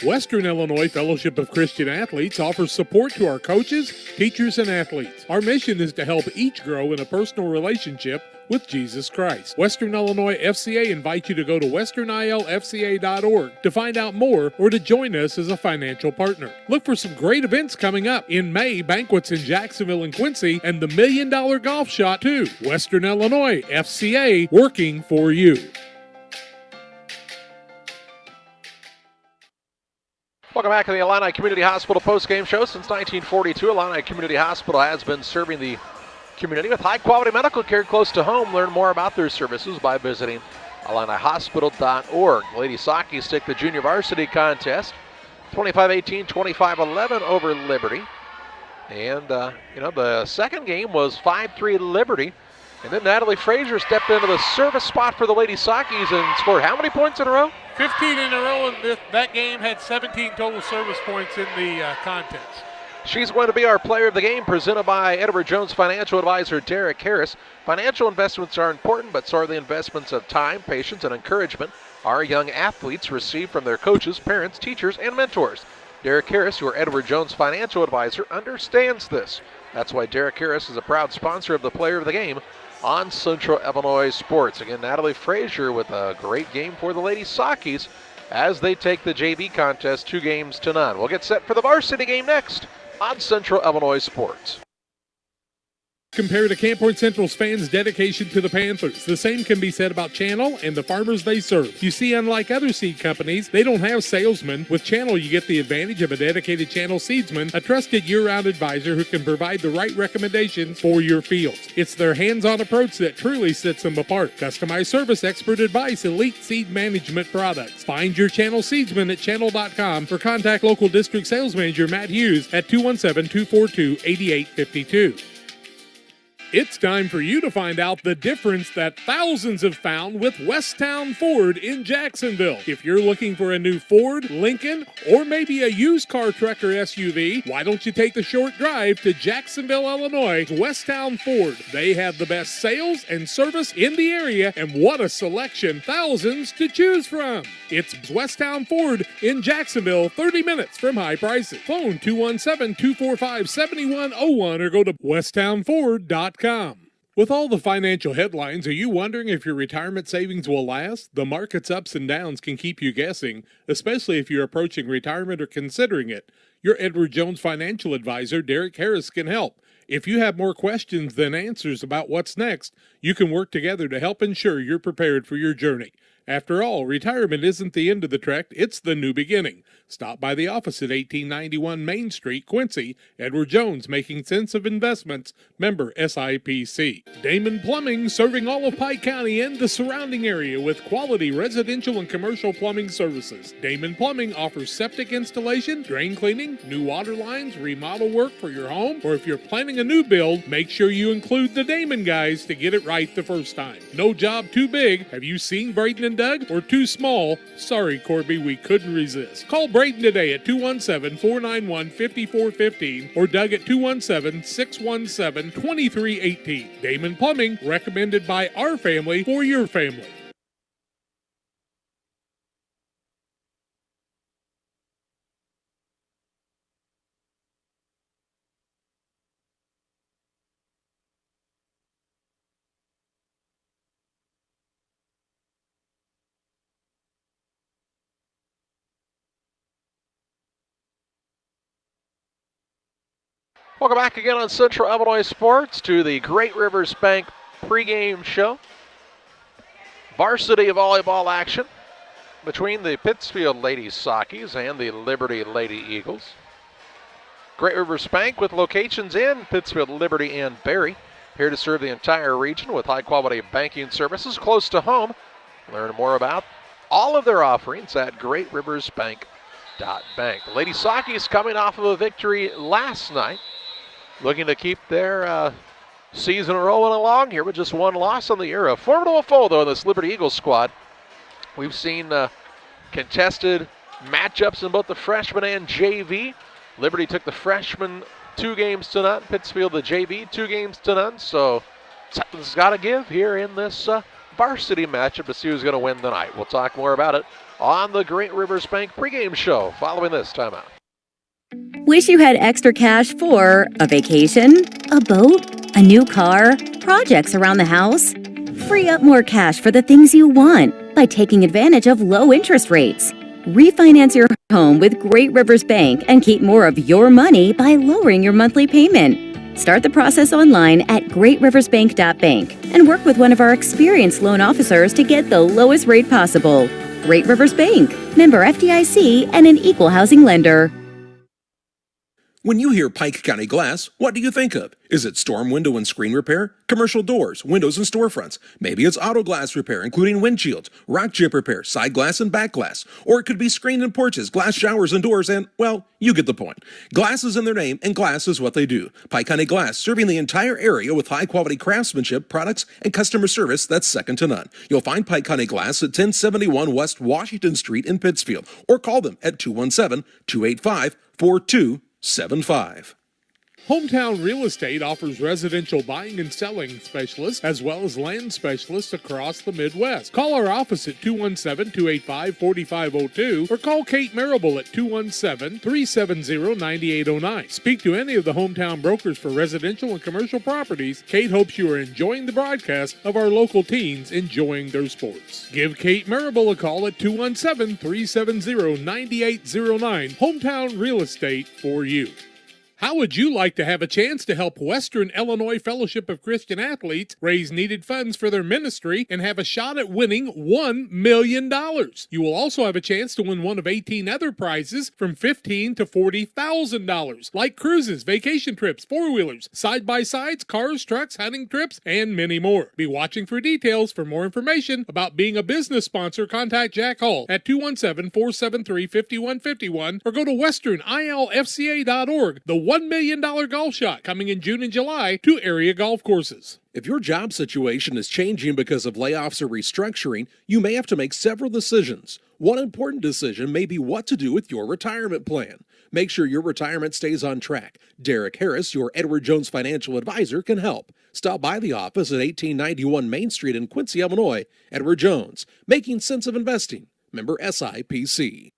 Western Illinois Fellowship of Christian Athletes offers support to our coaches, teachers, and athletes. Our mission is to help each grow in a personal relationship with Jesus Christ. Western Illinois FCA invites you to go to westernilfca.org to find out more or to join us as a financial partner. Look for some great events coming up. In May, banquets in Jacksonville and Quincy, and the $1 Million Golf Shot too. Western Illinois FCA, working for you. Welcome back to the Illini Community Hospital post-game show. Since 1942, Illini Community Hospital has been serving the community with high-quality medical care close to home. Learn more about their services by visiting IlliniHospital.org. Lady Sakis take the junior varsity contest, 25-18, 25-11 over Liberty. And, the second game was 5-3 Liberty. And then Natalie Frazier stepped into the service spot for the Lady Sakis and scored how many points in a row? 15 in a row, and that game had 17 total service points in the contest. She's going to be our player of the game, presented by Edward Jones financial advisor Derek Harris. Financial investments are important, but so are the investments of time, patience, and encouragement our young athletes receive from their coaches, parents, teachers, and mentors. Derek Harris, your Edward Jones financial advisor, understands this. That's why Derek Harris is a proud sponsor of the player of the game on Central Illinois Sports. Again, Natalie Frazier with a great game for the Lady Sakis as they take the JV contest 2-0. We'll get set for the varsity game next on Central Illinois Sports. Compare to Camp Point Central's fans' dedication to the Panthers. The same can be said about Channel and the farmers they serve. You see, unlike other seed companies, they don't have salesmen. With Channel, you get the advantage of a dedicated Channel seedsman, a trusted year-round advisor who can provide the right recommendations for your fields. It's their hands-on approach that truly sets them apart. Customized service, expert advice, elite seed management products. Find your Channel seedsman at channel.com or contact local district sales manager Matt Hughes at 217-242-8852. It's time for you to find out the difference that thousands have found with Westtown Ford in Jacksonville. If you're looking for a new Ford, Lincoln, or maybe a used car truck or SUV, why don't you take the short drive to Jacksonville, Illinois, Westtown Ford. They have the best sales and service in the area, and what a selection, thousands to choose from. It's Westtown Ford in Jacksonville, 30 minutes from high prices. Phone 217-245-7101 or go to westtownford.com. With all the financial headlines, are you wondering if your retirement savings will last? The market's ups and downs can keep you guessing, especially if you're approaching retirement or considering it. Your Edward Jones financial advisor, Derek Harris, can help. If you have more questions than answers about what's next, you can work together to help ensure you're prepared for your journey. After all, retirement isn't the end of the trek, it's the new beginning. Stop by the office at 1891 Main Street, Quincy. Edward Jones, making sense of investments. Member SIPC. Damon Plumbing, serving all of Pike County and the surrounding area with quality residential and commercial plumbing services. Damon Plumbing offers septic installation, drain cleaning, new water lines, remodel work for your home, or if you're planning a new build, make sure you include the Damon guys to get it right the first time. No job too big. Have you seen Braden and Doug? Or too small? Sorry, Corby, we couldn't resist. Call Braden today at 217-491-5415 or Doug at 217-617-2318. Damon Plumbing, recommended by our family for your family. Welcome back again on Central Illinois Sports to the Great Rivers Bank pregame show. Varsity volleyball action between the Pittsfield Lady Sockies and the Liberty Lady Eagles. Great Rivers Bank with locations in Pittsfield, Liberty, and Barry. Here to serve the entire region with high-quality banking services close to home. Learn more about all of their offerings at greatriversbank.bank. The Lady Sockies coming off of a victory last night, looking to keep their season rolling along here with just one loss on the year. A formidable foe, though, in this Liberty Eagles squad. We've seen contested matchups in both the freshman and JV. Liberty took the freshman 2 games to none. Pittsfield, the JV, 2 games to none. So something's got to give here in this varsity matchup to see who's going to win tonight. We'll talk more about it on the Great Rivers Bank pregame show following this timeout. Wish you had extra cash for a vacation, a boat, a new car, projects around the house? Free up more cash for the things you want by taking advantage of low interest rates. Refinance your home with Great Rivers Bank and keep more of your money by lowering your monthly payment. Start the process online at greatriversbank.bank and work with one of our experienced loan officers to get the lowest rate possible. Great Rivers Bank, member FDIC, and an equal housing lender. When you hear Pike County Glass, what do you think of? Is it storm window and screen repair, commercial doors, windows and storefronts? Maybe it's auto glass repair, including windshields, rock chip repair, side glass and back glass. Or it could be screen and porches, glass showers and doors, and, well, you get the point. Glass is in their name, and glass is what they do. Pike County Glass, serving the entire area with high-quality craftsmanship, products, and customer service that's second to none. You'll find Pike County Glass at 1071 West Washington Street in Pittsfield, or call them at 217-285-4275. Hometown Real Estate offers residential buying and selling specialists as well as land specialists across the Midwest. Call our office at 217-285-4502 or call Kate Marable at 217-370-9809. Speak to any of the hometown brokers for residential and commercial properties. Kate hopes you are enjoying the broadcast of our local teens enjoying their sports. Give Kate Marable a call at 217-370-9809. Hometown Real Estate for you. How would you like to have a chance to help Western Illinois Fellowship of Christian Athletes raise needed funds for their ministry and have a shot at winning $1 million? You will also have a chance to win one of 18 other prizes from $15,000 to $40,000, like cruises, vacation trips, four-wheelers, side-by-sides, cars, trucks, hunting trips, and many more. Be watching for details. For more information about being a business sponsor, contact Jack Hall at 217-473-5151 or go to westernilfca.org. The $1 million golf shot coming in June and July to area golf courses. If your job situation is changing because of layoffs or restructuring, you may have to make several decisions. One important decision may be what to do with your retirement plan. Make sure your retirement stays on track. Derek Harris, your Edward Jones financial advisor, can help. Stop by the office at 1891 Main Street in Quincy, Illinois. Edward Jones, making sense of investing. Member SIPC.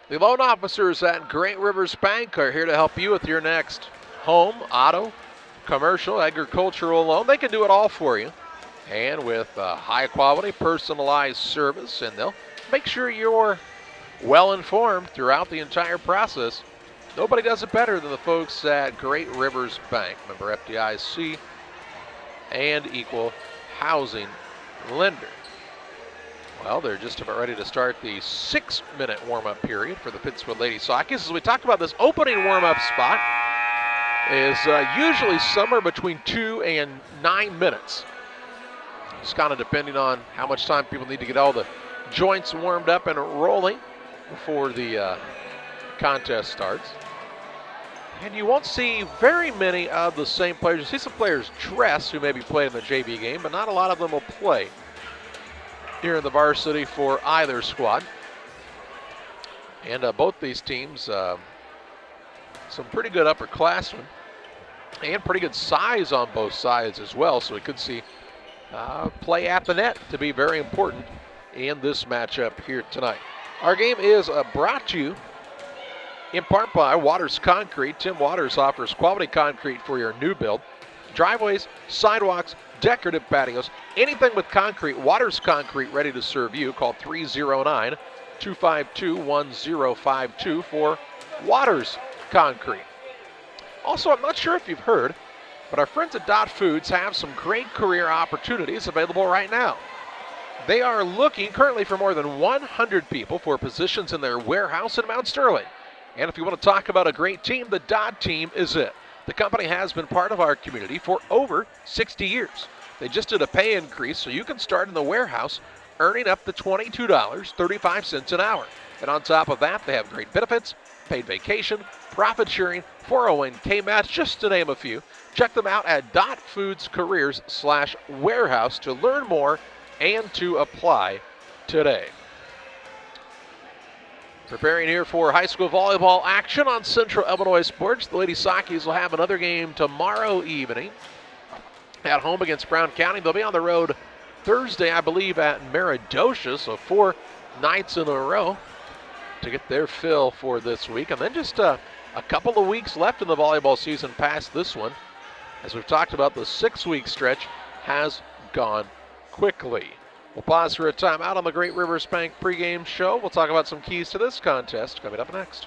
The loan officers at Great Rivers Bank are here to help you with your next home, auto, commercial, agricultural loan. They can do it all for you. And with high quality, personalized service, and they'll make sure your well informed throughout the entire process. Nobody does it better than the folks at Great Rivers Bank. Member FDIC and equal housing lender. Well, they're just about ready to start the 6-minute warm-up period for the Pittsfield Lady Sockeyes. As we talked about, this opening warm-up spot is usually somewhere between 2 and 9 minutes. It's kind of depending on how much time people need to get all the joints warmed up and rolling before the contest starts. And you won't see very many of the same players. You see some players dress who maybe played in the JV game, but not a lot of them will play here in the varsity for either squad. And both these teams, some pretty good upperclassmen and pretty good size on both sides as well. So we could see play at the net to be very important in this matchup here tonight. Our game is brought to you in part by Waters Concrete. Tim Waters offers quality concrete for your new build. Driveways, sidewalks, decorative patios, anything with concrete. Waters Concrete ready to serve you. Call 309-252-1052 for Waters Concrete. Also, I'm not sure if you've heard, but our friends at Dot Foods have some great career opportunities available right now. They are looking currently for more than 100 people for positions in their warehouse in Mount Sterling. And if you want to talk about a great team, the Dot team is it. The company has been part of our community for over 60 years. They just did a pay increase, so you can start in the warehouse earning up to $22.35 an hour. And on top of that, they have great benefits, paid vacation, profit sharing, 401k match, just to name a few. Check them out at dotfoodscareers/warehouse to learn more and to apply today. Preparing here for high school volleyball action on Central Illinois Sports. The Lady Sockeyes will have another game tomorrow evening at home against Brown County. They'll be on the road Thursday, I believe, at Meridosha, so 4 nights in a row to get their fill for this week. And then just a couple of weeks left in the volleyball season past this one. As we've talked about, the 6-week stretch has gone quickly. We'll pause for a timeout on the Great Rivers Bank pregame show. We'll talk about some keys to this contest coming up next.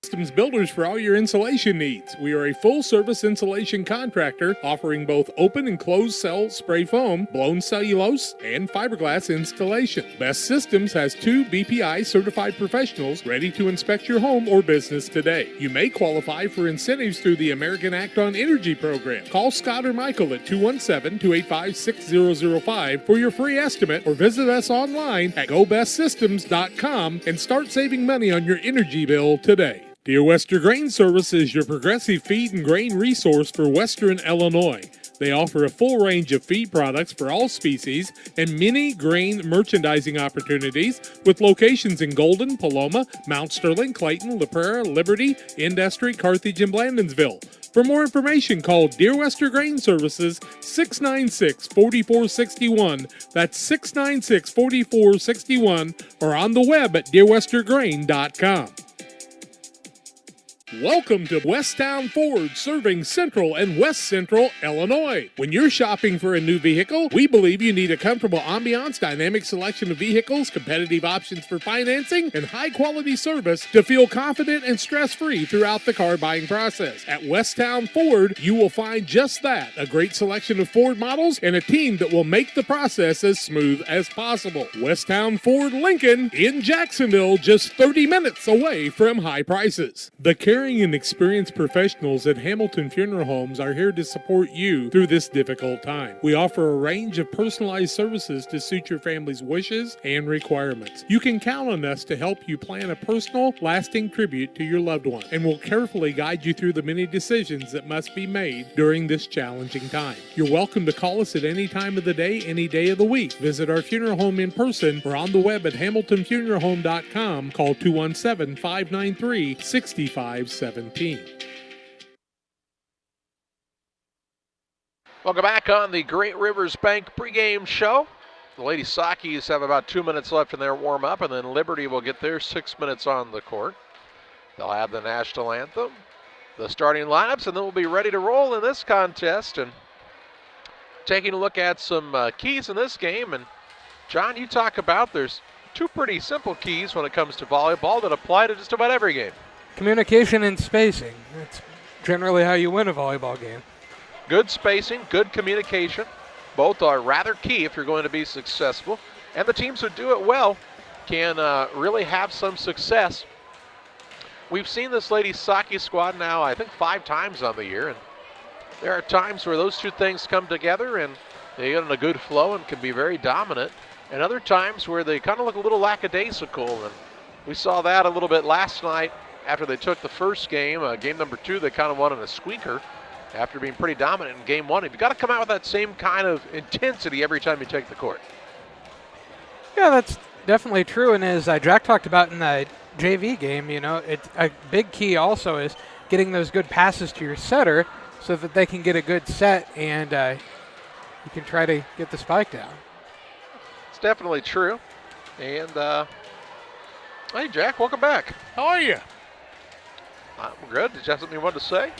Systems Builders for all your insulation needs. We are a full-service insulation contractor offering both open and closed cell spray foam, blown cellulose, and fiberglass installation. Best Systems has 2 BPI certified professionals ready to inspect your home or business today. You may qualify for incentives through the American Act on Energy program. Call Scott or Michael at 217-285-6005 for your free estimate, or visit us online at gobestsystems.com and start saving money on your energy bill today. Dear Western Grain Service is your progressive feed and grain resource for Western Illinois. They offer a full range of feed products for all species and many grain merchandising opportunities with locations in Golden, Paloma, Mount Sterling, Clayton, La Prairie, Liberty, Industry, Carthage, and Blandonsville. For more information, call Dear Western Grain Services 696-4461. That's 696-4461, or on the web at dearwesterngrain.com. Welcome to Westtown Ford, serving Central and West Central Illinois. When you're shopping for a new vehicle, we believe you need a comfortable ambiance, dynamic selection of vehicles, competitive options for financing, and high-quality service to feel confident and stress-free throughout the car buying process. At Westtown Ford, you will find just that, a great selection of Ford models and a team that will make the process as smooth as possible. Westtown Ford Lincoln in Jacksonville, just 30 minutes away from high prices. The caring and experienced professionals at Hamilton Funeral Homes are here to support you through this difficult time. We offer a range of personalized services to suit your family's wishes and requirements. You can count on us to help you plan a personal, lasting tribute to your loved one, and we'll carefully guide you through the many decisions that must be made during this challenging time. You're welcome to call us at any time of the day, any day of the week. Visit our funeral home in person or on the web at hamiltonfuneralhome.com. Call 217-593-6517. Welcome back on the Great Rivers Bank pregame show. The Lady Sockeyes have about 2 minutes left in their warm-up, and then Liberty will get their 6 minutes on the court. They'll have the national anthem, the starting lineups, and then we'll be ready to roll in this contest. And taking a look at some keys in this game, and John, you talk about there's two pretty simple keys when it comes to volleyball that apply to just about every game. Communication and spacing. That's generally how you win a volleyball game. Good spacing, good communication. Both are rather key if you're going to be successful. And the teams who do it well can really have some success. We've seen this Lady Sake squad now, I think, 5 times on the year. And there are times where those two things come together and they get in a good flow and can be very dominant. And other times where they kind of look a little lackadaisical. And we saw that a little bit last night after they took the first game. Game number 2, they kind of won in a squeaker after being pretty dominant in game 1. You've got to come out with that same kind of intensity every time you take the court. Yeah, that's definitely true. And as Jack talked about in the JV game, you know, it's a big key also is getting those good passes to your setter so that they can get a good set and you can try to get the spike down. It's definitely true. And hey, Jack, welcome back. How are you? I'm good. Did you have something you wanted to say?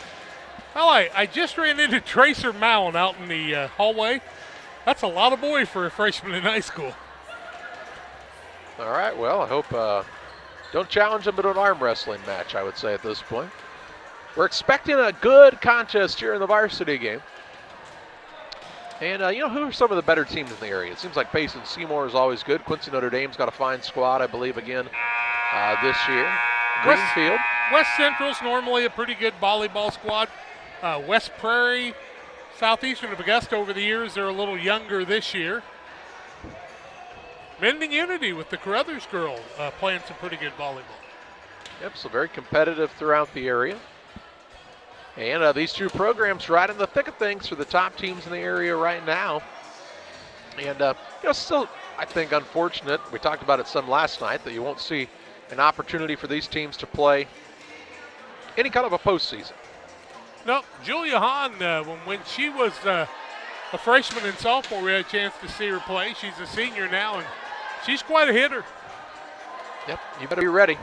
Well, I just ran into Tracer Mound out in the hallway. That's a lot of boy for a freshman in high school. All right, well, I hope don't challenge them to an arm wrestling match, I would say at this point. We're expecting a good contest here in the varsity game. And, you know, who are some of the better teams in the area? It seems like Payson Seymour is always good. Quincy Notre Dame's got a fine squad, I believe, again this year. Greenfield. West Central's normally a pretty good volleyball squad. West Prairie, Southeastern of Augusta over the years, they're a little younger this year. Mending Unity with the Carruthers girl playing some pretty good volleyball. Yep, so very competitive throughout the area. And these two programs right in the thick of things for the top teams in the area right now. And, you know, still, I think, unfortunate, we talked about it some last night, that you won't see an opportunity for these teams to play any kind of a postseason. No, Julia Hahn, when she was a freshman and sophomore, we had a chance to see her play. She's a senior now, and she's quite a hitter. Yep, you better be ready.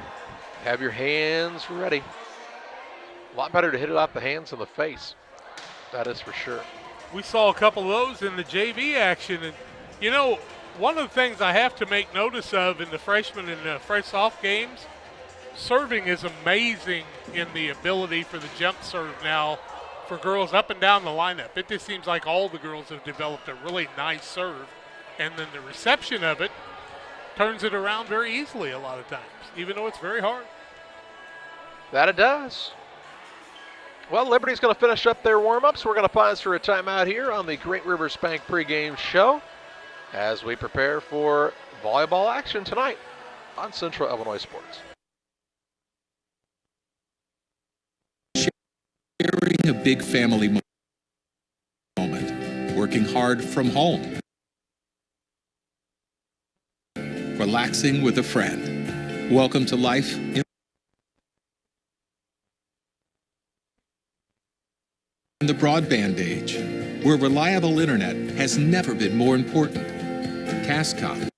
Have your hands ready. A lot better to hit it off the hands than the face. That is for sure. We saw a couple of those in the JV action. And, you know, one of the things I have to make notice of in the freshman and fresh-off games, serving is amazing in the ability for the jump serve now for girls up and down the lineup. It just seems like all the girls have developed a really nice serve. And then the reception of it turns it around very easily a lot of times, even though it's very hard. That it does. Well, Liberty's going to finish up their warm-ups. We're going to pause for a timeout here on the Great Rivers Bank pregame show as we prepare for volleyball action tonight on Central Illinois Sports. Sharing a big family moment, working hard from home, relaxing with a friend. Welcome to life in the broadband age, where reliable internet has never been more important. Cascom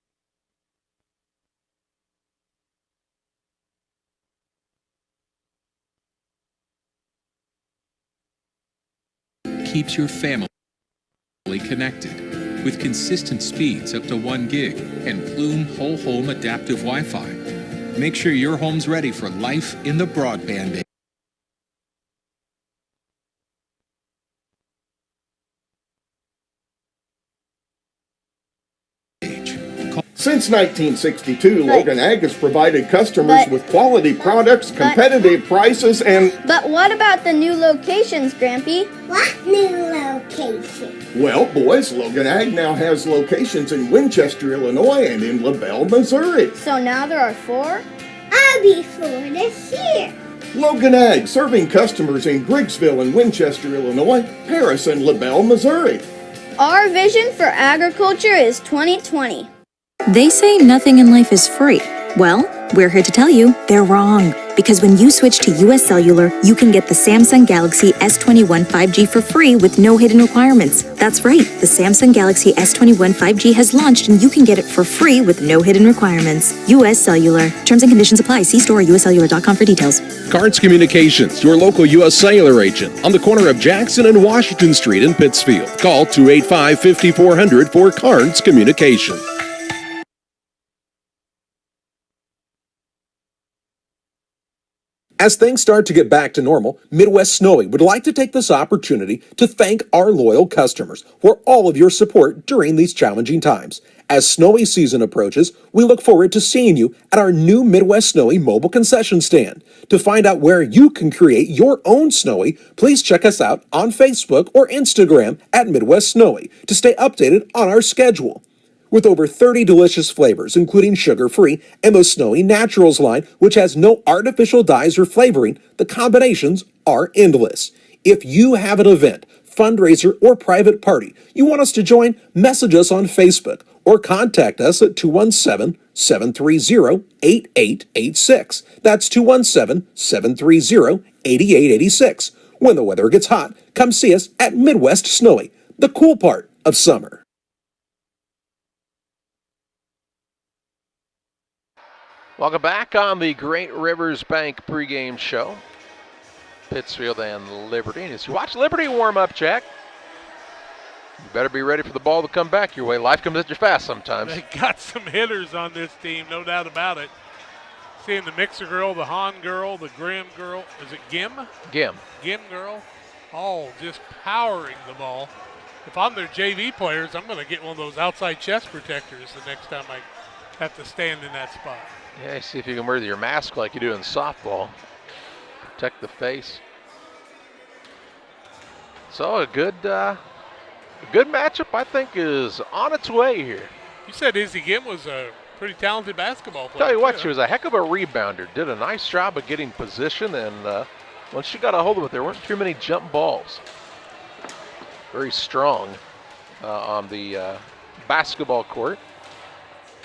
keeps your family connected with consistent speeds up to 1 gig and Plume Whole Home Adaptive Wi-Fi. Make sure your home's ready for life in the broadband age. Since 1962, Logan Ag has provided customers with quality products, competitive prices, and... But what about the new locations, Grampy? What new location? Well, boys, Logan Ag now has locations in Winchester, Illinois, and in LaBelle, Missouri. So now there are 4? I'll be 4 this year. Logan Ag, serving customers in Griggsville and Winchester, Illinois, Paris, and LaBelle, Missouri. Our vision for agriculture is 2020. They say nothing in life is free. Well, we're here to tell you they're wrong. Because when you switch to US Cellular, you can get the Samsung Galaxy S21 5G for free with no hidden requirements. That's right, the Samsung Galaxy S21 5G has launched and you can get it for free with no hidden requirements. US Cellular. Terms and conditions apply. See store or uscellular.com for details. Cards Communications, your local US Cellular agent on the corner of Jackson and Washington Street in Pittsfield. Call 285-5400 for Cards Communications. As things start to get back to normal, Midwest Snowy would like to take this opportunity to thank our loyal customers for all of your support during these challenging times. As Snowy season approaches, we look forward to seeing you at our new Midwest Snowy mobile concession stand. To find out where you can create your own Snowy, please check us out on Facebook or Instagram at Midwest Snowy to stay updated on our schedule. With over 30 delicious flavors, including sugar-free and the Snowy Naturals line, which has no artificial dyes or flavoring, the combinations are endless. If you have an event, fundraiser, or private party you want us to join, message us on Facebook or contact us at 217-730-8886. That's 217-730-8886. When the weather gets hot, come see us at Midwest Snowy, the cool part of summer. Welcome back on the Great Rivers Bank pregame show. Pittsfield and Liberty. And as you watch Liberty warm up, Jack, you better be ready for the ball to come back your way. Life comes at you fast sometimes. They got some hitters on this team, no doubt about it. Seeing the Mixer girl, the Hahn girl, the Grimm girl. Is it Gim? Gim girl. All just powering the ball. If I'm their JV players, I'm going to get one of those outside chest protectors the next time I have to stand in that spot. Yeah, see if you can wear your mask like you do in softball. Protect the face. So a good matchup, I think, is on its way here. You said Izzy Gim was a pretty talented basketball player. Tell you what, she was a heck of a rebounder. Did a nice job of getting position, and once she got a hold of it, there weren't too many jump balls. Very strong on the basketball court.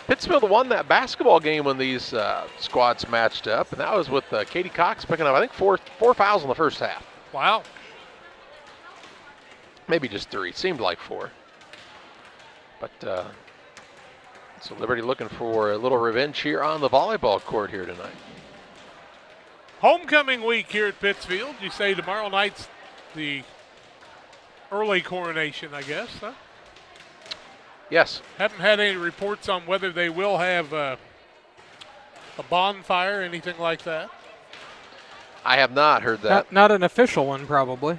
Pittsfield won that basketball game when these squads matched up, and that was with Katie Cox picking up, I think, four fouls in the first half. Wow. Maybe just 3. Seemed like 4. But so Liberty looking for a little revenge here on the volleyball court here tonight. Homecoming week here at Pittsfield. You say tomorrow night's the early coronation, I guess, huh? Yes. Haven't had any reports on whether they will have a bonfire, anything like that. I have not heard that. Not an official one, probably.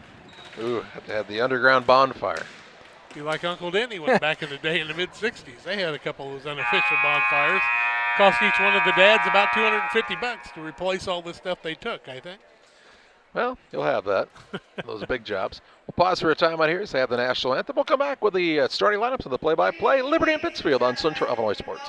Ooh, have to have the underground bonfire. Be like Uncle Denny went back in the day in the mid-'60s. They had a couple of those unofficial bonfires. Cost each one of the dads about $250 to replace all the stuff they took, I think. Well, you'll have that. Those big jobs. We'll pause for a time out here to have the national anthem. We'll come back with the starting lineups and the play-by-play. Liberty and Pittsfield on Central Illinois Sports.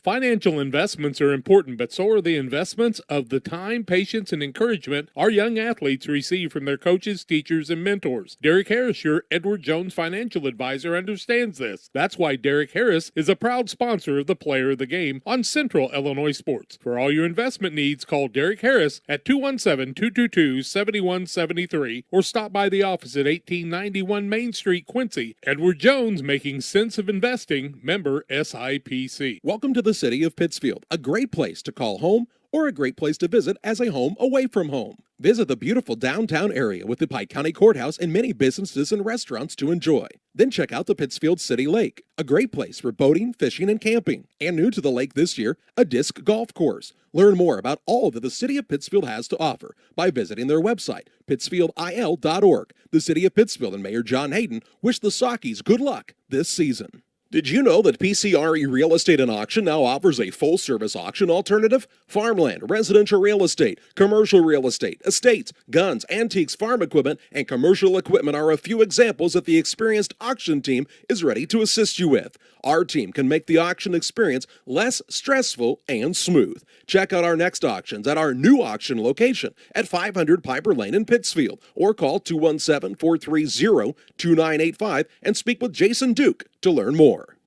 Financial investments are important, but so are the investments of the time, patience, and encouragement our young athletes receive from their coaches, teachers, and mentors. Derek Harris, your Edward Jones financial advisor, understands this. That's why Derek Harris is a proud sponsor of the Player of the Game on Central Illinois Sports. For all your investment needs, call Derek Harris at 217-222-7173 or stop by the office at 1891 Main Street, Quincy. Edward Jones, making sense of investing, member SIPC. Welcome to the city of Pittsfield, a great place to call home or a great place to visit as a home away from home. Visit the beautiful downtown area with the Pike County Courthouse and many businesses and restaurants to enjoy. Then check out the Pittsfield City Lake, a great place for boating, fishing, and camping. And new to the lake this year, a disc golf course. Learn more about all that the city of Pittsfield has to offer by visiting their website, pittsfieldil.org. The city of Pittsfield and Mayor John Hayden wish the Sockies good luck this season. Did you know that PCRE Real Estate and Auction now offers a full-service auction alternative? Farmland, residential real estate, commercial real estate, estates, guns, antiques, farm equipment, and commercial equipment are a few examples that the experienced auction team is ready to assist you with. Our team can make the auction experience less stressful and smooth. Check out our next auctions at our new auction location at 500 Piper Lane in Pittsfield, or call 217-430-2985 and speak with Jason Duke to learn more.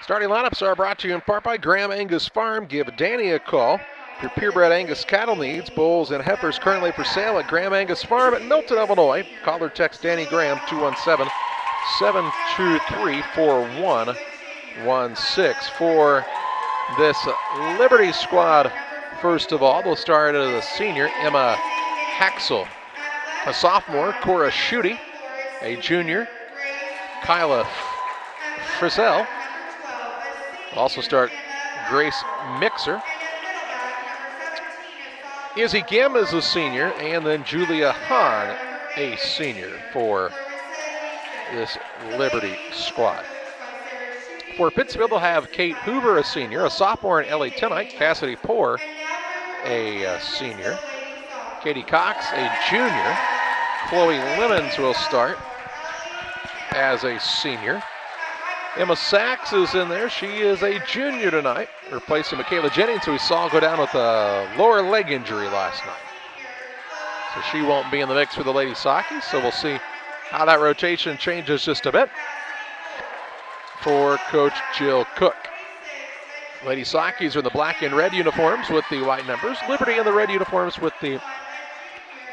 Starting lineups are brought to you in part by Graham Angus Farm. Give Danny a call. Your purebred Angus cattle needs, bulls and heifers currently for sale at Graham Angus Farm at Milton, Illinois. Call or text Danny Graham 217-723-4116. For this Liberty squad, first of all, they'll start as a senior, Emma Haxel. A sophomore, Cora Schutte. A junior, Kyla Frizzell. Also start Grace Mixer. Izzy Gim is a senior, and then Julia Hahn, a senior for this Liberty squad. For Pittsfield, they'll have Kate Hoover, a senior, a sophomore, and Ellie Tennite, Cassidy Poor, a senior, Katie Cox, a junior, Chloe Lemons will start as a senior. Emma Sachs is in there. She is a junior tonight, replacing Michaela Jennings, who we saw go down with a lower leg injury last night. So she won't be in the mix for the Lady Sockies, so we'll see how that rotation changes just a bit for Coach Jill Cook. Lady Sockies are in the black and red uniforms with the white numbers. Liberty in the red uniforms with the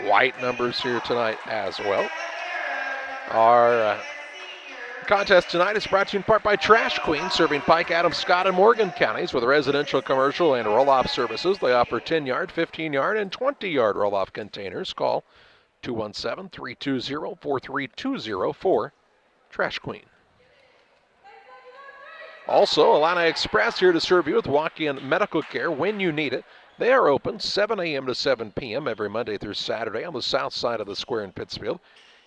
white numbers here tonight as well. Our contest tonight is brought to you in part by Trash Queen, serving Pike, Adams, Scott, and Morgan counties with residential, commercial, and roll-off services. They offer 10-yard, 15-yard, and 20-yard roll-off containers. Call 217-320-4320 for Trash Queen. Also, Illini Express here to serve you with walk-in medical care when you need it. They are open 7 a.m. to 7 p.m. every Monday through Saturday on the south side of the square in Pittsfield.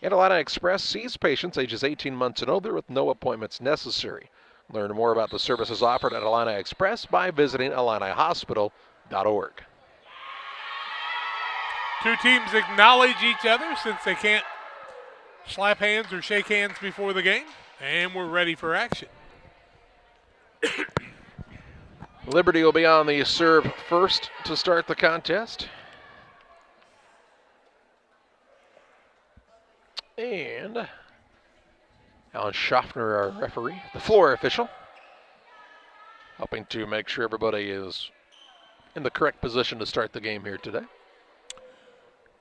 And Illini Express sees patients ages 18 months and older with no appointments necessary. Learn more about the services offered at Illini Express by visiting IlliniHospital.org. Two teams acknowledge each other since they can't slap hands or shake hands before the game. And we're ready for action. Liberty will be on the serve first to start the contest. And Alan Schaffner, our referee, the floor official, helping to make sure everybody is in the correct position to start the game here today.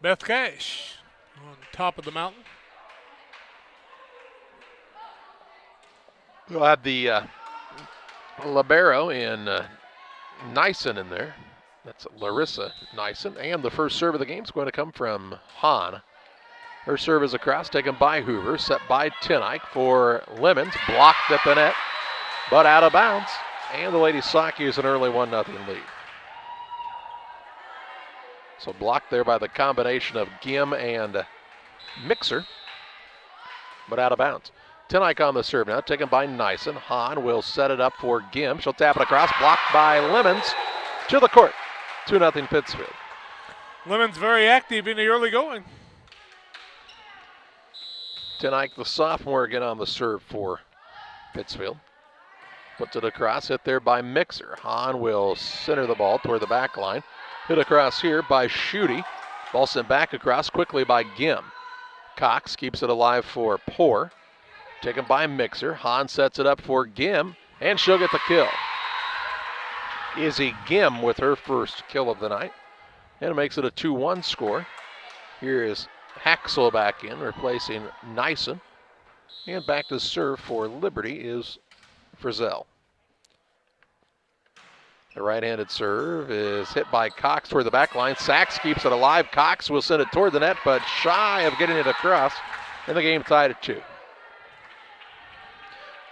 Beth Cash on top of the mountain. We'll have the libero in Nyson in there. That's Larissa Nyson. And the first serve of the game is going to come from Hahn. Her serve is across, taken by Hoover, set by Tennike for Lemons, blocked at the net, but out of bounds. And the Lady Sockies an early 1-0 lead. So blocked there by the combination of Gim and Mixer, but out of bounds. Tennike on the serve now, taken by Nyson. Hahn will set it up for Gim. She'll tap it across, blocked by Lemons to the court. 2-0 Pittsfield. Lemons very active in the early going. Tennike, the sophomore, again on the serve for Pittsfield. Puts it across, hit there by Mixer. Hahn will center the ball toward the back line. Hit across here by Schutte. Ball sent back across quickly by Gim. Cox keeps it alive for Poor. Taken by Mixer. Hahn sets it up for Gim, and she'll get the kill. Izzy Gim with her first kill of the night. And it makes it a 2-1 score. Here is Haxel back in, replacing Nyson. And back to serve for Liberty is Frizzell. The right-handed serve is hit by Cox toward the back line. Sachs keeps it alive. Cox will send it toward the net, but shy of getting it across. And the game tied at 2.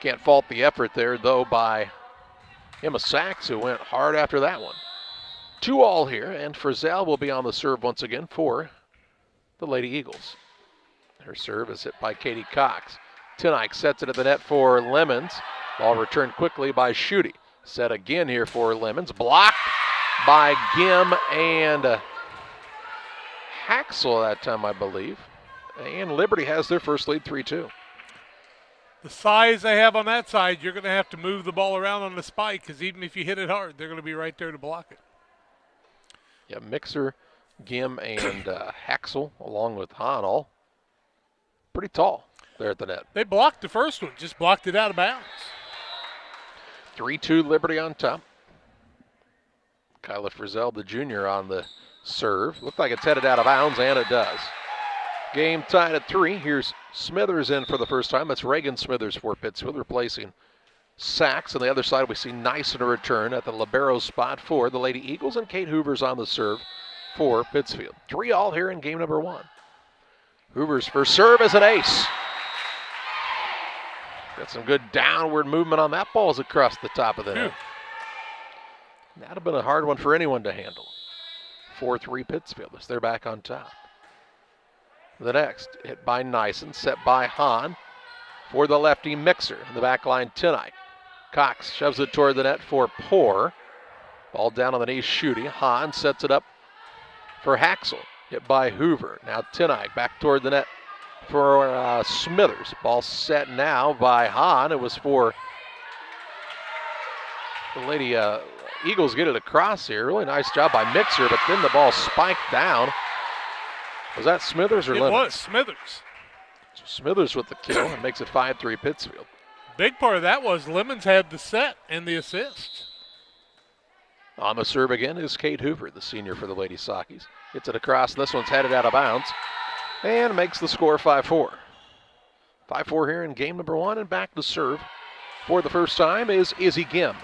Can't fault the effort there, though, by Emma Sachs, who went hard after that one. 2-2 here, and Frizzell will be on the serve once again for the Lady Eagles. Her serve is hit by Katie Cox. Tennike sets it at the net for Lemons. Ball returned quickly by Schutte. Set again here for Lemons. Blocked by Gim and Haxel that time, I believe. And Liberty has their first lead, 3-2. The size they have on that side, you're going to have to move the ball around on the spike, because even if you hit it hard, they're going to be right there to block it. Yeah, Mixer, Gim, and Haxel, along with Hahn, all pretty tall there at the net. They blocked the first one, just blocked it out of bounds. 3-2 Liberty on top. Kyla Frizzell, the junior, on the serve. Looked like it's headed out of bounds, and it does. Game tied at 3. Here's Smithers in for the first time. That's Reagan Smithers for Pittsfield, replacing Sachs. On the other side, we see Nyson return at the libero spot for the Lady Eagles, and Kate Hoover's on the serve for Pittsfield. 3-3 here in game number 1. Hoover's first serve is an ace. Got some good downward movement on that ball as it crossed the top of the net. That'd have been a hard one for anyone to handle. 4-3 Pittsfield as they're back on top. The next, hit by Nyson, set by Hahn for the lefty Mixer. In the back line, Tonight. Cox shoves it toward the net for Poor. Ball down on the knee, Schutte. Hahn sets it up for Haxel. Hit by Hoover. Now Tonight back toward the net for Smithers. Ball set now by Hahn. It was for the Lady Eagles get it across here. Really nice job by Mixer, but then the ball spiked down. Was that Smithers or Lemons? It was Smithers. So Smithers with the kill and makes it 5-3 Pittsfield. Big part of that was Lemons had the set and the assist. On the serve again is Kate Hoover, the senior for the Lady Sockies. Hits it across. This one's headed out of bounds and makes the score 5-4. 5-4 here in game number 1, and back to serve for the first time is Izzy Gim.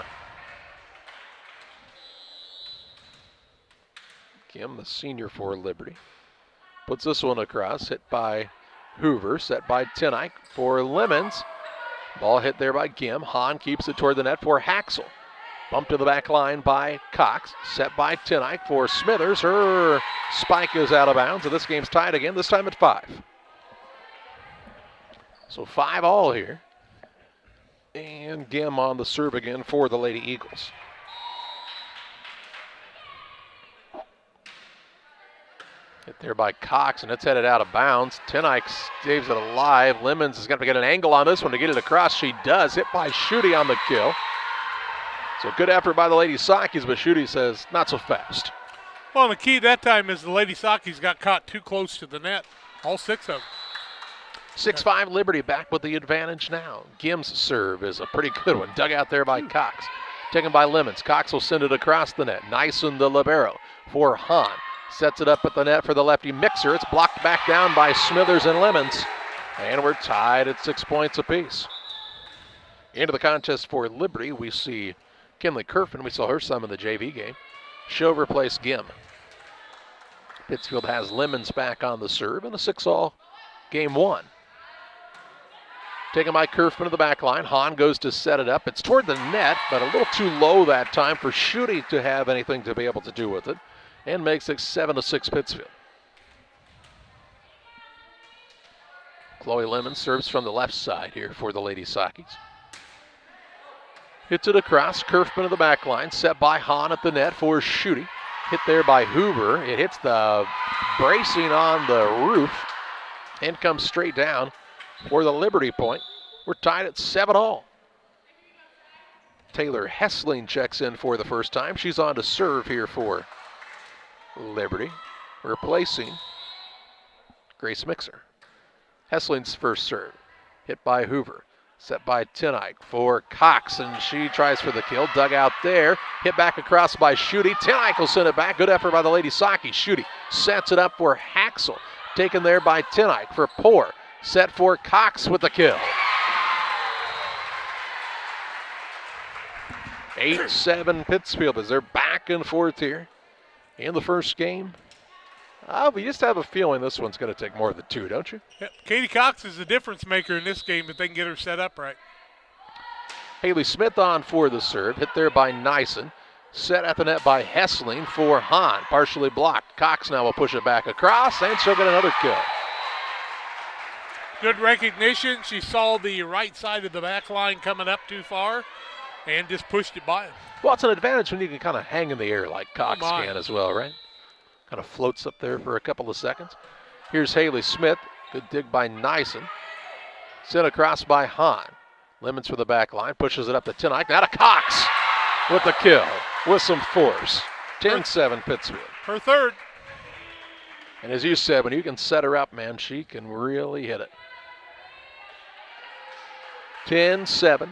Gim, the senior for Liberty. Puts this one across, hit by Hoover, set by Tenick for Lemons. Ball hit there by Gim. Hahn keeps it toward the net for Haxel. Bumped to the back line by Cox, set by Tenick for Smithers. Her spike is out of bounds, and this game's tied again, this time at 5. So 5-all here. And Gim on the serve again for the Lady Eagles. Hit there by Cox, and it's headed out of bounds. Tenick saves it alive. Lemons is going to get an angle on this one to get it across. She does. Hit by Schutte on the kill. So good effort by the Lady Sockies, but Schutte says not so fast. Well, the key that time is the Lady Sockies got caught too close to the net. All 6 of them. 6-5 Liberty back with the advantage now. Gim's serve is a pretty good one. Dug out there by Cox. Taken by Lemons. Cox will send it across the net. Nyson the libero for Hahn. Sets it up at the net for the lefty Mixer. It's blocked back down by Smithers and Lemons. And we're tied at 6 points apiece. Into the contest for Liberty, we see Kinley Kerfin. We saw her some in the JV game. She'll replace Gim. Pittsfield has Lemons back on the serve in a 6-all game 1. Taken by Kerfin to the back line. Hahn goes to set it up. It's toward the net, but a little too low that time for Schutte to have anything to be able to do with it. And makes it 7-6 Pittsfield. Chloe Lemons serves from the left side here for the Lady Sockies. Hits it across. Kerfman to the back line. Set by Hahn at the net for Schutte. Hit there by Hoover. It hits the bracing on the roof and comes straight down for the Liberty point. We're tied at 7-all. Taylor Hessling checks in for the first time. She's on to serve here for Liberty, replacing Grace Mixer. Hessling's first serve. Hit by Hoover. Set by Tenick for Cox, and she tries for the kill. Dug out there. Hit back across by Schutte. Tenick will send it back. Good effort by the Lady Sockies. Schutte sets it up for Haxel. Taken there by Tenick for Poor. Set for Cox with the kill. 8-7 Pittsfield as they're back and forth here in the first game. We just have a feeling this one's going to take more than 2, don't you? Yep. Katie Cox is the difference maker in this game if they can get her set up right. Haley Smith on for the serve. Hit there by Nyson. Set at the net by Hessling for Hahn. Partially blocked. Cox now will push it back across, and she'll get another kill. Good recognition. She saw the right side of the back line coming up too far and just pushed it by him. Well, it's an advantage when you can kind of hang in the air like Cox can as well, right? Kind of floats up there for a couple of seconds. Here's Haley Smith. Good dig by Nyson. Sent across by Hahn. Lemons for the back line. Pushes it up to Tenick. Now to Cox with the kill with some force. 10-7 Pittsfield. Her third. And as you said, when you can set her up, man, she can really hit it. 10-7.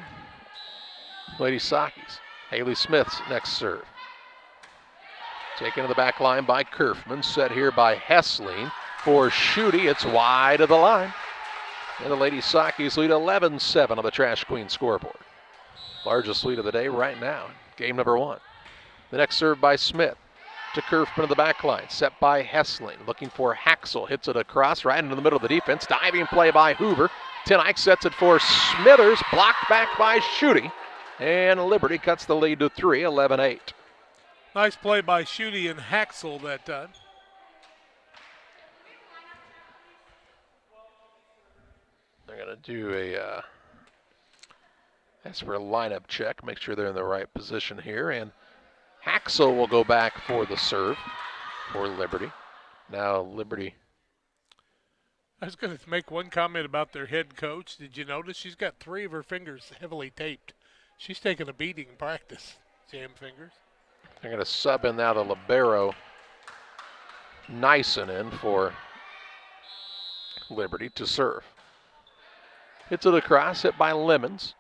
Lady Sockies. Haley Smith's next serve. Taken to the back line by Kerfman. Set here by Hessling for Schutte. It's wide of the line. And the Lady Sockies lead 11-7 on the Trash Queen scoreboard. Largest lead of the day right now. Game number 1. The next serve by Smith to Kerfman to the back line. Set by Hessling. Looking for Haxel. Hits it across right into the middle of the defense. Diving play by Hoover. Tenike sets it for Smithers, blocked back by Schutte. And Liberty cuts the lead to 3, 11-8. Nice play by Schutte and Haxel that time. They're going to do ask for a lineup check, make sure they're in the right position here. And Haxel will go back for the serve for Liberty. Now Liberty. I was going to make one comment about their head coach. Did you notice she's got 3 of her fingers heavily taped? She's taking a beating in practice. Jam fingers. They're going to sub in now the libero Nyson in for Liberty to serve. Hits it across, hit by Lemons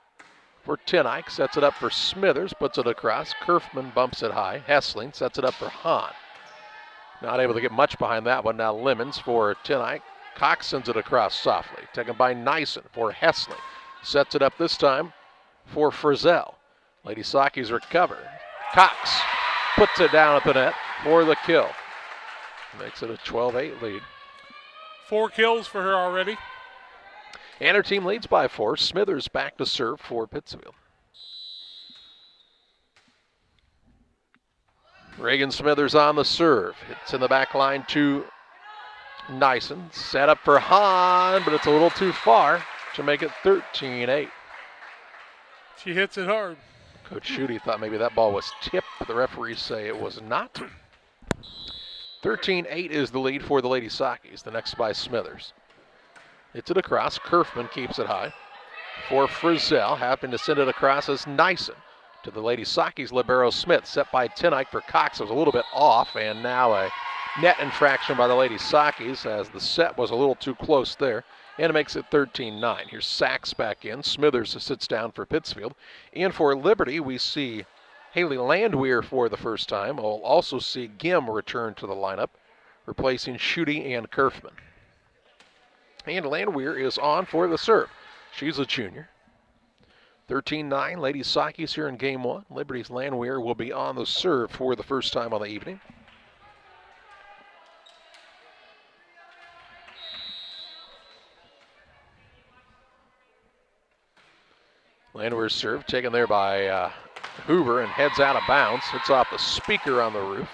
for Tenike. Sets it up for Smithers, puts it across. Kerfman bumps it high. Hessling sets it up for Hahn. Not able to get much behind that one. Now Lemons for Tenike. Cox sends it across softly. Taken by Nyson for Hessling. Sets it up this time for Frizzell. Lady Saki's recover. Cox puts it down at the net for the kill. Makes it a 12-8 lead. 4 kills for her already. And her team leads by 4. Smithers back to serve for Pittsfield. Reagan Smithers on the serve. Hits in the back line to Nyson. Set up for Hahn, but it's a little too far to make it 13-8. She hits it hard. Coach Schutte thought maybe that ball was tipped, but the referees say it was not. 13-8 is the lead for the Lady Sakis. The next by Smithers. Hits it across. Kerfman keeps it high for Frizzell. Having to send it across as Nyson to the Lady Sakis libero Smith. Set by Tenike for Cox. It was a little bit off, and now a net infraction by the Lady Sakis as the set was a little too close there. And it makes it 13-9. Here's Sachs back in. Smithers sits down for Pittsfield. And for Liberty, we see Haley Landwehr for the first time. We'll also see Gim return to the lineup, replacing Schutte and Kerfman. And Landwehr is on for the serve. She's a junior. 13-9, Lady Sakis here in game 1. Liberty's Landwehr will be on the serve for the first time on the evening. Landwehr's serve taken there by Hoover and heads out of bounds. Hits off the speaker on the roof.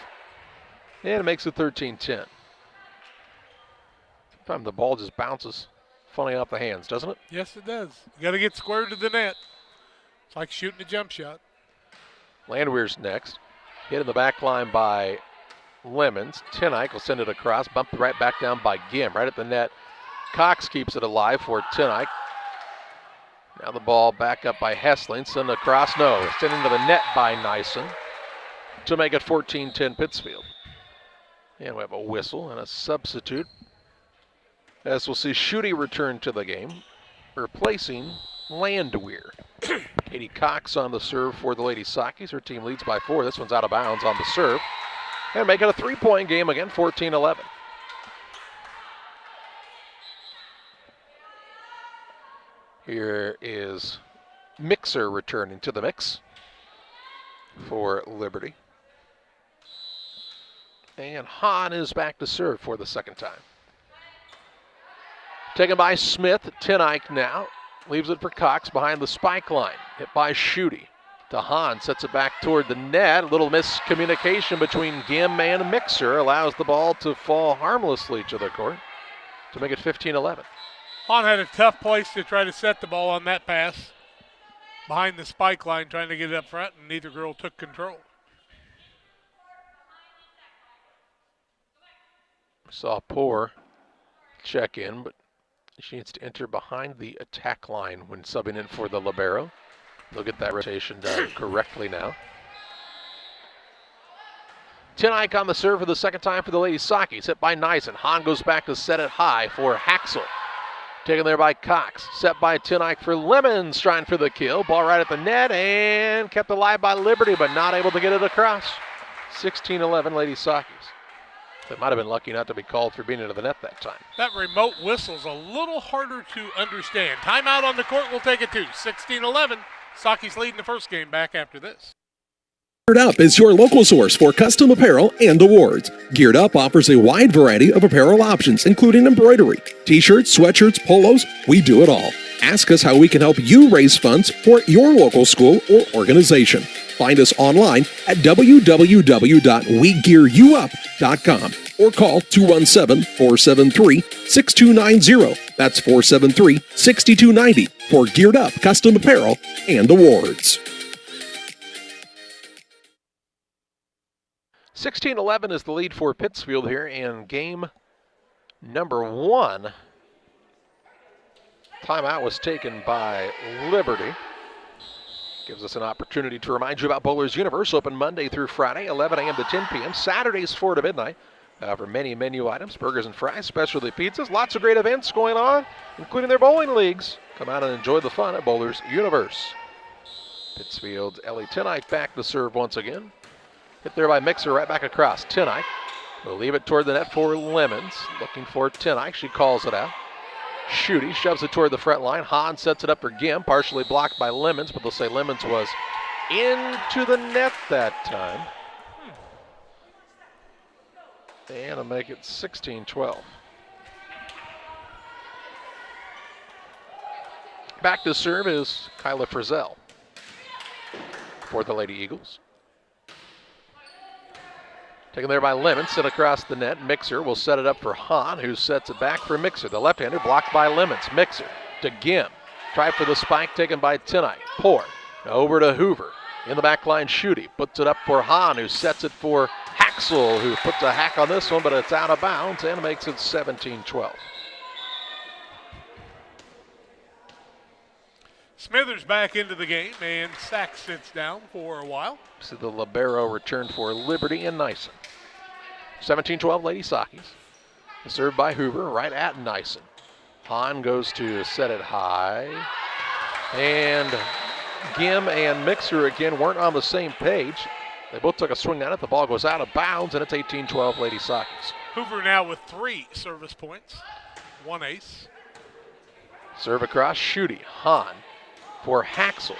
And it makes it 13-10. Sometimes the ball just bounces funny off the hands, doesn't it? Yes, it does. You got to get squared to the net. It's like shooting a jump shot. Landwehr's next. Hit in the back line by Lemons. Tenike will send it across. Bumped right back down by Gim. Right at the net. Cox keeps it alive for Tenike. Now the ball back up by Hessling. Send across. No. Sent into the net by Nyson to make it 14-10 Pittsfield. And we have a whistle and a substitute, as we'll see Schutte return to the game, replacing Landwehr. Katie Cox on the serve for the Lady Sakis. Her team leads by 4. This one's out of bounds on the serve. And make it a 3-point game again, 14-11. Here is Mixer returning to the mix for Liberty. And Hahn is back to serve for the second time. Taken by Smith. Tenike now. Leaves it for Cox behind the spike line. Hit by Schutte. To Hahn. Sets it back toward the net. A little miscommunication between Gim and Mixer allows the ball to fall harmlessly to the court to make it 15-11. Hahn had a tough place to try to set the ball on that pass behind the spike line, trying to get it up front, and neither girl took control. Saw Poor check in, but she needs to enter behind the attack line when subbing in for the libero. They'll get that rotation done correctly now. Tenike on the serve for the second time for the Lady Sakis. Hit by Nyson. Hahn goes back to set it high for Haxel. Taken there by Cox. Set by Tenike for Lemons, trying for the kill. Ball right at the net and kept alive by Liberty, but not able to get it across. 16-11 Lady Sakis. They might have been lucky not to be called for being into the net that time. That remote whistle's a little harder to understand. Timeout on the court, we'll take it to 16-11. Sakis leading the first game. Back after this. Geared Up is your local source for custom apparel and awards. Geared Up offers a wide variety of apparel options, including embroidery, t-shirts, sweatshirts, polos. We do it all. Ask us how we can help you raise funds for your local school or organization. Find us online at www.wegearyouup.com or call 217-473-6290. That's 473-6290 for Geared Up custom apparel and awards. 16-11 is the lead for Pittsfield here in game number 1. Timeout was taken by Liberty. Gives us an opportunity to remind you about Bowler's Universe, open Monday through Friday, 11 a.m. to 10 p.m. Saturdays 4 to midnight. For many menu items, burgers and fries, specialty pizzas, lots of great events going on, including their bowling leagues. Come out and enjoy the fun at Bowler's Universe. Pittsfield's Ellie Tenike back to serve once again. Hit there by Mixer, right back across. Tenike will leave it toward the net for Lemons. Looking for Tenike, she calls it out. Schutte shoves it toward the front line. Hahn sets it up for Gim, partially blocked by Lemons, but they'll say Lemons was into the net that time. And I'll make it 16-12. Back to serve is Kyla Frizzell for the Lady Eagles. Taken there by Lemons, sent across the net. Mixer will set it up for Hahn, who sets it back for Mixer. The left-hander blocked by Lemons. Mixer to Gim. Try for the spike taken by Tenike. Poor. Over to Hoover. In the back line, Schutte puts it up for Hahn, who sets it for Haxel, who puts a hack on this one, but it's out of bounds and makes it 17-12. Smithers back into the game, and Sachs sits down for a while. So the libero returned for Liberty and Nyson. 17-12 Lady Sakis. Served by Hoover, right at Nyson. Hahn goes to set it high. And Gim and Mixer again weren't on the same page. They both took a swing at it. The ball goes out of bounds, and it's 18-12 Lady Sakis. Hoover now with 3 service points, 1 ace. Serve across, Schutte. Hahn for Haxel.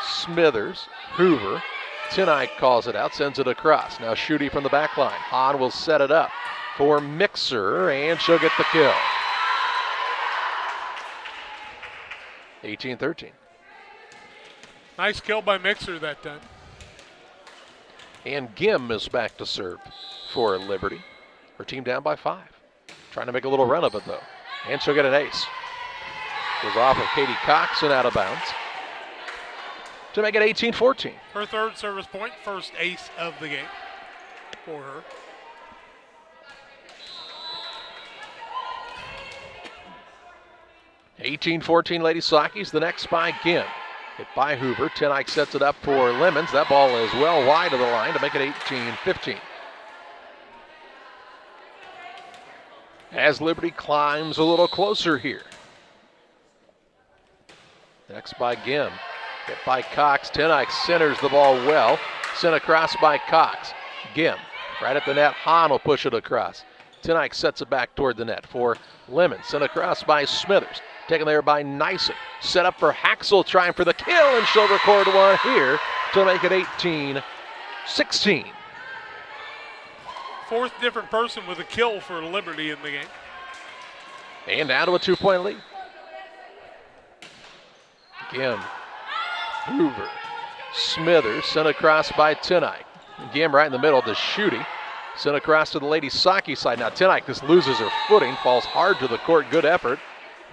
Smithers, Hoover. Tenike calls it out, sends it across. Now Schutte from the back line. Hahn will set it up for Mixer, and she'll get the kill. 18-13. Nice kill by Mixer that time. And Gim is back to serve for Liberty. Her team down by 5. Trying to make a little run of it, though. And she'll get an ace. Goes off of Katie Cox and out of bounds to make it 18-14. Her 3rd service point, 1st ace of the game for her. (18-14) Lady Sakis. The next by Gim. Hit by Hoover. Tenike sets it up for Lemons. That ball is well wide of the line to make it 18-15. As Liberty climbs a little closer here. Next by Gim. Hit by Cox. Tenike centers the ball well. Sent across by Cox. Gim right at the net. Hahn will push it across. Tenike sets it back toward the net for Lemons. Sent across by Smithers. Taken there by Nyson. Set up for Haxel, trying for the kill, and she'll record one here to make it 18-16. 4th different person with a kill for Liberty in the game. And down to a 2-point lead. Gim, Hoover, Smithers, sent across by Tenike. Gim right in the middle to Schutte. Sent across to the Lady Sakis side. Now Tenike just loses her footing, falls hard to the court. Good effort,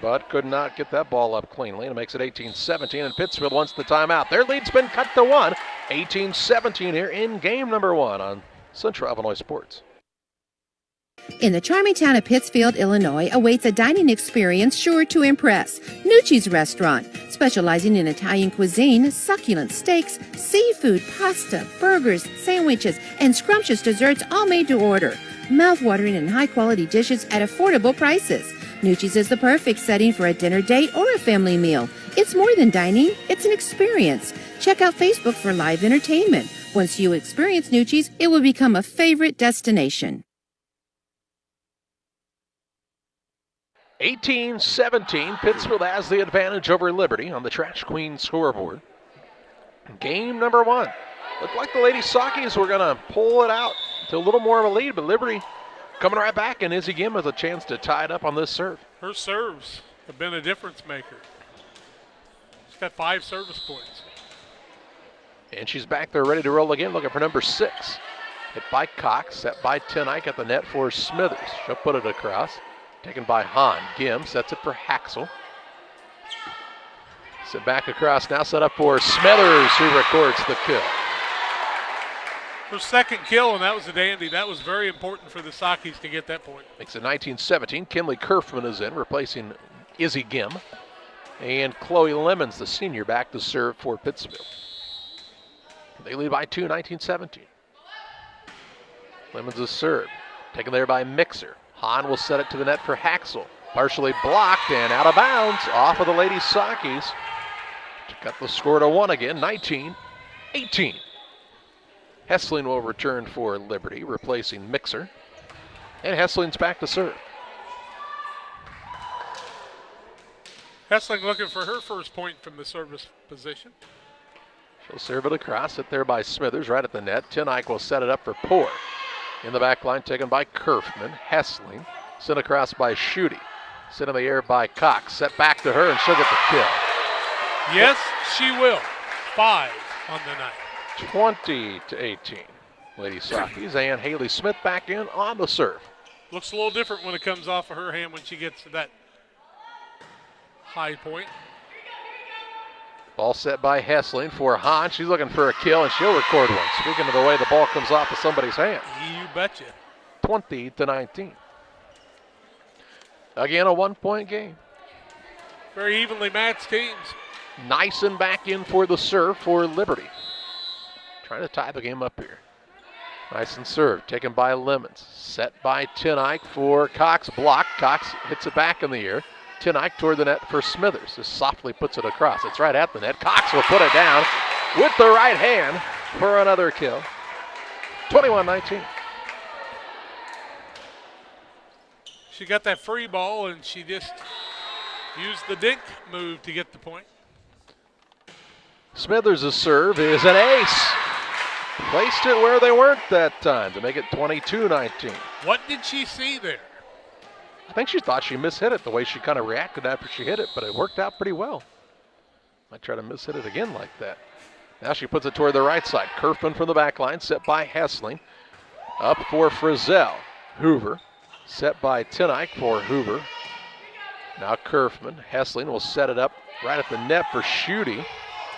but could not get that ball up cleanly. And it makes it 18-17, and Pittsfield wants the timeout. Their lead's been cut to 1. 18-17 here in game number 1 on Central Illinois Sports. In the charming town of Pittsfield, Illinois, awaits a dining experience sure to impress. Nucci's Restaurant, specializing in Italian cuisine, succulent steaks, seafood, pasta, burgers, sandwiches, and scrumptious desserts, all made to order. Mouth-watering and high-quality dishes at affordable prices. Nucci's is the perfect setting for a dinner date or a family meal. It's more than dining, it's an experience. Check out Facebook for live entertainment. Once you experience Nucci's, it will become a favorite destination. 18-17, Pittsfield has the advantage over Liberty on the Trash Queen scoreboard. Game number 1 Looked like the Lady Sakis were going to pull it out to a little more of a lead, but Liberty coming right back, and Izzy Gim has a chance to tie it up on this serve. Her serves have been a difference maker. She's got 5 service points. And she's back there ready to roll again, looking for number 6. Hit by Cox, set by Tenike at the net for Smithers. She'll put it across. Taken by Hahn. Gim sets it for Haxel. Set back across, now set up for Smithers, who records the kill. Her second kill, and that was a dandy. That was very important for the Sakis to get that point. Makes it 19-17. Kinley Kerfman is in, replacing Izzy Gim. And Chloe Lemons, the senior, back to serve for Pittsfield. They lead by 2, 19-17. Lemons is served. Taken there by Mixer. Hahn will set it to the net for Haxel. Partially blocked and out of bounds off of the Lady Sakis. To cut the score to 1 again, 19-18. Hessling will return for Liberty, replacing Mixer. And Hessling's back to serve. Hessling looking for her first point from the service position. She'll serve it across, hit there by Smithers, right at the net. Tenike will set it up for Poor. In the back line, taken by Kerfman. Hessling, sent across by Schutte. Sent in the air by Cox. Set back to her, and she'll get the kill. Yes, she will. 5 on the night. 20-18. Lady Sakis and Haley Smith back in on the serve. Looks a little different when it comes off of her hand when she gets to that high point. Ball set by Hessling for Hahn. She's looking for a kill, and she'll record one. Speaking of the way the ball comes off of somebody's hand. You betcha. 20-19. Again, a 1-point game. Very evenly matched teams. Nyson back in for the serve for Liberty. Trying to tie the game up here. Nyson serve, taken by Lemons. Set by Tenike for Cox. Blocked. Cox hits it back in the air. Tenike toward the net for Smithers. Just softly puts it across. It's right at the net. Cox will put it down with the right hand for another kill. 21-19. She got that free ball, and she just used the dink move to get the point. Smithers' serve is an ace. Placed it where they weren't that time to make it 22-19. What did she see there? I think she thought she mishit it the way she kind of reacted after she hit it, but it worked out pretty well. Might try to mishit it again like that. Now she puts it toward the right side. Kerfman from the back line, set by Hessling. Up for Frizzell. Hoover, set by Tenike for Hoover. Now Kerfman. Hessling will set it up right at the net for Schutte.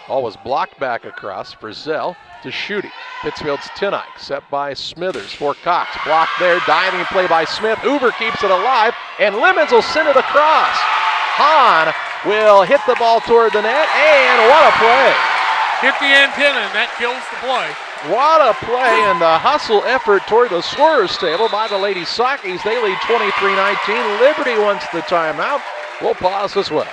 Ball was blocked back across. Frizzell to Schutte. Pittsfield's Tenike, set by Smithers for Cox. Blocked there, diving play by Smith. Hoover keeps it alive, and Lemons will send it across. Hahn will hit the ball toward the net, and what a play. Hit the antenna, and that kills the play. What a play, and the hustle effort toward the scorer's table by the Lady Sakis. They lead 23-19. Liberty wants the timeout. We'll pause as well.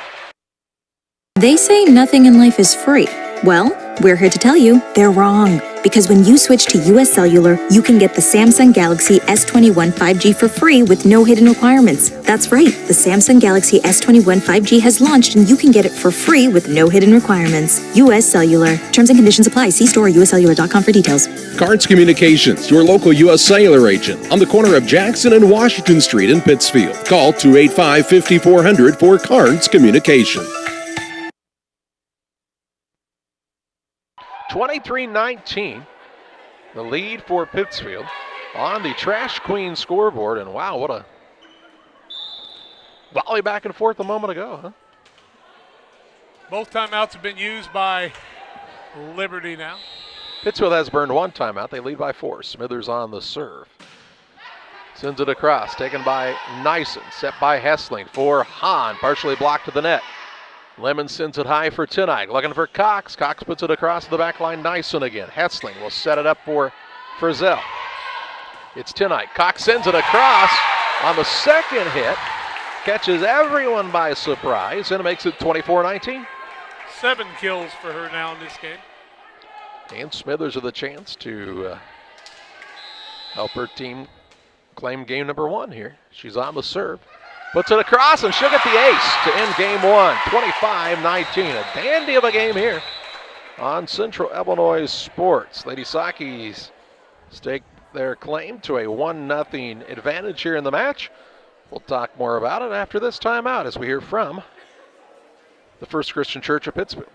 They say nothing in life is free. Well, we're here to tell you they're wrong. Because when you switch to US Cellular, you can get the Samsung Galaxy S21 5G for free with no hidden requirements. That's right, the Samsung Galaxy S21 5G has launched and you can get it for free with no hidden requirements. US Cellular. Terms and conditions apply. See store or uscellular.com for details. Cards Communications, your local U.S. Cellular agent, on the corner of Jackson and Washington Street in Pittsfield. Call 285-5400 for Cards Communication. 23-19, the lead for Pittsfield on the Trash Queen scoreboard. And wow, what a volley back and forth a moment ago, huh? Both timeouts have been used by Liberty now. Pittsfield has burned one timeout. They lead by 4. Smithers on the serve. Sends it across, taken by Nyson, set by Hessling for Hahn, partially blocked to the net. Lemon sends it high for Tenike, looking for Cox. Cox puts it across the back line. Nyson again. Hessling will set it up for Frizzell. It's Tenike. Cox sends it across on the second hit. Catches everyone by surprise and it makes it 24-19. 7 kills for her now in this game. And Smithers with a chance to help her team claim game number 1 here. She's on the serve. Puts it across, and she'll get the ace to end game 1, 25-19. A dandy of a game here on Central Illinois Sports. Lady Sakis stake their claim to a 1-0 advantage here in the match. We'll talk more about it after this timeout as we hear from the First Christian Church of Pittsfield.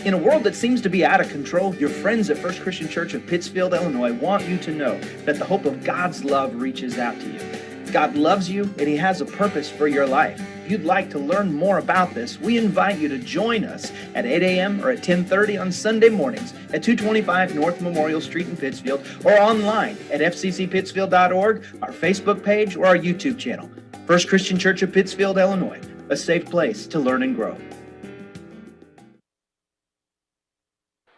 In a world that seems to be out of control, your friends at First Christian Church of Pittsfield, Illinois want you to know that the hope of God's love reaches out to you. God loves you and He has a purpose for your life. If you'd like to learn more about this, we invite you to join us at 8 a.m. or at 10:30 on Sunday mornings at 225 North Memorial Street in Pittsfield, or online at fccpittsfield.org, our Facebook page, or our YouTube channel. First Christian Church of Pittsfield, Illinois, a safe place to learn and grow.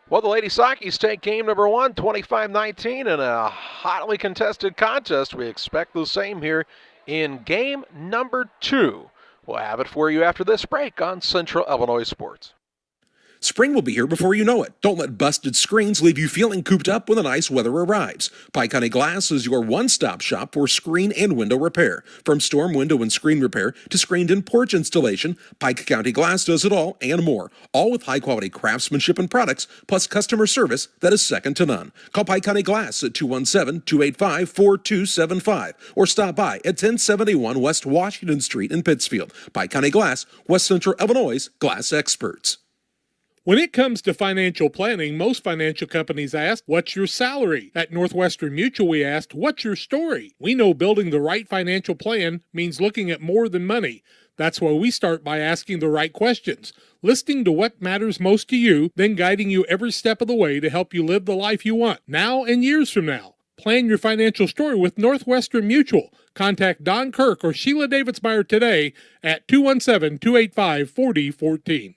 Well, the Lady Sakis take game number 1, 25-19, in a hotly contested contest. We expect the same here in game number 2. We'll have it for you after this break on Central Illinois Sports. Spring will be here before you know it. Don't let busted screens leave you feeling cooped up when the nice weather arrives. Pike County Glass is your one-stop shop for screen and window repair. From storm window and screen repair to screened and porch installation, Pike County Glass does it all and more. All with high-quality craftsmanship and products, plus customer service that is second to none. Call Pike County Glass at 217-285-4275 or stop by at 1071 West Washington Street in Pittsfield. Pike County Glass, West Central Illinois' glass experts. When it comes to financial planning, most financial companies ask, what's your salary? At Northwestern Mutual, we asked, what's your story? We know building the right financial plan means looking at more than money. That's why we start by asking the right questions, listening to what matters most to you, then guiding you every step of the way to help you live the life you want, now and years from now. Plan your financial story with Northwestern Mutual. Contact Don Kirk or Sheila Davidsmeyer today at 217-285-4014.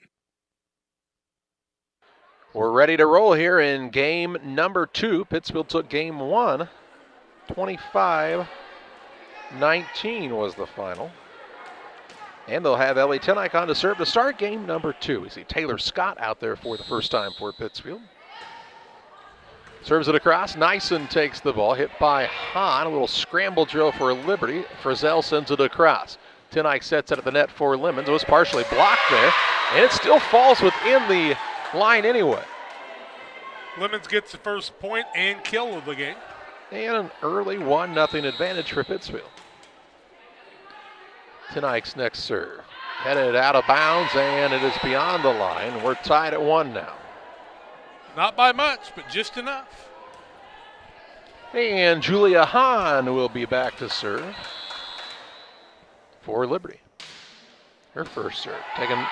We're ready to roll here in game number 2. Pittsfield took game 1. 25-19 was the final. And they'll have Ellie Tenike on to serve to start game number 2. We see Taylor Scott out there for the first time for Pittsfield. Serves it across. Nyson takes the ball. Hit by Hahn. A little scramble drill for Liberty. Frizzell sends it across. Tenike sets it at the net for Lemons. It was partially blocked there. And it still falls within the line anyway. Lemons gets the first point and kill of the game. And an early 1-0 advantage for Pittsfield. Tenike's next serve. Headed out of bounds, and it is beyond the line. We're tied at 1 now. Not by much, but just enough. And Julia Hahn will be back to serve for Liberty. Her first serve. Taken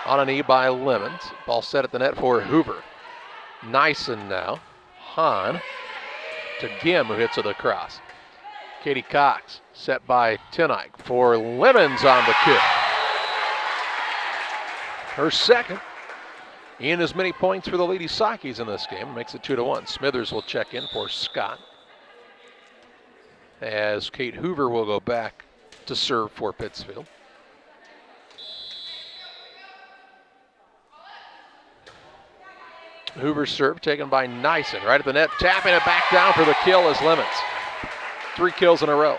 on a knee by Lemons. Ball set at the net for Hoover. Nyson now. Hahn to Gim, who hits it across. Katie Cox set by Tenike for Lemons on the kick. Her second. In as many points for the Lady Sakis in this game. Makes it 2-1. Smithers will check in for Scott, as Kate Hoover will go back to serve for Pittsfield. Hoover's serve taken by Nyson. Right at the net, tapping it back down for the kill is Lemons. 3 kills in a row.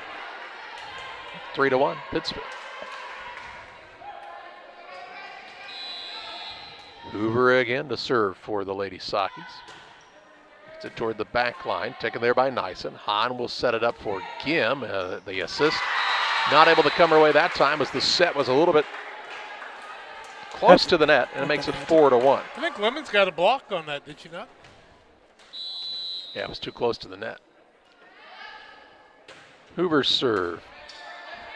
3-1, Pittsfield. Hoover again to serve for the Lady Sakis. Gets it toward the back line, taken there by Nyson. Hahn will set it up for Gim. The assist not able to come her way that time as the set was a little bit close to the net, and it makes it 4-1. I think Lemons got a block on that, did she not? Yeah, it was too close to the net. Hoover's serve.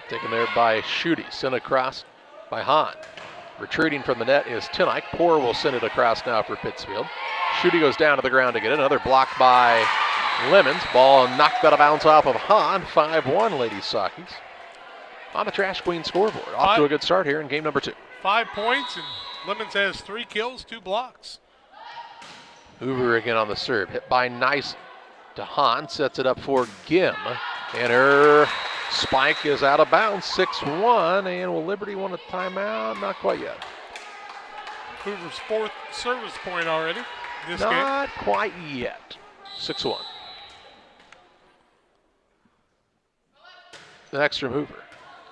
Taken there by Schutte. Sent across by Hahn. Retreating from the net is Tenike. Poor will send it across now for Pittsfield. Schutte goes down to the ground to get it. Another block by Lemons. Ball knocked out of bounds off of Hahn. 5-1, Lady Sakis. On the Trash Queen scoreboard. Off to a good start here in game number 2. 5 points, and Lemons has 3 kills, 2 blocks. Hoover again on the serve. Hit by Nyson to Hahn. Sets it up for Gim. And her spike is out of bounds. 6-1. And will Liberty want a timeout? Not quite yet. Hoover's 4th service point already this game. Not quite yet. 6-1. The next from Hoover.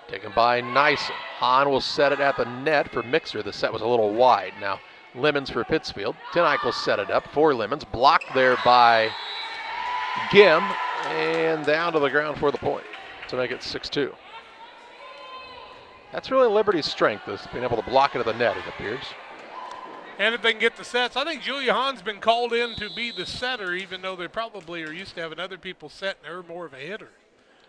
Taken by Nyson. Hahn will set it at the net for Mixer. The set was a little wide. Now Lemons for Pittsfield. Tenike will set it up for Lemons. Blocked there by Gim, and down to the ground for the point to make it 6-2. That's really Liberty's strength, is being able to block it at the net, it appears. And if they can get the sets, I think Julia Hahn's been called in to be the setter, even though they probably are used to having other people set and her more of a hitter.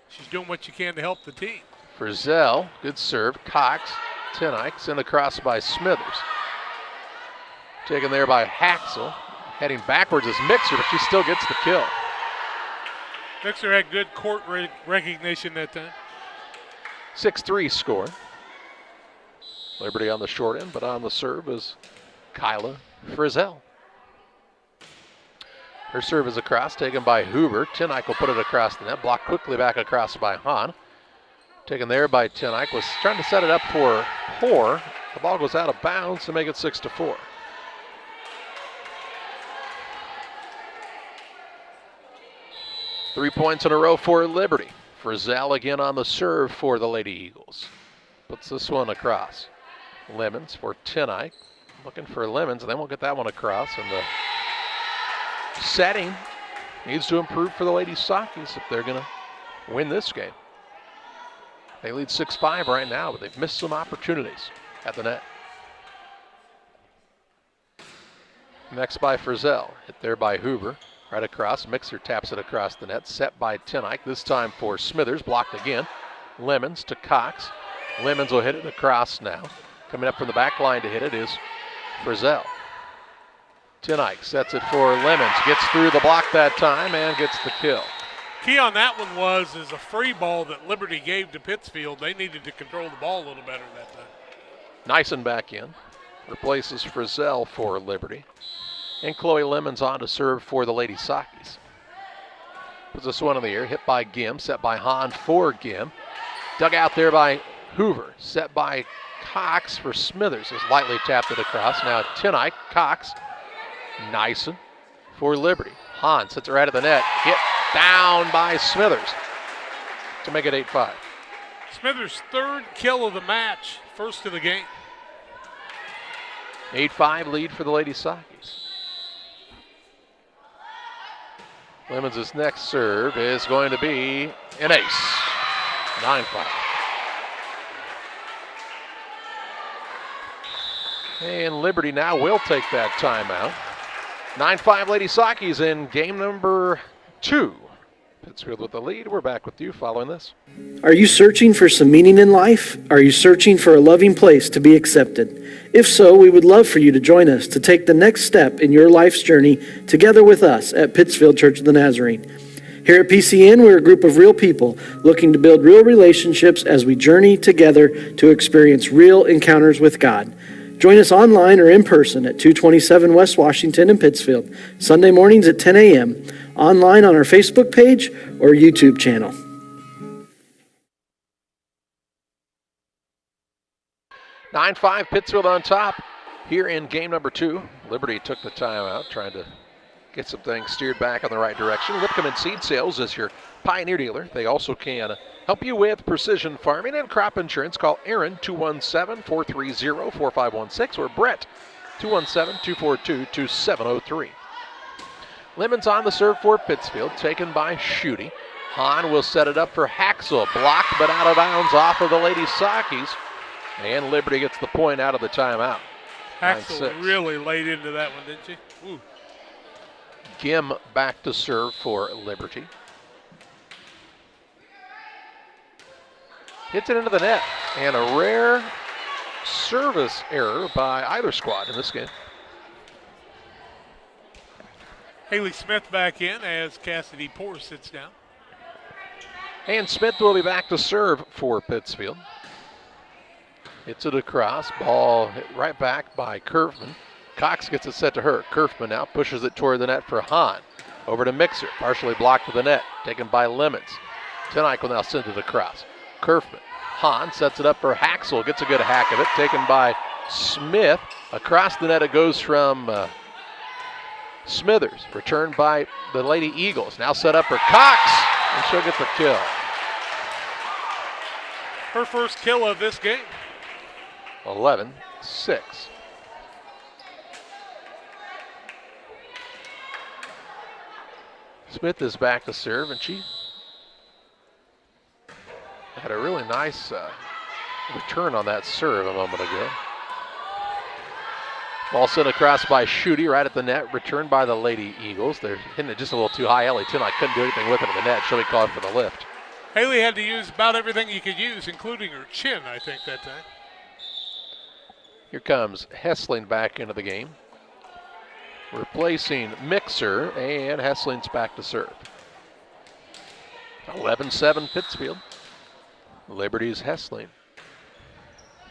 She's doing what she can to help the team. Frizzell, good serve. Cox, Tenike, sent across by Smithers. Taken there by Haxel. Heading backwards is Mixer, but she still gets the kill. Mixer had good court recognition that time. 6-3 score. Liberty on the short end, but on the serve is Kyla Frizzell. Her serve is across, taken by Huber. Tenike will put it across the net, blocked quickly back across by Hahn. Taken there by Tenike, was trying to set it up for Hoare. The ball goes out of bounds to make it 6-4. Three points in a row for Liberty. Frizzell again on the serve for the Lady Eagles. Puts this one across. Lemons for Tenike. Looking for Lemons, and they won't get that one across. And the setting needs to improve for the Lady Sakis if they're going to win this game. They lead 6-5 right now, but they've missed some opportunities at the net. Next by Frizzell. Hit there by Huber. Right across. Mixer taps it across the net. Set by Tenike. This time for Smithers. Blocked again. Lemons to Cox. Lemons will hit it across now. Coming up from the back line to hit it is Frizzell. Tenike sets it for Lemons. Gets through the block that time and gets the kill. Key on that one is a free ball that Liberty gave to Pittsfield. They needed to control the ball a little better that time. Nyson back in. Replaces Frizzell for Liberty. And Chloe Lemons on to serve for the Lady Sakis. Puts this one in the air, hit by Gim, set by Hahn for Gim. Dug out there by Hoover, set by Cox for Smithers, is lightly tapped it across. Now Tenike, Cox, Nyson for Liberty. Hahn sits it right at the net, hit down by Smithers to make it 8-5. Smithers' third kill of the match, first of the game. 8-5 lead for the Lady Sakis. Lemons' next serve is going to be an ace. 9-5. And Liberty now will take that timeout. 9-5 Lady Sakis in game number 2. Pittsfield with the lead. We're back with you following this. Are you searching for some meaning in life? Are you searching for a loving place to be accepted? If so, we would love for you to join us to take the next step in your life's journey together with us at Pittsfield Church of the Nazarene. Here at PCN, we're a group of real people looking to build real relationships as we journey together to experience real encounters with God. Join us online or in person at 227 West Washington in Pittsfield, Sunday mornings at 10 a.m., online on our Facebook page or YouTube channel. 9-5 Pittsfield on top here in game number 2. Liberty took the timeout, trying to get some things steered back in the right direction. Lipcomb and Seed Sales is your Pioneer dealer. They also can help you with precision farming and crop insurance. Call Aaron 217-430-4516 or Brett 217-242-2703. Lemons on the serve for Pittsfield, taken by Schutte. Hahn will set it up for Haxel, blocked but out of bounds off of the Lady Sakis. And Liberty gets the point out of the timeout. Haxel really laid into that one, didn't she? Ooh. Gim back to serve for Liberty. Hits it into the net, and a rare service error by either squad in this game. Haley Smith back in as Cassidy Poor sits down. And Smith will be back to serve for Pittsfield. Hits it across, ball hit right back by Kerfman. Cox gets it set to her. Kerfman now pushes it toward the net for Hahn. Over to Mixer, partially blocked to the net, taken by Lemons. Tenike will now send it across. Kerfman, Hahn sets it up for Haxel, gets a good hack of it, taken by Smith. Across the net it goes from Smithers, returned by the Lady Eagles. Now set up for Cox, and she'll get the kill. Her first kill of this game. 11-6. Smith is back to serve, and she had a really nice return on that serve a moment ago. Ball sent across by Schutte right at the net, returned by the Lady Eagles. They're hitting it just a little too high. Ellie Tinnock couldn't do anything with it in the net. She'll be called for the lift. Haley had to use about everything you could use, including her chin, I think, that time. Here comes Hessling back into the game, replacing Mixer, and Hessling's back to serve. 11-7 Pittsfield. Liberty's Hessling.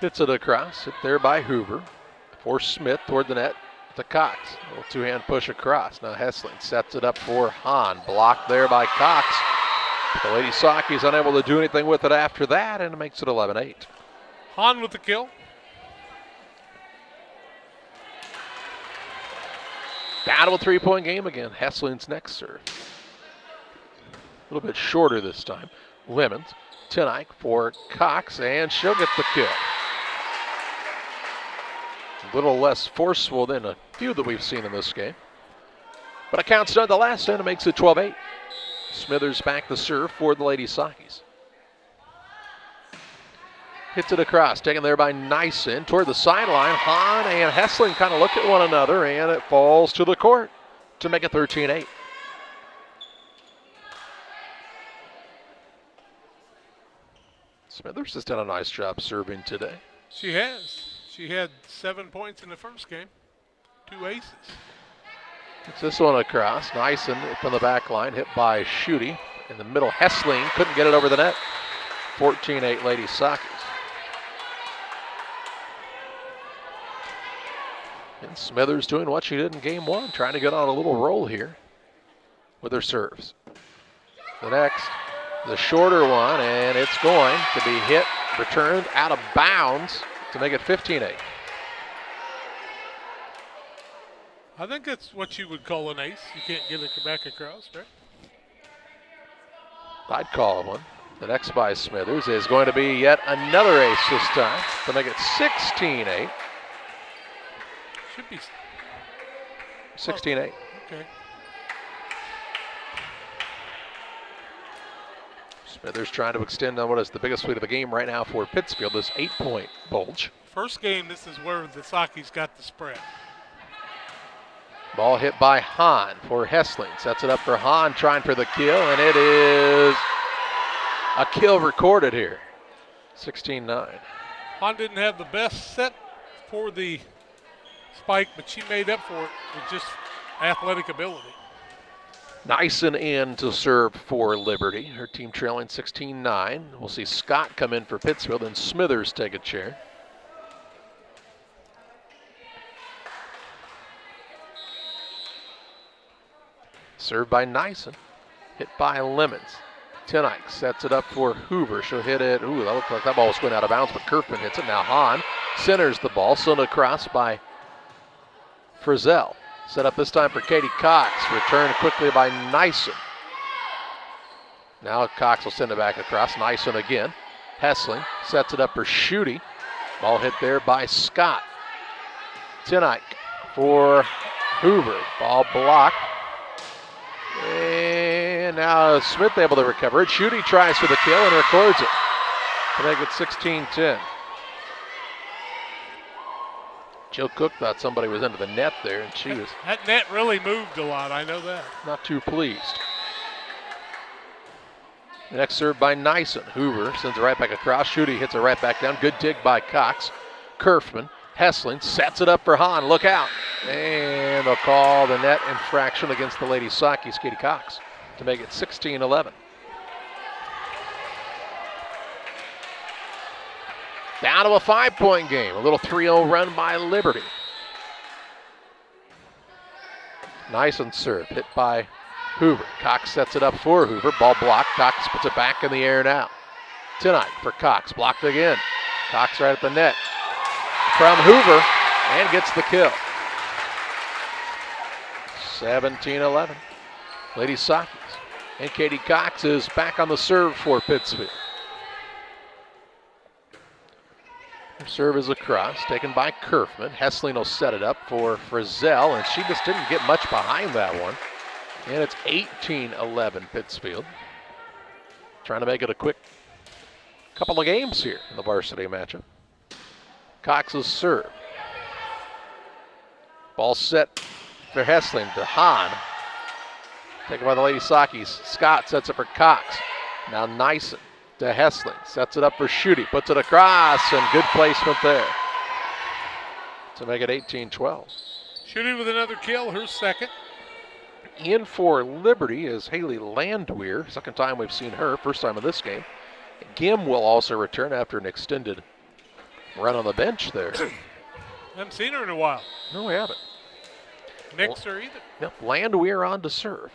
Hits it across, hit there by Hoover. For Smith toward the net to Cox. A little two-hand push across. Now Hessling sets it up for Hahn. Blocked there by Cox. The Lady Sockies unable to do anything with it after that, and it makes it 11-8. Hahn with the kill. Down to a three-point game again. Hessling's next serve. A little bit shorter this time. Lemons, Tinnock for Cox, and she'll get the kill. A little less forceful than a few that we've seen in this game. But it counts nonetheless, and it makes it 12-8. Smithers back to serve for the Lady Sockies. Hits it across, taken there by Nyson toward the sideline. Hahn and Hessling kind of look at one another, and it falls to the court to make it 13-8. Smithers has done a nice job serving today. She has. She had 7 points in the first game. 2 aces. It's this one across. Nyson from the back line, hit by Schutte. In the middle, Hessling couldn't get it over the net. 14-8 Lady Sockies. And Smithers doing what she did in game one, trying to get on a little roll here with her serves. The next, the shorter one, and it's going to be hit, returned out of bounds to make it 15-8. I think that's what you would call an ace. You can't get it back across, right? I'd call it one. The next by Smithers is going to be yet another ace this time to make it 16-8. Should be 16-8. Okay. Smithers trying to extend on what is the biggest lead of the game right now for Pittsfield, this 8-point bulge. First game, this is where the Sockies got the spread. Ball hit by Hahn for Hessling. Sets it up for Hahn, trying for the kill, and it is a kill recorded here. 16-9. Hahn didn't have the best set for the spike, but she made up for it with just athletic ability. Nyson in to serve for Liberty. Her team trailing 16-9. We'll see Scott come in for Pittsfield and Smithers take a chair. Served by Nyson. Hit by Lemons. Tinnock sets it up for Hoover. She'll hit it. Ooh, that looked like that ball was going out of bounds, but Kerfman hits it. Now Hahn centers the ball. Sent across by Frizzell. Set up this time for Katie Cox. Returned quickly by Nyson. Now Cox will send it back across. Nyson again. Hessling sets it up for Schutte. Ball hit there by Scott. Tinnock for Hoover. Ball blocked. And now Smith able to recover it. Schutte tries for the kill and records it to make it 16-10. Jill Cook thought somebody was into the net there, and she was That net really moved a lot, I know that. not too pleased. The next serve by Nyson. Hoover sends it right back across. Schutte hits it right back down. Good dig by Cox. Kerfman. Hessling sets it up for Hahn. Look out. And they'll call the net infraction against the Lady Sockies, Katie Cox, to make it 16-11. Down to a 5-point game. A little 3-0 run by Liberty. Nyson serve. Hit by Hoover. Cox sets it up for Hoover. Ball blocked. Cox puts it back in the air now. Tinnock for Cox. Blocked again. Cox right at the net. From Hoover, and gets the kill. 17-11. Lady Sockies. And Katie Cox is back on the serve for Pittsfield. Her serve is across, taken by Kerfman. Hessling will set it up for Frizzell, and she just didn't get much behind that one. And it's 18-11 Pittsfield. Trying to make it a quick couple of games here in the varsity matchup. Cox's serve. Ball set for Hessling to Hahn. Taken by the Lady Sakis. Scott sets it for Cox. Now Nyson to Hessling. Sets it up for Schutte. Puts it across, and good placement there to make it 18-12. Schutte with another kill, her second. In for Liberty is Haley Landwehr. Second time we've seen her, first time in this game. Gim will also return after an extended run on the bench there. Haven't seen her in a while. No, we haven't. Next her either. Yep, Landwehr on to serve.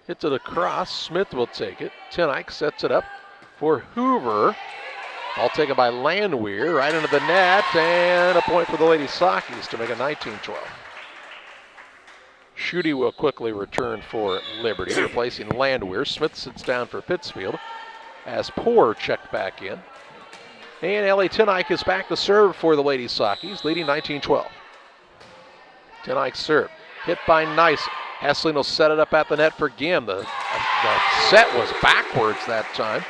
Hits it across. Smith will take it. Tenike sets it up for Hoover. All taken by Landwehr right into the net, and a point for the Lady Sakis to make it 19-12. Schutte will quickly return for Liberty, replacing Landwehr. Smith sits down for Pittsfield as Poor checked back in. And Ellie Tenike is back to serve for the Lady Sakis, leading 19-12. Tenike serve, hit by Nyson. Hessling will set it up at the net for Gim. The set was backwards that time,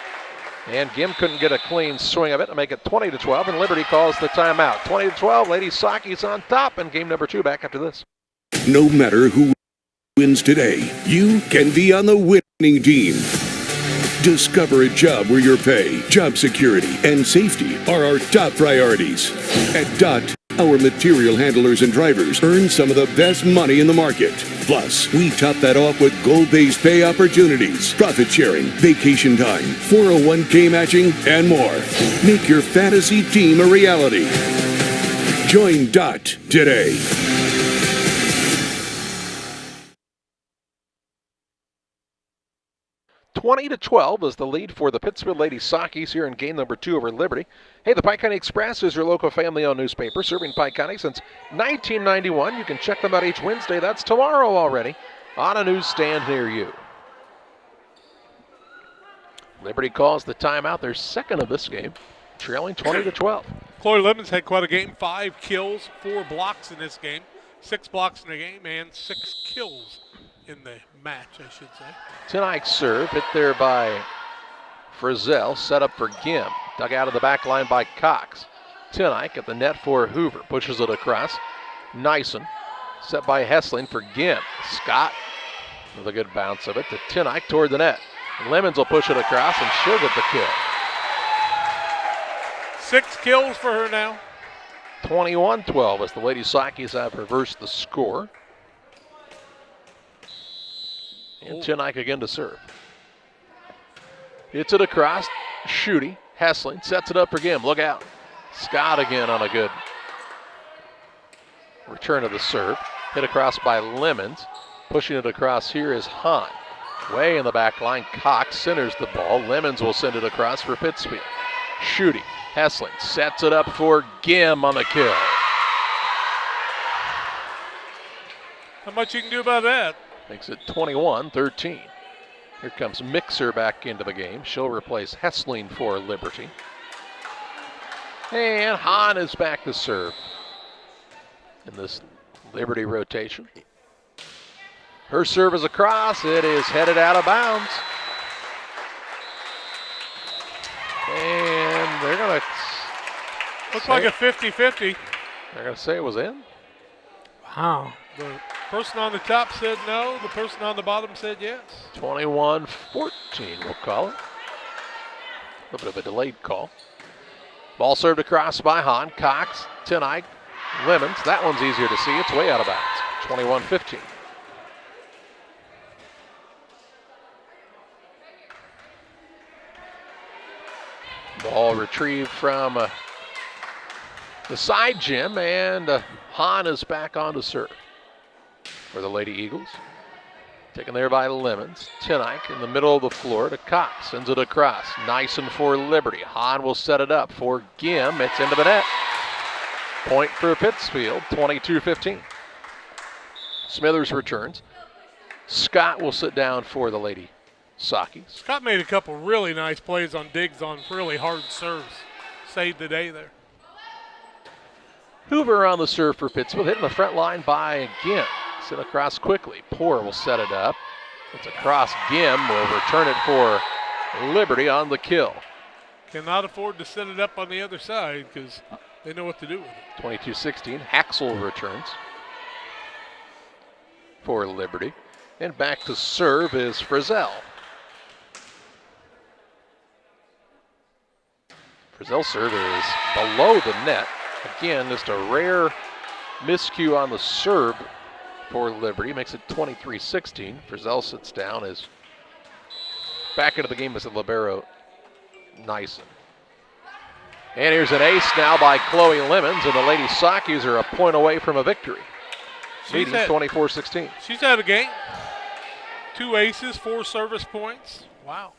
and Gim couldn't get a clean swing of it to make it 20-12, and Liberty calls the timeout. 20-12, Lady Sakis on top, and game number 2 back after this. No matter who wins today, you can be on the winning team. Discover a job where your pay, job security, and safety are our top priorities. At DOT, our material handlers and drivers earn some of the best money in the market. Plus, we top that off with goal-based pay opportunities, profit sharing, vacation time, 401k matching, and more. Make your fantasy team a reality. Join DOT today. $20-12 is the lead for the Pittsfield Lady Sakis here in game number 2 over Liberty. Hey, the Pike County Express is your local family-owned newspaper serving Pike County since 1991. You can check them out each Wednesday. That's tomorrow already on a newsstand near you. Liberty calls the timeout, their second of this game, trailing 20-12. Chloe Lemons had quite a game. 5 kills, 4 blocks in this game. 6 blocks in the game and 6 kills in the match, I should say. Tenike serve, hit there by Frizzell, set up for Gim. Dug out of the back line by Cox. Tenike at the net for Hoover, pushes it across. Nyson, set by Hessling for Gim. Scott with a good bounce of it to Tenike toward the net. Lemons will push it across, and she'll get the kill. 6 kills for her now. 21-12 as the Lady Sakis have reversed the score. And Tenike again to serve. Hits it across. Schutte. Hessling sets it up for Gim. Look out. Scott again on a good return of the serve. Hit across by Lemons. Pushing it across here is Hahn. Way in the back line. Cox centers the ball. Lemons will send it across for Pittsfield. Schutte. Hessling sets it up for Gim on the kill. How much you can do about that? Makes it 21-13. Here comes Mixer back into the game. She'll replace Hessling for Liberty. And Hahn is back to serve in this Liberty rotation. Her serve is across. It is headed out of bounds. And they're going to... Looks like a 50-50. They're going to say it was in. Wow. The person on the top said no. The person on the bottom said yes. 21-14, we'll call it. A little bit of a delayed call. Ball served across by Hahn. Cox, Tenike, Lemons. That one's easier to see. It's way out of bounds. 21-15. Ball retrieved from the side gym, and Hahn is back on to serve for the Lady Eagles. Taken there by Lemons. Tenike in the middle of the floor to Cox. Sends it across. Nyson for Liberty. Hahn will set it up for Gim. It's into the net. Point for Pittsfield, 22-15. Smithers returns. Scott will sit down for the Lady Sakis. Scott made a couple really nice plays on digs on really hard serves. Saved the day there. Hoover on the serve for Pittsfield, hitting the front line by Gim. Kicks it across quickly. Poor will set it up. It's across. Gim will return it for Liberty on the kill. Cannot afford to set it up on the other side because they know what to do with it. 22-16. Haxel returns for Liberty. And back to serve is Frizzell. Frizzell's serve is below the net. Again, just a rare miscue on the serve for Liberty. Makes it 23-16. Frizzell sits down as back into the game as a libero, Nyson. And here's an ace now by Chloe Lemons, and the Lady Sockies are a point away from a victory. Leading 24-16. She's had a game. 2 aces, 4 service points. Wow.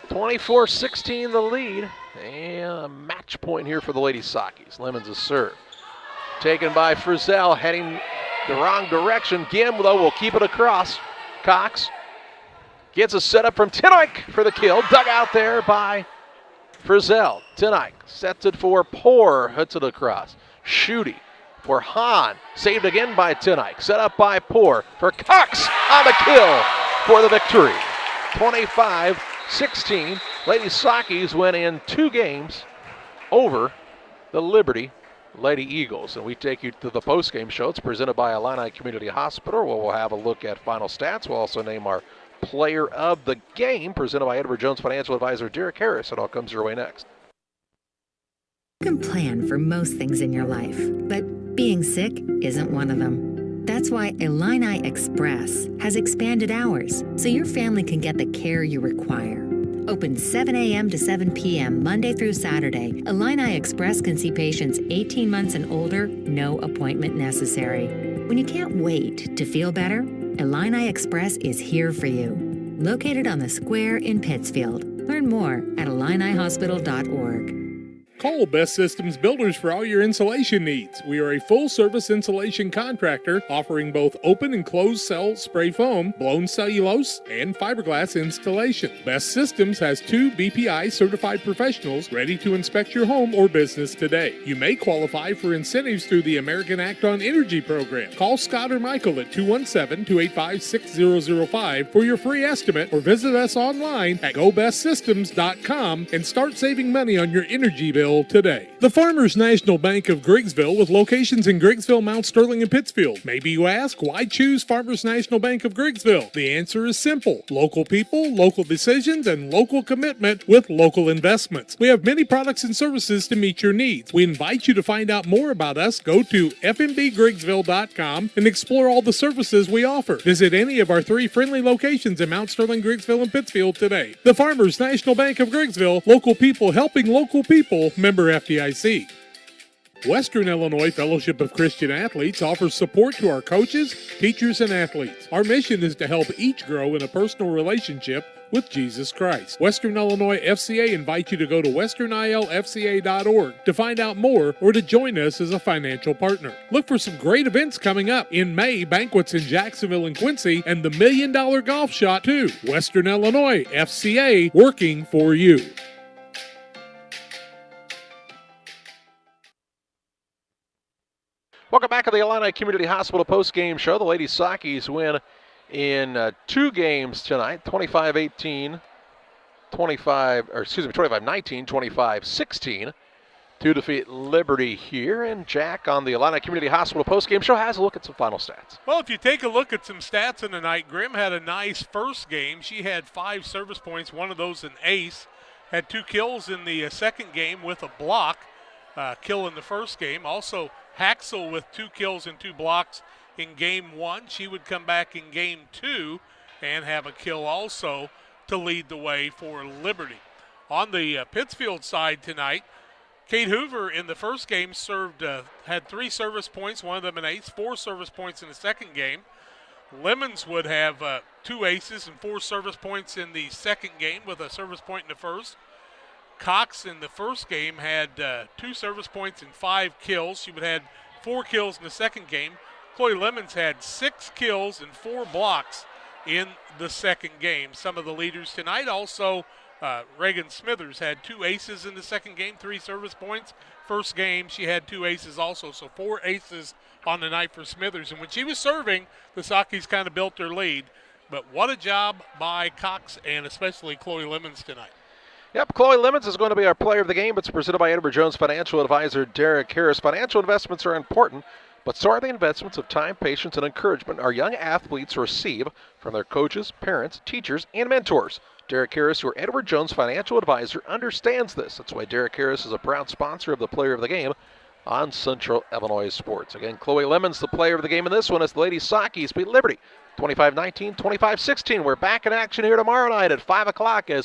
24-16 the lead. And a match point here for the Lady Sockies. Lemons' serve. Taken by Frizzell, heading the wrong direction. Gim, though, will keep it across. Cox gets a setup from Tinoik for the kill. Dug out there by Frizzell. Tinoik sets it for Poor, hits it across. Schutte for Hahn, saved again by Tinoik. Set up by Poor for Cox on the kill for the victory. 25-16. Lady Sockies win in 2 games over the Liberty Lady Eagles. And we take you to the postgame show. It's presented by Illini Community Hospital, where we'll have a look at final stats. We'll also name our player of the game, presented by Edward Jones Financial Advisor Derek Harris. It all comes your way next. You can plan for most things in your life, but being sick isn't one of them. That's why Illini Express has expanded hours so your family can get the care you require. Open 7 a.m. to 7 p.m. Monday through Saturday, Illini Express can see patients 18 months and older, no appointment necessary. When you can't wait to feel better, Illini Express is here for you. Located on the square in Pittsfield. Learn more at IlliniHospital.org. Call Best Systems Builders for all your insulation needs. We are a full-service insulation contractor offering both open and closed cell spray foam, blown cellulose, and fiberglass installation. Best Systems has 2 BPI certified professionals ready to inspect your home or business today. You may qualify for incentives through the American Act on Energy program. Call Scott or Michael at 217-285-6005 for your free estimate, or visit us online at gobestsystems.com and start saving money on your energy bill today. The Farmers National Bank of Griggsville, with locations in Griggsville, Mount Sterling, and Pittsfield. Maybe you ask, why choose Farmers National Bank of Griggsville? The answer is simple. Local people, local decisions, and local commitment with local investments. We have many products and services to meet your needs. We invite you to find out more about us. Go to fmbgriggsville.com and explore all the services we offer. Visit any of our 3 friendly locations in Mount Sterling, Griggsville, and Pittsfield today. The Farmers National Bank of Griggsville, local people helping local people. Member FDIC. Western Illinois Fellowship of Christian Athletes offers support to our coaches, teachers, and athletes. Our mission is to help each grow in a personal relationship with Jesus Christ. Western Illinois FCA invites you to go to westernilfca.org to find out more or to join us as a financial partner. Look for some great events coming up. In May, banquets in Jacksonville and Quincy, and the $1 Million Golf Shot too. Western Illinois FCA, working for you. Welcome back to the Illini Community Hospital post-game show. The Lady Sockies win in 2 games tonight, 25-19, 25-16, to defeat Liberty here. And Jack on the Illini Community Hospital post-game show has a look at some final stats. Well, if you take a look at some stats in the night, Grimm had a nice first game. She had 5 service points, one of those an ace, had 2 kills in the second game with a block, kill in the first game. Also, Haxel with 2 kills and 2 blocks in game 1. She would come back in game 2 and have a kill also to lead the way for Liberty. On the Pittsfield side tonight, Kate Hoover in the first game had 3 service points, one of them an ace, 4 service points in the second game. Lemons would have 2 aces and 4 service points in the second game with a service point in the first. Cox in the first game had 2 service points and 5 kills. She would have had 4 kills in the second game. Chloe Lemons had 6 kills and 4 blocks in the second game. Some of the leaders tonight also Reagan Smithers had 2 aces in the second game, 3 service points. First game, she had 2 aces also, so 4 aces on the night for Smithers. And when she was serving, the Sakis kind of built their lead. But what a job by Cox and especially Chloe Lemons tonight. Yep, Chloe Lemons is going to be our player of the game. It's presented by Edward Jones financial advisor Derek Harris. Financial investments are important, but so are the investments of time, patience, and encouragement our young athletes receive from their coaches, parents, teachers, and mentors. Derek Harris, your Edward Jones financial advisor, understands this. That's why Derek Harris is a proud sponsor of the player of the game on Central Illinois Sports. Again, Chloe Lemons, the player of the game in this one, as the Lady Sakis beat Liberty 25-19, 25-16. We're back in action here tomorrow night at 5 o'clock as